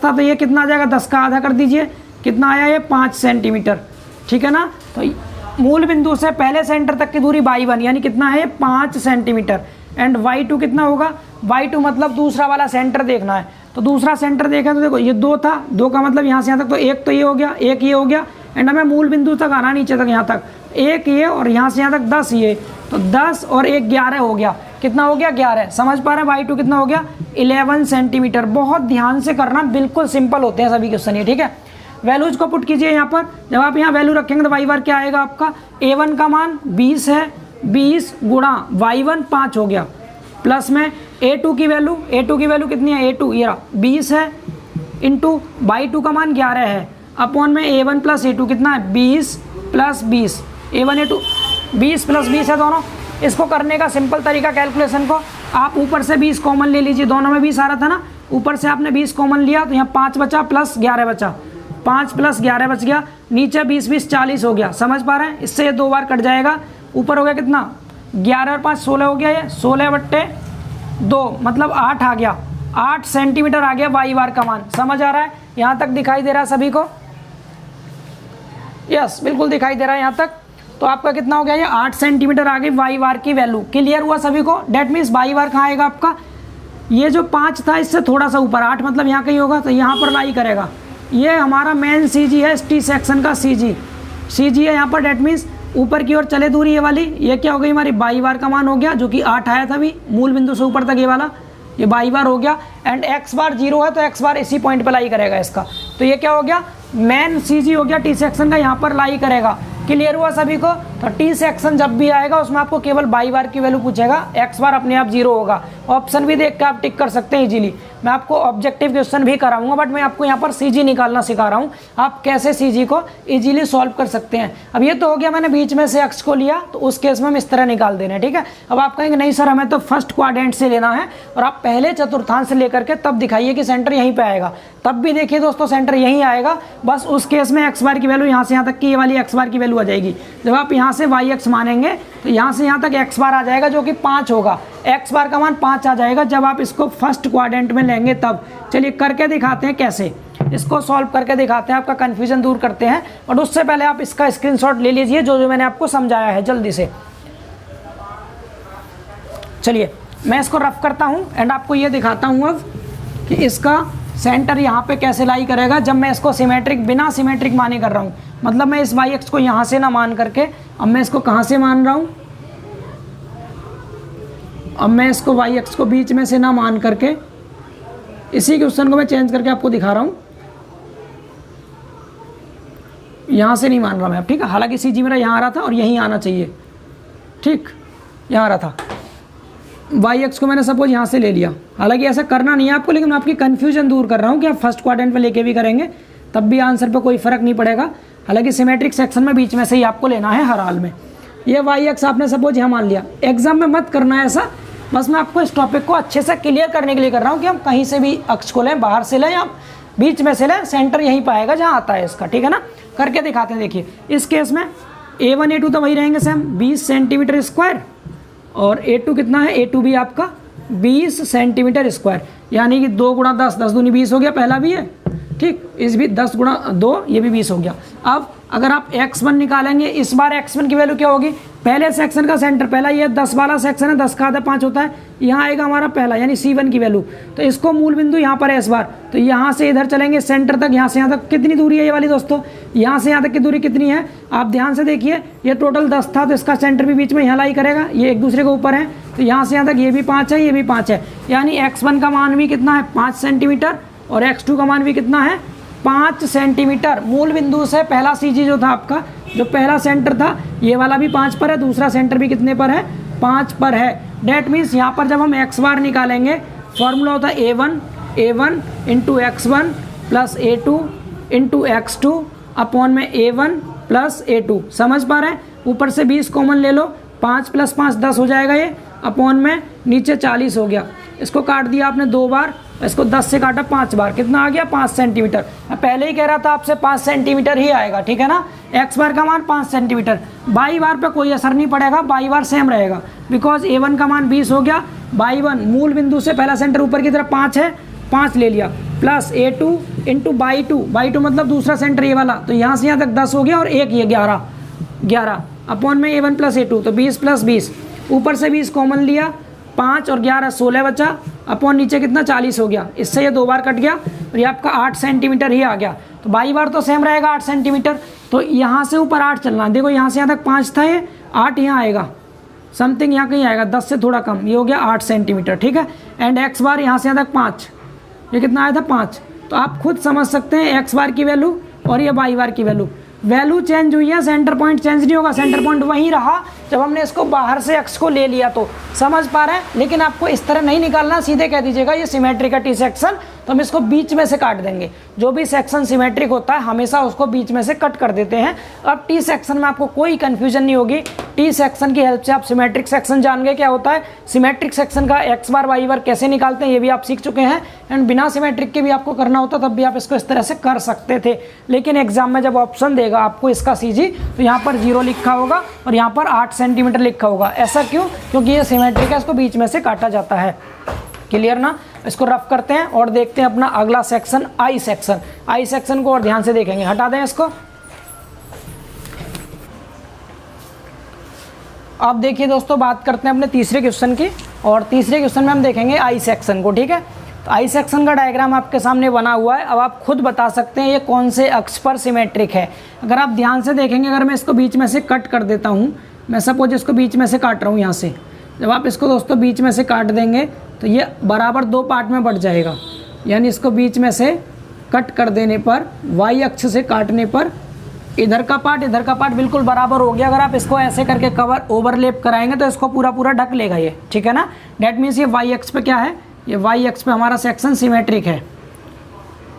[SPEAKER 1] था, तो ये कितना आ जाएगा, 10 का आधा कर दीजिए, कितना आया ये 5 सेंटीमीटर, ठीक है ना। तो मूल बिंदु से पहले सेंटर तक की दूरी y1 यानी कितना है 5 सेंटीमीटर। एंड y2 कितना होगा, y2 मतलब दूसरा वाला सेंटर देखना है। तो दूसरा सेंटर देखा तो देखो ये 2 था, 2 का मतलब यहाँ से यहाँ तक तो एक तो ये हो गया, एक ये हो गया। एंड हमें मूल बिंदु तक आना, नीचे तक यहाँ तक एक ये, और यहाँ से यहाँ तक 10 ये, तो 10 और 1 11 हो गया। कितना हो गया 11। समझ पा रहे हैं, y2 कितना हो गया 11 सेंटीमीटर। बहुत ध्यान से करना, बिल्कुल सिंपल होते हैं सभी क्वेश्चन ये, ठीक है। वैल्यूज को पुट कीजिए यहाँ पर। जब आप यहाँ वैल्यू रखेंगे तो y1 क्या आएगा आपका, a1 का मान 20 है, 20 गुणा y1 5 हो गया, प्लस में a2 की वैल्यू कितनी है, a2 ये 20 है, इंटू y2 का मान 11 है, अपॉन में a1 प्लस a2 कितना है 20 प्लस 20, a1 a2 20 प्लस 20 है दोनों। इसको करने का सिंपल तरीका कैलकुलेशन को, आप ऊपर से 20 कॉमन ले लीजिए, दोनों में 20 आ रहा था ना, ऊपर से आपने 20 कॉमन लिया तो यहाँ 5 बचा प्लस 11 बचा, 5 प्लस 11 बच गया, नीचे 20 20 40 हो गया। समझ पा रहे हैं, इससे ये 2 बार कट जाएगा, ऊपर हो गया कितना 11 और 5 16 हो गया, ये 16/2 मतलब 8 आ गया, 8 सेंटीमीटर आ गया y1 का मान। समझ आ रहा है, यहाँ तक दिखाई दे रहा है सभी को, यस बिल्कुल दिखाई दे रहा है यहाँ तक। तो आपका कितना हो गया, ये 8 सेंटीमीटर आ गई y1 की वैल्यू। क्लियर हुआ सभी को, डेट मीन्स y1 कहाँ आएगा आपका, ये जो 5 था इससे थोड़ा सा ऊपर, 8 मतलब यहाँ कहीं होगा, तो यहाँ पर लाई करेगा। ये हमारा मेन CG है, टी सेक्शन का CG है यहाँ पर, डेट मीन्स ऊपर की ओर चले दूरी ये वाली, ये क्या हो गई हमारी y1 का मान हो गया, जो कि 8 आया था अभी मूल बिंदु से ऊपर तक, ये वाला ये y1 हो गया। एंड x बार 0 है तो x बार इसी पॉइंट पर लाई करेगा इसका, तो ये क्या हो गया मेन CG हो गया टी सेक्शन का, यहाँ पर लाई करेगा। क्लियर हुआ सभी को। तो टी सेक्शन जब भी आएगा उसमें आपको केवल y1 की वैल्यू पूछेगा, x बार अपने आप 0 होगा। ऑप्शन भी देख के आप टिक कर सकते हैं इजीली। मैं आपको ऑब्जेक्टिव क्वेश्चन भी कराऊंगा, बट मैं आपको यहाँ पर CG निकालना सिखा रहा हूँ, आप कैसे CG को इजीली सॉल्व कर सकते हैं। अब ये तो हो गया, मैंने बीच में से x को लिया, तो उस केस में हम इस तरह निकाल देना है, ठीक है। अब आप कहेंगे नहीं सर हमें तो फर्स्ट क्वाड्रेंट से लेना है, और आप पहले चतुर्थांश से लेकर के तब दिखाइए कि सेंटर यहीं पे आएगा, तब भी देखिए दोस्तों सेंटर यहीं आएगा। बस उस केस में x बार की वैल्यू यहाँ से यहाँ तक की ये वाली x बार की वैल्यू आ जाएगी। जब आप यहाँ से yx मानेंगे तो यहाँ से यहाँ तक x बार आ जाएगा, जो कि 5 होगा, x बार का मान 5 आ जाएगा जब आप इसको फर्स्ट क्वाड्रेंट में लेंगे तब। चलिए करके दिखाते हैं कैसे, इसको सॉल्व करके दिखाते हैं, आपका कन्फ्यूजन दूर करते हैं। और उससे पहले आप इसका स्क्रीनशॉट ले लीजिए जो मैंने आपको समझाया है जल्दी से। चलिए मैं इसको रफ करता हूँ एंड आपको ये दिखाता हूँ अब कि इसका सेंटर यहाँ पे कैसे लाई करेगा जब मैं इसको सिमेट्रिक बिना सिमेट्रिक माने कर रहा हूँ। मतलब मैं इस yx को यहाँ से ना मान करके, अब मैं इसको कहाँ से मान रहा हूँ, अब मैं इसको yx को बीच में से ना मान करके इसी क्वेश्चन को मैं चेंज करके आपको दिखा रहा हूँ। यहाँ से नहीं मान रहा मैं, ठीक है। हालांकि CG मेरा यहाँ आ रहा था और यहीं आना चाहिए, ठीक, यहाँ आ रहा था। yx को मैंने सपोज यहाँ से ले लिया, हालांकि ऐसा करना नहीं है आपको, लेकिन मैं आपकी कन्फ्यूजन दूर कर रहा हूँ कि आप फर्स्ट क्वाड्रेंट में लेके भी करेंगे तब भी आंसर पे कोई फ़र्क नहीं पड़ेगा। हालांकि सिमेट्रिक सेक्शन में बीच में से ही आपको लेना है हर हाल में। ये yx आपने सपोज यहाँ मान लिया, एग्जाम में मत करना है ऐसा, बस मैं आपको इस टॉपिक को अच्छे से क्लियर करने के लिए कर रहा हूँ कि हम कहीं से भी अक्ष को लें, बाहर से लें या बीच में से लें, सेंटर यहीं पाएगा जहाँ आता है इसका, ठीक है ना। करके दिखाते हैं, देखिए इस केस में a1 a2 तो वही रहेंगे सेम 20 सेंटीमीटर स्क्वायर, और a2 कितना है, a2 भी आपका 20 सेंटीमीटर स्क्वायर, यानी कि 2 गुणा 10, 10 दूनी 20 हो गया, पहला भी है, ठीक, इस भी 10 गुणा 2 ये भी 20 हो गया। अब अगर आप x1 निकालेंगे, इस बार x1 की वैल्यू क्या होगी, पहले सेक्शन का सेंटर, पहला ये 10 वाला सेक्शन है, 10 का आधा 5 होता है, यहाँ आएगा हमारा पहला यानी C1 की वैल्यू। तो इसको मूल बिंदु यहाँ पर है इस बार, तो यहाँ से इधर चलेंगे सेंटर तक, यहाँ से यहाँ तक कितनी दूरी है ये वाली दोस्तों, यहाँ से यहाँ तक की दूरी कितनी है आप ध्यान से देखिए। ये टोटल 10 था तो इसका सेंटर भी बीच में यहाँ लाई करेगा, ये एक दूसरे के ऊपर है, तो यहाँ से यहाँ तक ये भी 5 है, ये भी 5 है, यानी x1 का मान भी कितना है 5 सेंटीमीटर, और x2 का मान भी कितना है 5 सेंटीमीटर। मूल बिंदु से पहला CG जो था आपका, जो पहला सेंटर था ये वाला भी 5 पर है, दूसरा सेंटर भी कितने पर है 5 पर है। डेट मीन्स यहाँ पर जब हम x बार निकालेंगे, फॉर्मूला होता है a1 into x1 plus a2 into x2 upon में a1 प्लस a2। समझ पा रहे हैं, ऊपर से 20 कॉमन ले लो, 5 प्लस 5 10 हो जाएगा ये, अपॉन में नीचे 40 हो गया, इसको काट दिया आपने 2 बार, इसको 10 से काटा 5 बार, कितना आ गया 5 सेंटीमीटर। मैं पहले ही कह रहा था आपसे 5 सेंटीमीटर ही आएगा, ठीक है ना। x बार का मान 5 सेंटीमीटर, y बार पे कोई असर नहीं पड़ेगा, y बार सेम रहेगा, बिकॉज a1 का मान 20 हो गया, y1 मूल बिंदु से पहला सेंटर ऊपर की तरफ 5 है, 5 ले लिया, प्लस a2 इंटू y2 मतलब दूसरा सेंटर ये वाला, तो यहाँ से यहाँ तक 10 हो गया, और एक ये 11 अपॉन में a1 प्लस a2, तो 20 प्लस 20, ऊपर से 20 कॉमन लिया, 5 और 11 16 बचा, अपॉन नीचे कितना 40 हो गया, इससे ये 2 बार कट गया, और ये आपका 8 सेंटीमीटर ही आ गया। तो y बार तो सेम रहेगा 8 सेंटीमीटर, तो यहाँ से ऊपर 8 चलना, देखो यहाँ से यहाँ तक 5 था, ये 8 यहाँ आएगा, समथिंग यहाँ कहीं आएगा 10 से थोड़ा कम, ये हो गया 8 सेंटीमीटर, ठीक है। एंड x बार यहाँ से यहाँ तक 5, ये कितना आया था 5, तो आप खुद समझ सकते हैं x बार की वैल्यू और ये y बार की वैल्यू चेंज हुई है, सेंटर पॉइंट चेंज नहीं होगा, सेंटर पॉइंट वहीं रहा जब हमने इसको बाहर से x को ले लिया। तो समझ पा रहे हैं, लेकिन आपको इस तरह नहीं निकालना, सीधे कह दीजिएगा ये सिमेट्रिक है टी सेक्शन, तो हम इसको बीच में से काट देंगे। जो भी सेक्शन सिमेट्रिक होता है हमेशा उसको बीच में से कट कर देते हैं। अब टी सेक्शन में आपको कोई कंफ्यूजन नहीं होगी, टी सेक्शन की हेल्प से आप सिमेट्रिक सेक्शन जान गए क्या होता है, सिमेट्रिक सेक्शन का x बार y बार कैसे निकालते हैं ये भी आप सीख चुके हैं, एंड बिना सिमेट्रिक के भी आपको करना होता तब भी आप इसको इस तरह से कर सकते थे। लेकिन एग्जाम में जब ऑप्शन देगा आपको इसका सीजी, तो यहाँ पर 0 लिखा होगा और यहाँ पर 8 सेंटीमीटर लिखा होगा। ऐसा क्यों? क्योंकि ये सिमेट्रिक है, इसको बीच में से काटा जाता है। क्लियर ना? इसको रफ करते हैं और देखते हैं अपना अगला section I section. I section को और ध्यान से देखेंगे, हटा दें इसको। अब देखिए दोस्तों, बात करते हैं अपने तीसरे क्वेश्चन की, और तीसरे क्वेश्चन में हम देखेंगे आई सेक्शन को, ठीक है। तो आई सेक्शन का डायग्राम आपके सामने बना हुआ है। अब आप खुद बता सकते हैं ये कौन से अक्ष पर सिमेट्रिक है। अगर आप ध्यान से देखेंगे, अगर मैं इसको बीच में से कट कर देता हूँ, मैं सपोज इसको बीच में से काट रहा हूँ यहाँ से, जब आप इसको दोस्तों बीच में से काट देंगे तो ये बराबर 2 पार्ट में बढ़ जाएगा। यानी इसको बीच में से कट कर देने पर, वाई अक्ष से काटने पर इधर का पार्ट बिल्कुल बराबर हो गया। अगर आप इसको ऐसे करके कवर ओवरलैप कराएंगे तो इसको पूरा ढक लेगा ये, ठीक है ना। डेट मीन्स ये वाई अक्ष पे क्या है, ये वाई अक्ष पे हमारा सेक्शन सिमेट्रिक है।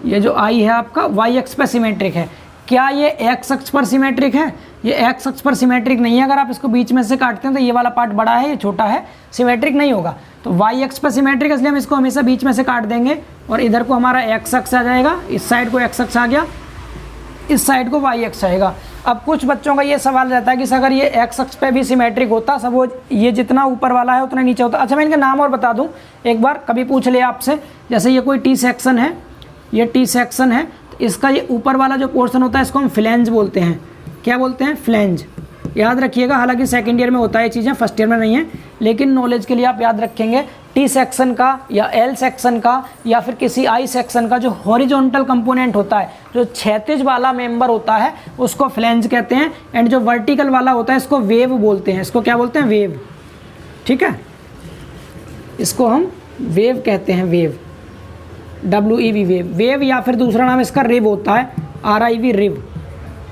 [SPEAKER 1] ये जो आई है आपका वाई अक्ष पे सिमेट्रिक है। क्या ये एक्स अक्ष पर सिमेट्रिक है? ये एक्स अक्ष पर सिमेट्रिक नहीं है। अगर आप इसको बीच में से काटते हैं तो ये वाला पार्ट बड़ा है, ये छोटा है, सिमेट्रिक नहीं होगा। तो वाई अक्ष पर सिमेट्रिक, इसलिए हम इसको हमेशा बीच में से काट देंगे और इधर को हमारा एक्स अक्ष आ जाएगा, इस साइड को एक्स अक्ष आ गया, इस साइड को वाई अक्ष आएगा। अब कुछ बच्चों का ये सवाल रहता है कि अगर ये एक्स अक्ष पे भी सिमेट्रिक होता, सपोज ये जितना ऊपर वाला है उतना नीचे होता। अच्छा, मैं इनके नाम और बता दूं एक बार, कभी पूछ ले आपसे, जैसे ये कोई टी सेक्शन है, ये टी सेक्शन है, तो इसका ये ऊपर वाला जो पोर्शन होता है इसको हम फ्लैंज बोलते हैं। क्या बोलते हैं? फ्लैंज। याद रखिएगा, हालांकि सेकंड ईयर में होता है ये चीज़ें, फर्स्ट ईयर में नहीं है, लेकिन नॉलेज के लिए आप याद रखेंगे। टी सेक्शन का या एल सेक्शन का या फिर किसी आई सेक्शन का जो हॉरिजॉन्टल कंपोनेंट होता है, जो क्षैतिज वाला मेंबर होता है, उसको फ्लैंज कहते हैं। एंड जो वर्टिकल वाला होता है इसको वेव बोलते हैं। इसको क्या बोलते हैं? वेव, ठीक है। इसको हम वेव कहते हैं, वेव, WEV वेव। वेव या फिर दूसरा नाम इसका रिब होता है, RIV रिब।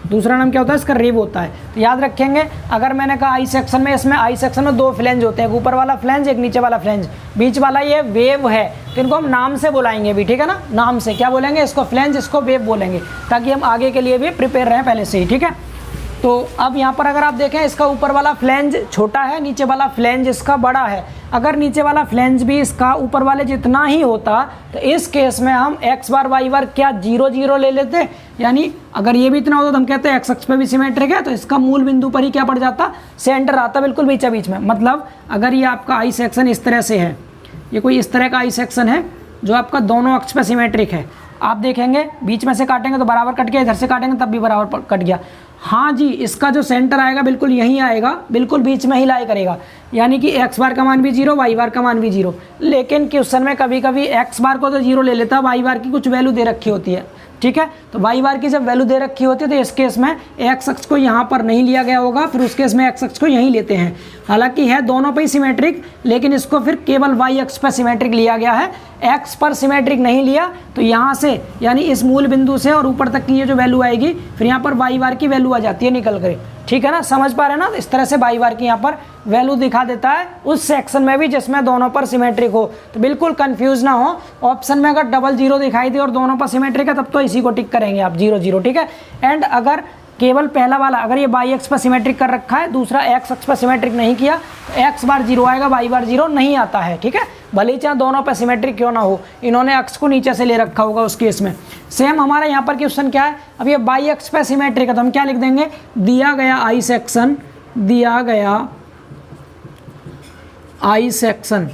[SPEAKER 1] दूसरा नाम क्या होता है इसका? रिब होता है। तो याद रखेंगे, अगर मैंने कहा आई सेक्शन में, इसमें आई सेक्शन में 2 फ्लैंज होते हैं, एक ऊपर वाला फ्लैंज, एक नीचे वाला फ्लैंज। बीच वाला ये वेव है, तो इनको हम नाम से बुलाएंगे भी, ठीक है ना। नाम से क्या बोलेंगे? इसको फ्लैंज, इसको वेव बोलेंगे, ताकि हम आगे के लिए भी प्रिपेयर रहें पहले से ही, ठीक है। तो अब यहाँ पर अगर आप देखें, इसका ऊपर वाला फ्लैंज छोटा है, नीचे वाला फ्लैंज इसका बड़ा है। अगर नीचे वाला फ्लैंज भी इसका ऊपर वाले जितना ही होता, तो इस केस में हम एक्स बार वाई बार क्या 0 0 ले लेते। यानी अगर ये भी इतना होता तो हम कहते हैं एक्स अक्ष पे भी सिमेट्रिक है, तो इसका मूल बिंदु पर ही क्या पड़ जाता? सेंटर आता, बिल्कुल बीचा बीच में। मतलब अगर ये आपका आई सेक्शन इस तरह से है, ये कोई इस तरह का आई सेक्शन है जो आपका दोनों अक्ष पे सिमेट्रिक है, आप देखेंगे बीच में से काटेंगे तो बराबर कट गया, इधर से काटेंगे तब भी बराबर कट गया। हाँ जी, इसका जो सेंटर आएगा बिल्कुल यहीं आएगा, बिल्कुल बीच में ही लाई करेगा। यानी कि एक्स बार का मान भी 0, वाई बार का मान भी 0। लेकिन क्वेश्चन में कभी कभी एक्स बार को तो 0 ले लेता, वाई बार की कुछ वैल्यू दे रखी होती है, ठीक है। तो वाई बार की जब वैल्यू दे रखी होती है तो इस केस में एक्स अक्ष को यहाँ पर नहीं लिया गया होगा, फिर उस केस में एक्स अक्ष को यहीं लेते हैं। हालांकि है दोनों पे ही सिमेट्रिक, लेकिन इसको फिर केवल वाई अक्ष पर सिमेट्रिक लिया गया है, एक्स पर सिमेट्रिक नहीं लिया। तो यहाँ से यानी इस मूल बिंदु से और ऊपर तक की ये जो वैल्यू आएगी, फिर यहाँ पर वाई बार की वैल्यू आ जाती है निकल कर, ठीक है ना। समझ पा रहे हैं ना? इस तरह से वाई बार की यहाँ पर वैल्यू दिखा देता है उस सेक्शन में भी जिसमें दोनों पर सिमेट्रिक हो। तो बिल्कुल कंफ्यूज ना हो, ऑप्शन में अगर डबल 0 दिखाई दे और दोनों पर सिमेट्रिक है तब तो इसी को टिक करेंगे आप 0 0, ठीक है। एंड अगर केवल पहला वाला, अगर ये वाई एक्स पर सिमेट्रिक कर रखा है, दूसरा एक्स अक्ष पर सिमेट्रिक नहीं किया, तो एक्स बार 0 आएगा, वाई बार 0 नहीं आता है, ठीक है। भले ही चाहे दोनों पे सिमेट्रिक क्यों ना हो, इन्होंने अक्ष को नीचे से ले रखा होगा उस केस में। सेम हमारा यहाँ पर क्वेश्चन क्या है, अब ये बाई अक्ष पे सिमेट्रिक है तो हम क्या लिख देंगे, दिया गया आई सेक्शन, दिया गया आई सेक्शन,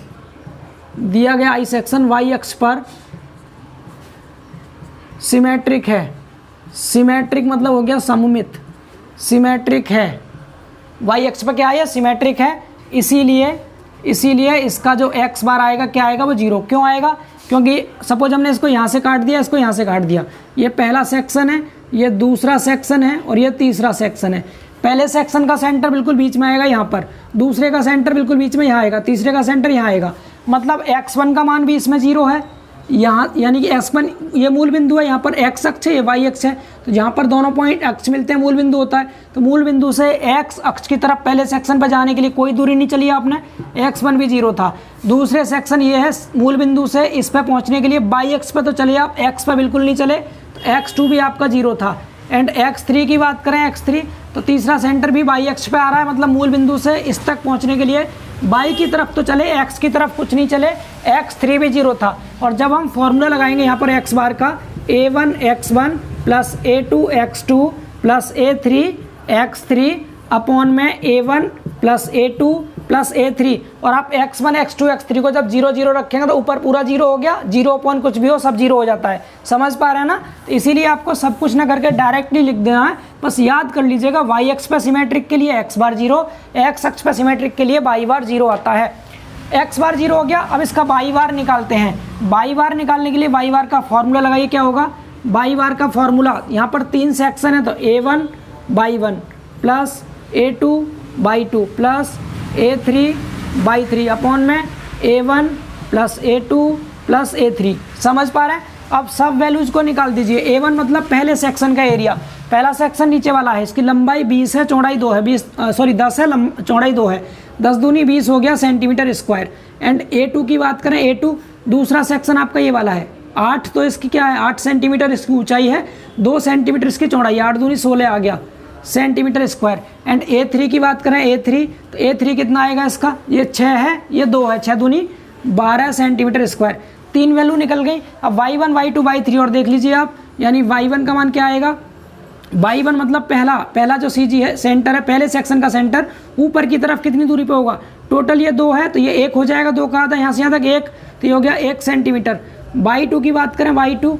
[SPEAKER 1] दिया गया आई सेक्शन वाई अक्ष पर सिमेट्रिक है। सिमेट्रिक मतलब हो गया सममित, सिमेट्रिक है। वाई अक्ष पर क्या है, सिमेट्रिक है, इसीलिए इसका जो एक्स बार आएगा क्या आएगा, वो 0। क्यों आएगा, क्योंकि सपोज हमने इसको यहाँ से काट दिया, इसको यहाँ से काट दिया, ये पहला सेक्शन है, ये दूसरा सेक्शन है और ये तीसरा सेक्शन है। पहले सेक्शन का सेंटर बिल्कुल बीच में आएगा यहाँ पर, दूसरे का सेंटर बिल्कुल बीच में यहाँ आएगा, तीसरे का सेंटर यहाँ आएगा, मतलब x1 का मान भी इसमें 0 है यहाँ, यानी कि x1 ये मूल बिंदु है, यहाँ पर x अक्ष है, ये y अक्ष है, तो जहाँ पर दोनों पॉइंट अक्ष मिलते हैं मूल बिंदु होता है। तो मूल बिंदु से x अक्ष की तरफ पहले सेक्शन पर जाने के लिए कोई दूरी नहीं चली आपने, x1 भी 0 था। दूसरे सेक्शन ये है मूल बिंदु से इस पर पहुँचने के लिए y अक्ष पर तो चलिए आप, x पर बिल्कुल नहीं चले, तो x2 भी आपका 0 था। एंड x3 की बात करें, x3 तो तीसरा सेंटर भी y अक्ष पे आ रहा है, मतलब मूल बिंदु से इस तक पहुंचने के लिए y की तरफ तो चले, x की तरफ कुछ नहीं चले, x3 भी 0 था। और जब हम फॉर्मूला लगाएंगे यहाँ पर x बार का, a1 x1 plus a2 x2 plus a3 x3 upon में a1 plus a2 plus a3, और आप x1 x2 x3 को जब 0 0 रखेंगे तो ऊपर पूरा 0 हो गया, 0 अपॉन कुछ भी हो सब 0 हो जाता है। समझ पा रहे हैं ना, तो इसीलिए आपको सब कुछ ना करके डायरेक्टली लिख देना है, बस याद कर लीजिएगा y अक्ष पर सिमेट्रिक के लिए x बार 0, x अक्ष पर सिमेट्रिक के लिए y बार 0 आता है। x बार 0 हो गया, अब इसका y बार निकालते हैं। y बार निकालने के लिए y बार का फॉर्मूला लगाइए, क्या होगा, y बार का फॉर्मूला, यहाँ पर 3 सेक्शन है तो a1 by 1 plus a2 by 2 plus a3 by 3 upon में a1 plus a2 plus a3। समझ पा रहे हैं, अब सब वैल्यूज को निकाल दीजिए। a1 मतलब पहले सेक्शन का एरिया, पहला सेक्शन नीचे वाला है, इसकी लंबाई 20 है, चौड़ाई 2 है, 10 है, चौड़ाई 2 है, 10 दूनी 20 हो गया सेंटीमीटर स्क्वायर। एंड a2 की बात करें, a2 दूसरा सेक्शन आपका ये वाला है, 8 तो इसकी क्या है, 8 सेंटीमीटर इसकी ऊंचाई है, 2 सेंटीमीटर इसकी चौड़ाई, 8 दूनी 16 आ गया सेंटीमीटर स्क्वायर। एंड a3 की बात करें, a3 तो a3 कितना आएगा इसका, ये 6 है, ये 2 है, 6 दूनी 12 सेंटीमीटर स्क्वायर। 3 वैल्यू निकल गई। अब y1 y2 y3 और देख लीजिए आप, यानी y1 का मान क्या आएगा, y1 मतलब पहला जो CG है, सेंटर है, पहले सेक्शन का सेंटर ऊपर की तरफ कितनी दूरी पे होगा, टोटल ये 2 है तो ये 1 हो जाएगा, 2 का आधा यहाँ से यहाँ तक 1, तो ये हो गया 1 सेंटीमीटर। y2 की बात करें, y2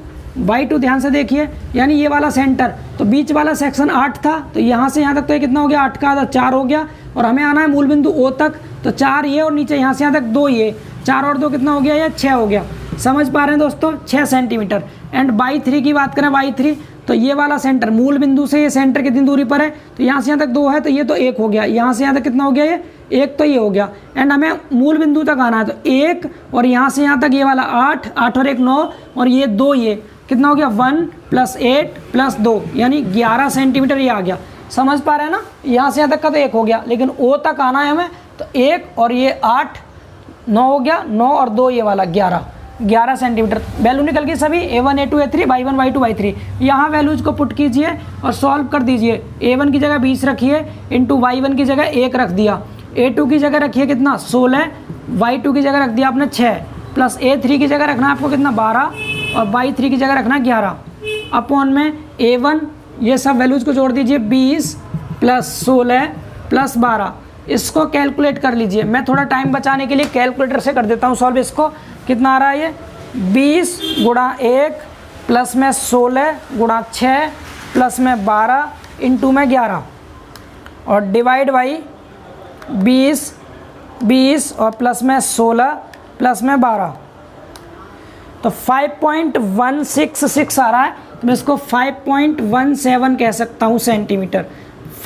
[SPEAKER 1] ध्यान से देखिए, यानी ये वाला सेंटर, तो बीच वाला सेक्शन 8 था, तो यहाँ से यहाँ तक तो ये कितना हो गया, 8 का आधा 4 हो गया, और हमें आना है मूल बिंदु O तक, तो 4 ये और नीचे यहाँ से यहाँ तक 2 ये, 4 और 2 कितना हो गया, ये 6 हो गया। समझ पा रहे हैं दोस्तों, 6 सेंटीमीटर। एंड y3 की बात करें, y3 तो ये वाला सेंटर, मूल बिंदु से ये सेंटर कितनी दूरी पर है, तो यहाँ से यहाँ तक 2 है, तो ये तो 1 हो गया, यहाँ से यहाँ तक कितना हो गया, ये 1 तो ये हो गया। एंड हमें मूल बिंदु तक आना है, तो 1 और यहाँ से यहाँ तक ये वाला 8 और 1 9 और ये 2, ये कितना हो गया, 1 प्लस 8 प्लस 2 यानी 11 सेंटीमीटर ये आ गया। समझ पा रहे हैं ना, यहाँ से यहाँ तक का तो 1 हो गया, लेकिन O तक आना है हमें, तो 1 और ये 8 9 हो गया, 9 और 2 ये वाला 11 सेंटीमीटर। वैल्यू निकल गई सभी, a1 a2 a3 y1 y2 y3। यहाँ वैल्यूज को पुट कीजिए और सॉल्व कर दीजिए। a1 की जगह 20 रखिए, इंटू y1 की जगह 1 रख दिया, a2 की जगह रखिए कितना 16, y2 की जगह रख दिया आपने 6, प्लस a3 की जगह रखना आपको कितना 12, और y3 की जगह रखना 11 अपॉन में a1, ये सब वैल्यूज को जोड़ दीजिए, 20 प्लस 16 प्लस 12। इसको कैलकुलेट कर लीजिए। मैं थोड़ा टाइम बचाने के लिए कैलकुलेटर से कर देता हूँ सॉल्व। इसको कितना आ रहा है, ये 20 गुणा 1 प्लस में 16 गुणा 6 प्लस में 12 इंटू में 11 और डिवाइड बाई 20 और प्लस में 16 प्लस में 12, तो 5.166 आ रहा है। तो मैं इसको 5.17 कह सकता हूँ सेंटीमीटर।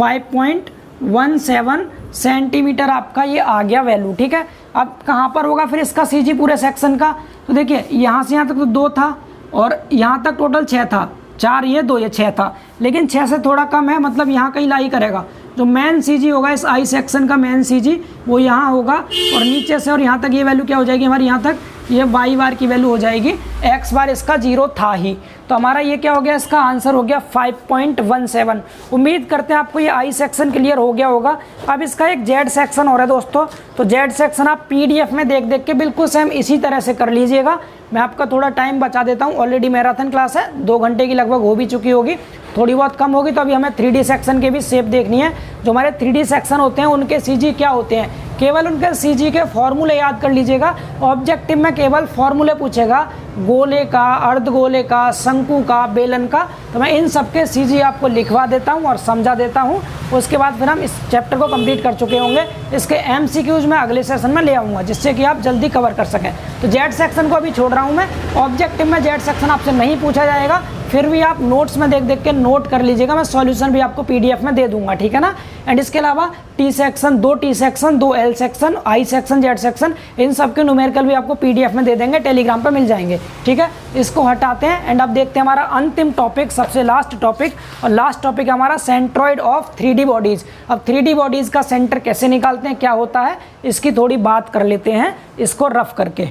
[SPEAKER 1] 5.17 सेंटीमीटर आपका ये आ गया वैल्यू। ठीक है, अब कहाँ पर होगा फिर इसका CG पूरे सेक्शन का, तो देखिए यहाँ से यहाँ तक तो 2 था और यहाँ तक टोटल 6 था, 4 ये 2 ये 6 था, लेकिन 6 से थोड़ा कम है, मतलब यहाँ कहीं लाई करेगा। जो मेन CG होगा इस आई सेक्शन का मेन CG वो यहाँ होगा, और नीचे से और यहाँ तक ये वैल्यू क्या हो जाएगी हमारी, यहाँ तक ये वाई बार की वैल्यू हो जाएगी, एक्स बार इसका 0 था ही। तो हमारा ये क्या हो गया, इसका आंसर हो गया 5.17। उम्मीद करते हैं आपको ये आई सेक्शन क्लियर हो गया होगा। अब इसका एक जेड सेक्शन हो रहा है दोस्तों, तो जेड सेक्शन आप पीडीएफ में देख देख के बिल्कुल सेम इसी तरह से कर लीजिएगा। मैं आपका थोड़ा टाइम बचा देता हूँ, ऑलरेडी मैराथन क्लास है, 2 घंटे की लगभग हो भी चुकी होगी, थोड़ी बहुत कम होगी। तो अभी हमें 3D सेक्शन के भी शेप देखनी है। जो हमारे 3D सेक्शन होते हैं उनके सीजी क्या होते हैं, केवल उनके सीजी के फॉर्मूले याद कर लीजिएगा। ऑब्जेक्टिव में केवल फॉर्मूले पूछेगा, गोले का, अर्धगोले का, शंकु का, बेलन का। तो मैं इन सब के सीजी आपको लिखवा देता हूं और समझा देता हूं। उसके बाद फिर हम इस चैप्टर को कंप्लीट कर चुके होंगे। इसके एमसीक्यूज मैं अगले सेशन में ले आऊँगा, जिससे कि आप जल्दी कवर कर सकें। तो जेड सेक्शन को अभी छोड़ रहा हूँ मैं। ऑब्जेक्टिव में जेड सेक्शन आपसे नहीं पूछा जाएगा, फिर भी आप नोट्स में देख देख के नोट कर लीजिएगा। मैं सॉल्यूशन भी आपको पीडीएफ में दे दूंगा, ठीक है ना। एंड इसके अलावा T section, 2 T section, 2 L section, I section, Z section, इन सब के न्यूमेरिकल भी आपको पीडीएफ में दे देंगे, टेलीग्राम पर मिल जाएंगे, ठीक है। इसको हटाते हैं एंड अब देखते हैं हमारा अंतिम टॉपिक, सबसे लास्ट टॉपिक। और लास्ट टॉपिक हमारा सेंट्रॉइड ऑफ 3D बॉडीज। अब 3D बॉडीज का सेंटर कैसे निकालते हैं, क्या होता है, इसकी थोड़ी बात कर लेते हैं इसको रफ करके।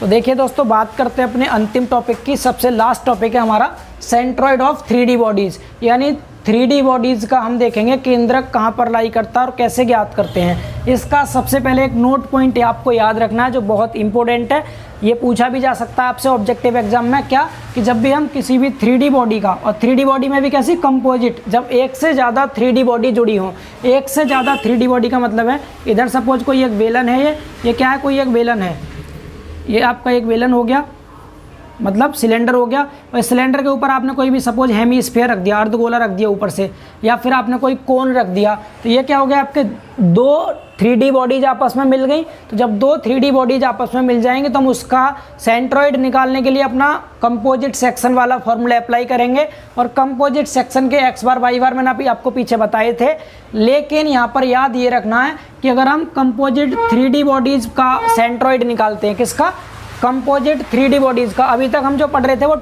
[SPEAKER 1] तो देखिए दोस्तों, बात करते हैं अपने अंतिम टॉपिक की। सबसे लास्ट टॉपिक है हमारा सेंट्रॉइड ऑफ 3D बॉडीज, यानी 3D बॉडीज का हम देखेंगे केंद्रक कहाँ पर लाई करता है और कैसे ज्ञात करते हैं। इसका सबसे पहले एक नोट पॉइंट आपको याद रखना है जो बहुत इंपॉर्टेंट है। ये पूछा भी जा सकता है आपसे ऑब्जेक्टिव एग्जाम में, क्या कि जब भी हम किसी भी 3D बॉडी का, और 3D बॉडी में भी कैसी कंपोजिट, जब एक से ज़्यादा 3D बॉडी जुड़ी हो, एक से ज़्यादा 3D बॉडी का मतलब है इधर सपोज कोई एक बेलन है, ये क्या है, कोई एक बेलन है, ये आपका एक बेलन हो गया, मतलब सिलेंडर हो गया। और सिलेंडर के ऊपर आपने कोई भी सपोज हेमीस्फीयर रख दिया, अर्धगोला रख दिया ऊपर से, या फिर आपने कोई कोन रख दिया, तो ये क्या हो गया, आपके 2 3D बॉडीज आपस में मिल गई। तो जब 2 3D बॉडीज आपस में मिल जाएंगे तो हम उसका सेंट्रॉइड निकालने के लिए अपना कंपोजिट सेक्शन वाला फॉर्मूला अप्लाई करेंगे। और कंपोजिट सेक्शन के एक्स बार वाई बार मैंने अभी आपको पीछे बताए थे, लेकिन यहाँ पर याद ये रखना है कि अगर हम कंपोजिट 3D बॉडीज का सेंट्रॉइड निकालते हैं, किसका, कंपोजिट 3D बॉडीज का, अभी तक हम जो पढ़ रहे थे वो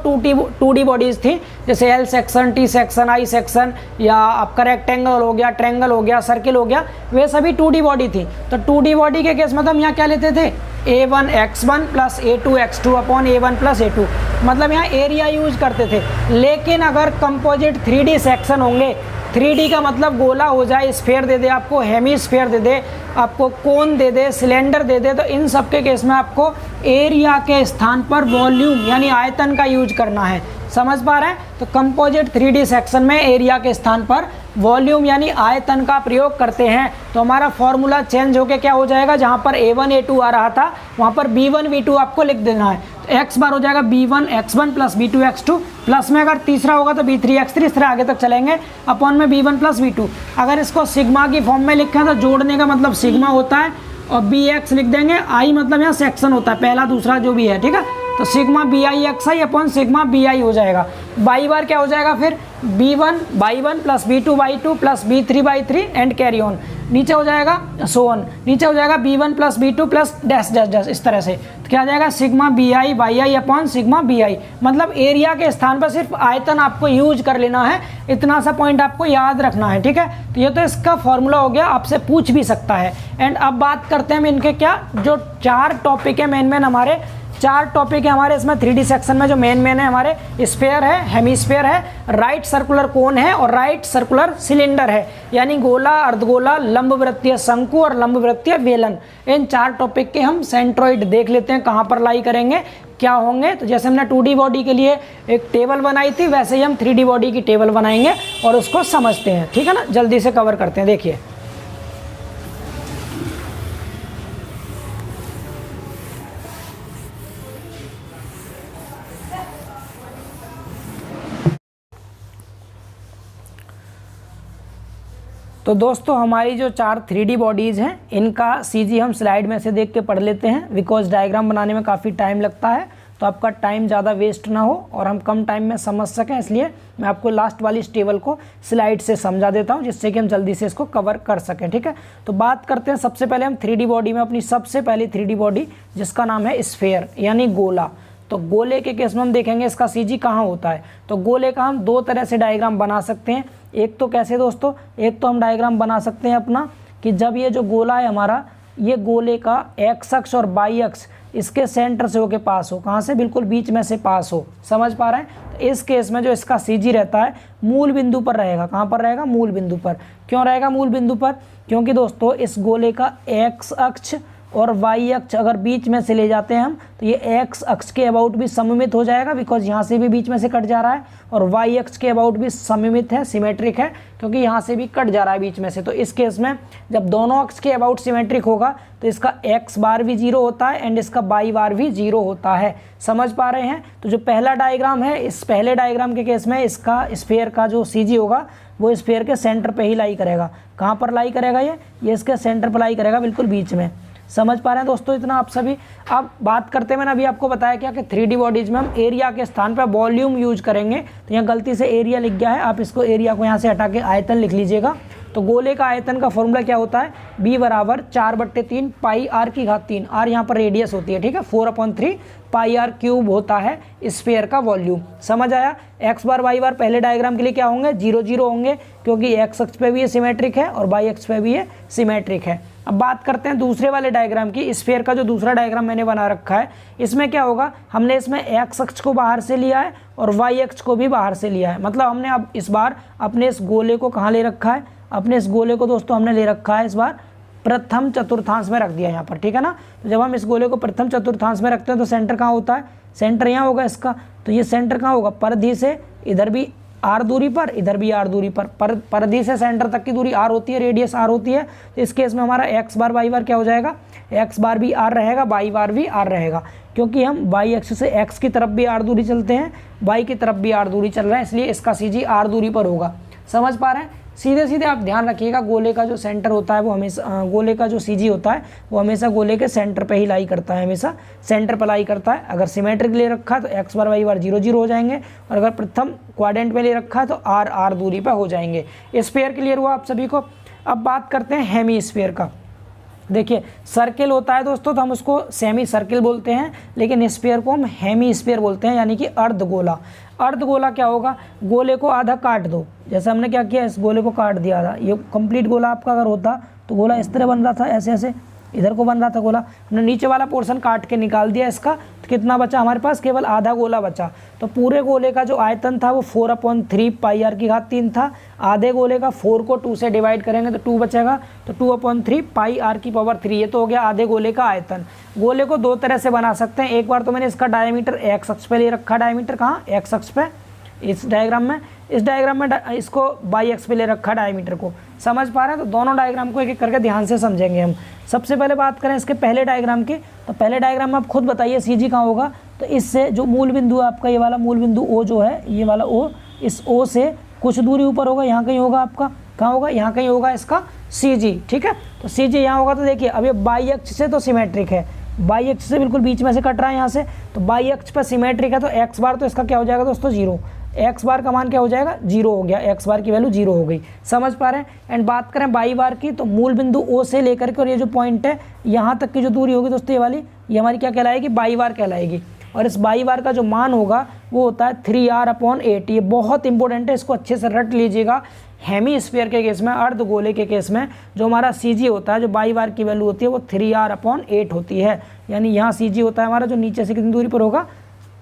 [SPEAKER 1] 2D बॉडीज थी, जैसे L section, T section, I section, या आपका रेक्टेंगल हो गया, ट्रायंगल हो गया, सर्किल हो गया, वे सभी 2D बॉडी थी। तो 2D बॉडी के केस में तो हम यहाँ क्या लेते थे, A1x1 plus A2x2 upon A1 plus A2, मतलब यहाँ एरिया यूज करते थे। लेकिन अगर कंपोजिट 3D सेक्शन होंगे, 3D का मतलब गोला हो जाए, स्फीयर दे दे आपको, हेमीस्फीयर दे दे आपको, कोन दे दे, सिलेंडर दे दे, तो इन सब के केस में आपको एरिया के स्थान पर वॉल्यूम यानी आयतन का यूज करना है। समझ पा रहे हैं। तो कंपोजिट 3D सेक्शन में एरिया के स्थान पर वॉल्यूम यानी आयतन का प्रयोग करते हैं। तो हमारा फॉर्मूला चेंज होकर क्या हो जाएगा, जहाँ पर A1 A2 आ रहा था वहाँ पर B1 V2 आपको लिख देना है। तो x बार हो जाएगा B1 x1 plus B2 x2, plus में अगर तीसरा होगा तो B3 x3, इस तरह आगे तक चलेंगे, अपॉन में B1 प्लस B2। अगर इसको सिग्मा की फॉर्म में लिखें तो जोड़ने का मतलब सिग्मा होता है, और BX लिख देंगे, I मतलब यहाँ सेक्शन होता है, पहला दूसरा जो भी है, ठीक है। तो sigma BI upon sigma BI हो जाएगा। बाई बार क्या हो जाएगा फिर, B1 by 1 plus B2 by 2 plus B3 by 3 and carry on, नीचे हो जाएगा सोन, नीचे हो जाएगा B1 plus B2 plus dash dash dash, इस तरह से। तो क्या आ जाएगा, sigma BI by I upon sigma BI, मतलब एरिया के स्थान पर सिर्फ आयतन आपको यूज कर लेना है, इतना सा पॉइंट आपको याद रखना है, ठीक है। तो ये तो इसका फॉर्मूला हो गया, आपसे पूछ भी सकता है। एंड अब बात करते हैं हम इनके क्या, जो 4 टॉपिक है मेन हमारे, 4 टॉपिक है हमारे इसमें 3D सेक्शन में। जो मेन है हमारे, स्फीयर है, हेमीस्फीयर है, राइट सर्कुलर कोन है और राइट सर्कुलर सिलेंडर है, यानी गोला, अर्धगोला, लंबवृत्तीय शंकु और लंबवृत्तीय बेलन। इन 4 टॉपिक के हम सेंट्रॉइड देख लेते हैं कहाँ पर लाई करेंगे, क्या होंगे। तो जैसे हमने 2D बॉडी के लिए एक टेबल बनाई थी, वैसे ही हम 3D बॉडी की टेबल बनाएंगे और उसको समझते हैं, ठीक है ना। जल्दी से कवर करते हैं, देखिए। तो दोस्तों, हमारी जो 4 3D बॉडीज़ हैं, इनका सीजी हम स्लाइड में से देख के पढ़ लेते हैं, बिकॉज डायग्राम बनाने में काफ़ी टाइम लगता है, तो आपका टाइम ज़्यादा वेस्ट ना हो और हम कम टाइम में समझ सकें, इसलिए मैं आपको लास्ट वाली इस टेबल को स्लाइड से समझा देता हूं, जिससे कि हम जल्दी से इसको कवर कर सकें, ठीक है। तो बात करते हैं सबसे पहले हम 3D बॉडी में, अपनी सबसे पहली 3D बॉडी जिसका नाम है स्फीयर यानी गोला। तो गोले के केस में हम देखेंगे इसका सीजी कहाँ होता है। तो गोले का हम 2 तरह से डायग्राम बना सकते हैं। एक तो कैसे दोस्तों, एक तो हम डायग्राम बना सकते हैं अपना कि जब ये जो गोला है हमारा, ये गोले का एक्स अक्ष और वाई अक्ष इसके सेंटर से होके पास हो, कहाँ से, बिल्कुल बीच में से पास हो। समझ पा रहे हैं। तो इस केस में जो इसका CG रहता है मूल बिंदु पर रहेगा। कहाँ पर रहेगा, मूल बिंदु पर। क्यों रहेगा मूल बिंदु पर, क्योंकि दोस्तों इस गोले का एक्स अक्ष और वाई अक्ष अगर बीच में से ले जाते हैं हम, तो ये एक्स अक्ष के अबाउट भी सममित हो जाएगा, बिकॉज यहाँ से भी बीच में से कट जा रहा है, और वाई अक्ष के अबाउट भी सममित है, सिमेट्रिक है, क्योंकि यहाँ से भी कट जा रहा है बीच में से। तो इस केस में जब दोनों अक्ष के अबाउट सिमेट्रिक होगा तो इसका एक्स बार भी 0 होता है एंड इसका वाई बार भी 0 होता है। समझ पा रहे हैं। तो जो पहला डायग्राम है, इस पहले डायग्राम के केस में इसका स्फीयर का जो CG होगा वो स्फीयर के सेंटर पे ही लाई करेगा। कहाँ पर लाई करेगा, ये इसके सेंटर पर लाई करेगा, बिल्कुल बीच में। समझ पा रहे हैं दोस्तों इतना आप सभी। अब बात करते हैं, मैंने अभी आपको बताया क्या कि 3D बॉडीज में हम एरिया के स्थान पर वॉल्यूम यूज करेंगे। तो यहाँ गलती से एरिया लिख गया है, आप इसको एरिया को यहाँ से हटा के आयतन लिख लीजिएगा। तो गोले का आयतन का फॉर्मूला क्या होता है, B बराबर 4/3 पाई r की घात 3। r यहाँ पर रेडियस होती है, ठीक है, 4/3 पाई r क्यूब होता है स्फीयर का वॉल्यूम। समझ आया। x बार y बार पहले डायग्राम के लिए क्या होंगे, 0 0 होंगे, क्योंकि x अक्ष पे भी ये सिमेट्रिक है और y अक्ष पे भी ये सिमेट्रिक है। अब बात करते हैं दूसरे वाले डायग्राम की। स्फीयर का जो दूसरा डायग्राम मैंने बना रखा है, इसमें क्या होगा, हमने इसमें x अक्ष को बाहर से लिया है और y अक्ष को भी बाहर से लिया है। मतलब हमने अब इस बार अपने इस गोले को कहाँ ले रखा है, अपने इस गोले को दोस्तों हमने ले रखा है इस बार प्रथम चतुर्थांश में रख दिया यहाँ पर, ठीक है ना। तो जब हम इस गोले को प्रथम चतुर्थांश में रखते हैं तो सेंटर कहाँ होता है, सेंटर यहाँ होगा इसका। तो ये सेंटर कहाँ होगा, परिधि से इधर भी r दूरी पर, इधर भी r दूरी पर। परिधि से सेंटर तक की दूरी r होती है, रेडियस r होती है। तो इस केस में हमारा x बार y बार क्या हो जाएगा, x बार भी r रहेगा, y बार भी r रहेगा, क्योंकि हम y अक्ष से x की तरफ भी r दूरी चलते हैं, y की तरफ भी r दूरी चल रहा है, इसलिए इसका CG r दूरी पर होगा। समझ पा रहे हैं। सीधे सीधे आप ध्यान रखिएगा, गोले का जो सेंटर होता है वो हमेशा, गोले का जो CG होता है वो हमेशा गोले के सेंटर पे ही लाई करता है, हमेशा सेंटर पर लाई करता है। अगर सिमेट्रिक ले रखा है तो x बार y बार 0 0 हो जाएंगे, और अगर प्रथम क्वाड्रेंट में ले रखा है तो r r दूरी पर हो जाएंगे। स्फीयर क्लियर हुआ आप सभी को। अब बात करते हैं हेमी स्फीयर का। देखिए सर्किल होता है दोस्तों तो हम उसको सेमी सर्किल बोलते हैं, लेकिन स्फीयर को हम हेमी स्फीयर बोलते हैं, यानी कि अर्धगोला। अर्धगोला क्या होगा, गोले को आधा काट दो, जैसे हमने क्या किया, इस गोले को काट दिया था। ये कंप्लीट गोला आपका अगर होता तो गोला इस तरह बन रहा था, ऐसे ऐसे इधर को बन रहा था गोला, हमने नीचे वाला पोर्शन काट के निकाल दिया इसका, तो कितना बचा हमारे पास, केवल आधा गोला बचा। तो पूरे गोले का जो आयतन था वो 4/3 पाई r की घात 3 था। आधे गोले का 4 को 2 से डिवाइड करेंगे तो 2 बचेगा, तो 2/3 पाई r की पावर 3, ये तो हो गया आधे गोले का आयतन। गोले को दो तरह से बना सकते हैं। एक बार तो मैंने इसका डायमीटर x अक्ष पे ले रखा, डायमीटर कहाँ, x अक्ष पे, इस डायग्राम में, इस डायग्राम में इसको y अक्ष पे ले रखा डायमीटर को। समझ पा रहे हैं। तो दोनों डायग्राम को एक एक करके ध्यान से समझेंगे हम। सबसे पहले बात करें इसके पहले डायग्राम की, तो पहले डायग्राम में आप खुद बताइए CG कहाँ होगा। तो इससे जो मूल बिंदु है आपका, ये वाला मूल बिंदु O जो है, ये वाला O, इस O से कुछ दूरी ऊपर होगा, यहाँ कहीं होगा आपका, कहाँ होगा, यहाँ कहीं होगा इसका CG, ठीक है। तो CG यहाँ होगा। तो देखिए अब ये y अक्ष से तो सिमेट्रिक है, y अक्ष से बिल्कुल बीच में से कट रहा है यहाँ से, तो y अक्ष पर सिमेट्रिक है, तो x बार तो इसका क्या हो जाएगा दोस्तों, 0। x बार का मान क्या हो जाएगा, 0 हो गया, x बार की वैल्यू 0 हो गई। समझ पा रहे हैं। एंड बात करें y बार की, तो मूल बिंदु O से लेकर के और ये जो पॉइंट है यहाँ तक की जो दूरी होगी दोस्तों, ये वाली, ये हमारी क्या कहलाएगी, y बार कहलाएगी। और इस y बार का जो मान होगा वो होता है 3r/8। ये बहुत इंपॉर्टेंट है, इसको अच्छे से रट लीजिएगा। हेमी स्फीयर के केस में, अर्धगोले के केस में, जो हमारा CG होता है, जो y बार की वैल्यू होती है वो 3r/8 होती है। यानी यहाँ CG होता है हमारा, जो नीचे से कितनी दूरी पर होगा,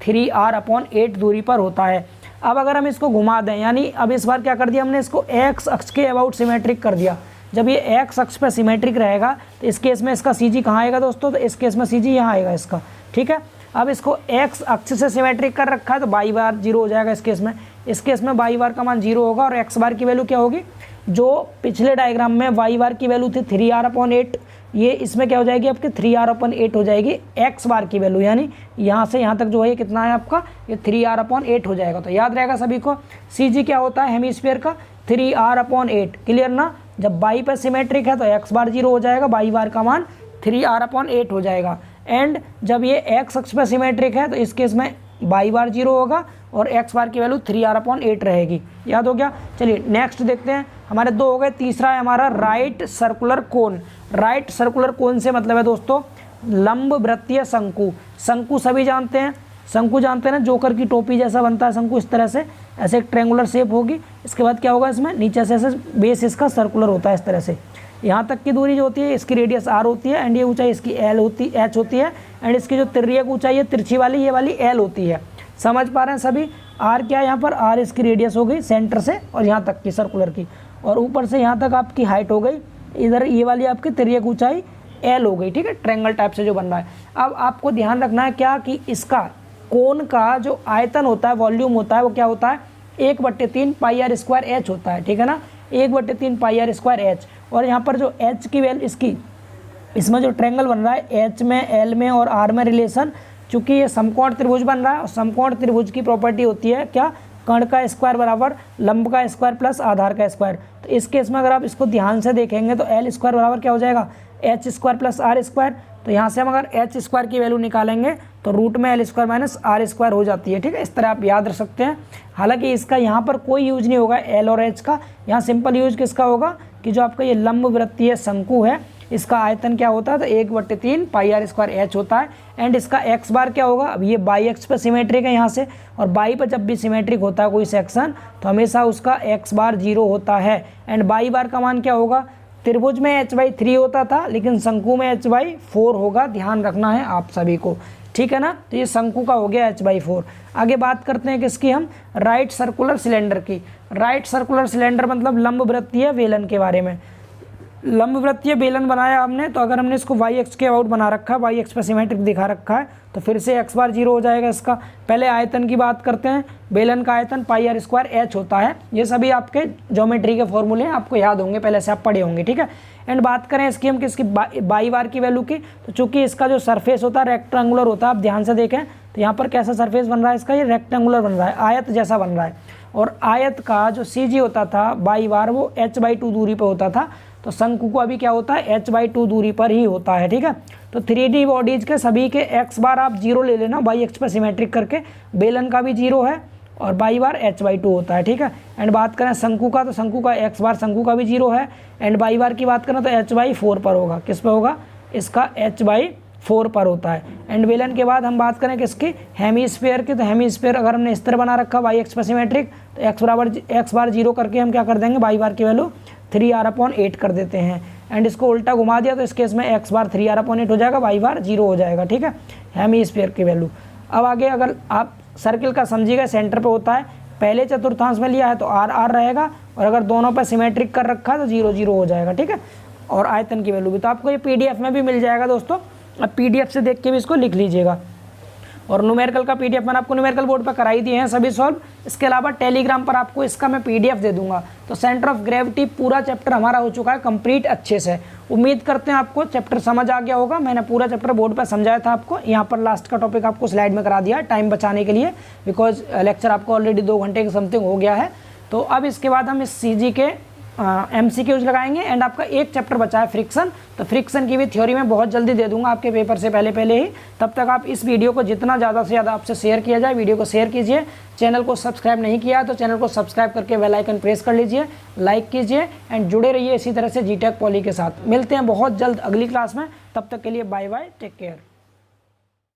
[SPEAKER 1] 3r/8 दूरी पर होता है। अब अगर हम इसको घुमा दें, यानी अब इस बार क्या कर दिया हमने, इसको x अक्ष के अबाउट सिमेट्रिक कर दिया। जब ये x अक्ष पर सिमेट्रिक रहेगा तो इस केस में इसका CG कहाँ आएगा दोस्तों, तो इस केस में CG यहाँ आएगा इसका, ठीक है। अब इसको x अक्ष से सिमेट्रिक कर रखा है तो y बार 0 हो जाएगा इस केस में। इस केस में y बार का मान 0 होगा, और x बार की वैल्यू क्या होगी, जो पिछले डायग्राम में y बार की वैल्यू थी 3r/8, ये इसमें क्या हो जाएगी आपकी 3r/8 हो जाएगी x बार की वैल्यू, यानी यहाँ से यहाँ तक जो है ये कितना है आपका, ये 3r/8 हो जाएगा। तो याद रहेगा सभी को, CG क्या होता है हेमीस्फीयर का, 3r/8। क्लियर ना। जब y पर सिमेट्रिक है तो x बार 0 हो जाएगा, y बार का मान 3r/8 हो जाएगा। एंड जब ये x अक्ष पर सिमेट्रिक है तो इस केस में y बार 0 होगा और x बार की वैल्यू 3r/8 रहेगी। याद हो गया। चलिए नेक्स्ट देखते हैं, हमारे 2 हो गए। तीसरा है हमारा right circular cone. Right circular cone से मतलब है दोस्तों लंब वृत्तीय शंकु। शंकु सभी जानते हैं, शंकु जानते हैं ना, जोकर की टोपी जैसा बनता है शंकु, इस तरह से, ऐसे एक ट्रायंगुलर शेप होगी। इसके बाद क्या होगा, इसमें नीचे से ऐसे बेस इसका सर्कुलर होता है इस तरह से। यहाँ तक की दूरी जो होती है इसकी रेडियस r होती है, एंड ये ऊंचाई इसकी h होती है, एंड इसकी जो तिर्यक ऊंचाई है तिरछी वाली, ये वाली l होती है। समझ पा रहे हैं सभी। r क्या है यहाँ पर, r इसकी रेडियस हो गई सेंटर से और यहाँ तक की सर्कुलर की, और ऊपर से यहाँ तक आपकी हाइट हो गई, इधर ये वाली आपकी तिर्यक ऊंचाई l हो गई, ठीक है, ट्रायंगल टाइप से जो बन रहा है। अब आपको ध्यान रखना है क्या कि इसका कोण का जो आयतन होता है, वॉल्यूम होता है, वो क्या होता है 1/3 पाई आर स्क्वायर एच होता है, ठीक है ना, 1/3 पाई आर स्क्वायर एच। और यहाँ पर जो एच की वैल्यू इसकी, इसमें जो ट्रायंगल बन रहा है एच में, एल में और आर में रिलेशन, चूंकि ये समकोण त्रिभुज बन रहा है और समकोण त्रिभुज की प्रॉपर्टी होती है क्या, कर्ण का स्क्वायर बराबर लंब का स्क्वायर प्लस आधार का स्क्वायर। तो इस केस में अगर आप इसको ध्यान से देखेंगे तो एल स्क्वायर बराबर क्या हो जाएगा, h square plus r square. तो यहाँ से हम अगर एच स्क्वायर की वैल्यू निकालेंगे तो रूट में l square minus r square हो जाती है, ठीक है। इस तरह आप याद रख सकते हैं। हालांकि इसका यहाँ पर कोई यूज नहीं होगा एल और एच का, यहाँ सिंपल यूज किसका होगा कि जो आपका ये लंब वृत्तीय शंकु है इसका आयतन क्या होता है, तो 1/3 पाई आर स्क्वायर एच होता है। एंड इसका एक्स बार क्या होगा, अब ये बाई एक्स पर सिमेट्रिक है यहाँ से, और बाई पर जब भी सिमेट्रिक होता है कोई सेक्शन तो हमेशा उसका एक्स बार 0 होता है। एंड बाई बार का मान क्या होगा, त्रिभुज में h/3 होता था लेकिन शंकु में h/4 होगा, ध्यान रखना है आप सभी को, ठीक है ना। तो ये शंकु का हो गया h/4। आगे बात करते हैं किसकी, हम राइट सर्कुलर सिलेंडर की। राइट सर्कुलर सिलेंडर मतलब लंब वृत्तीय बेलन के बारे में। लंब वृत्तीय बेलन बनाया हमने, तो अगर हमने इसको वाई एक्स के अबाउट बना रखा है, वाई एक्स पर सिमेट्रिक दिखा रखा है, तो फिर से एक्स बार 0 हो जाएगा इसका। पहले आयतन की बात करते हैं, बेलन का आयतन पाई आर स्क्वायर एच होता है। ये सभी आपके ज्योमेट्री के फॉर्मूले हैं, आपको याद होंगे, पहले से आप पढ़े होंगे, ठीक है। एंड बात करें इसकी हम किसकी, बाई बार की वैल्यू की, तो चूंकि इसका जो सरफेस होता है रेक्टेंगुलर होता है, आप ध्यान से देखें तो यहाँ पर कैसा सरफेस बन रहा है इसका, ये रेक्टेंगुलर बन रहा है, आयत जैसा बन रहा है। और आयत का जो सी जी होता था बाई बार वो h/2 दूरी पर होता था, तो शंकु को अभी क्या होता है h/2 दूरी पर ही होता है, ठीक है। तो 3D बॉडीज के सभी के एक्स बार आप 0 ले लेना, बाई एक्स पर सिमेट्रिक करके, बेलन का भी 0 है और बाई बार h/2 होता है, ठीक है। एंड बात करें शंकु का, तो शंकु का एक्स बार शंकु का भी 0 है, एंड बाई बार की बात करें तो h/4 पर होगा, किस पर होगा, इसका h/4 पर होता है। एंड बेलन के बाद हम बात करें किसकी, हेमीस्फीयर की, तो हेमीस्फीयर अगर हमने इस तरह बना रखा बाई एक्स पर सिमेट्रिक, तो एक्स बार 0 करके हम क्या कर देंगे, बाई बार की वैल्यू 3r/8 कर देते हैं। एंड इसको उल्टा घुमा दिया तो इस केस में एक्स बार 3r/8 हो जाएगा, बाई बार 0 हो जाएगा, ठीक है, हेमीस्फीयर की वैल्यू। अब आगे अगर आप सर्किल का समझिएगा, सेंटर पे होता है, पहले चतुर्थांश में लिया है तो r रहेगा, और अगर दोनों पर सिमेट्रिक कर रखा है तो 0 0 हो जाएगा, ठीक है। और आयतन की वैल्यू भी तो आपको ये PDF में भी मिल जाएगा दोस्तों, अब PDF से देख के भी इसको लिख लीजिएगा। और न्यूमेरिकल का PDF मैंने आपको न्यूमेरिकल बोर्ड पर कराई दिए हैं सभी सॉल्व। इसके अलावा टेलीग्राम पर आपको इसका मैं PDF दे दूंगा। तो सेंटर ऑफ ग्रेविटी पूरा चैप्टर हमारा हो चुका है कंप्लीट अच्छे से। उम्मीद करते हैं आपको चैप्टर समझ आ गया होगा। मैंने पूरा चैप्टर बोर्ड पर समझाया था आपको, यहाँ पर लास्ट का टॉपिक आपको स्लाइड में करा दिया टाइम बचाने के लिए, बिकॉज लेक्चर आपको ऑलरेडी 2 घंटे के समथिंग हो गया है। तो अब इसके बाद हम इस CG के MCQs लगाएंगे, एंड आपका एक चैप्टर बचा है फ्रिक्शन। तो फ्रिक्शन की भी थ्योरी में बहुत जल्दी दे दूंगा आपके पेपर से पहले ही। तब तक आप इस वीडियो को जितना ज़्यादा से ज़्यादा आपसे शेयर किया जाए, वीडियो को शेयर कीजिए। चैनल को सब्सक्राइब नहीं किया है तो चैनल को सब्सक्राइब करके बेल आइकन प्रेस कर लीजिए, लाइक कीजिए, एंड जुड़े रहिए इसी तरह से GTech पॉली के साथ। मिलते हैं बहुत जल्द अगली क्लास में, तब तक के लिए बाय बाय, टेक केयर।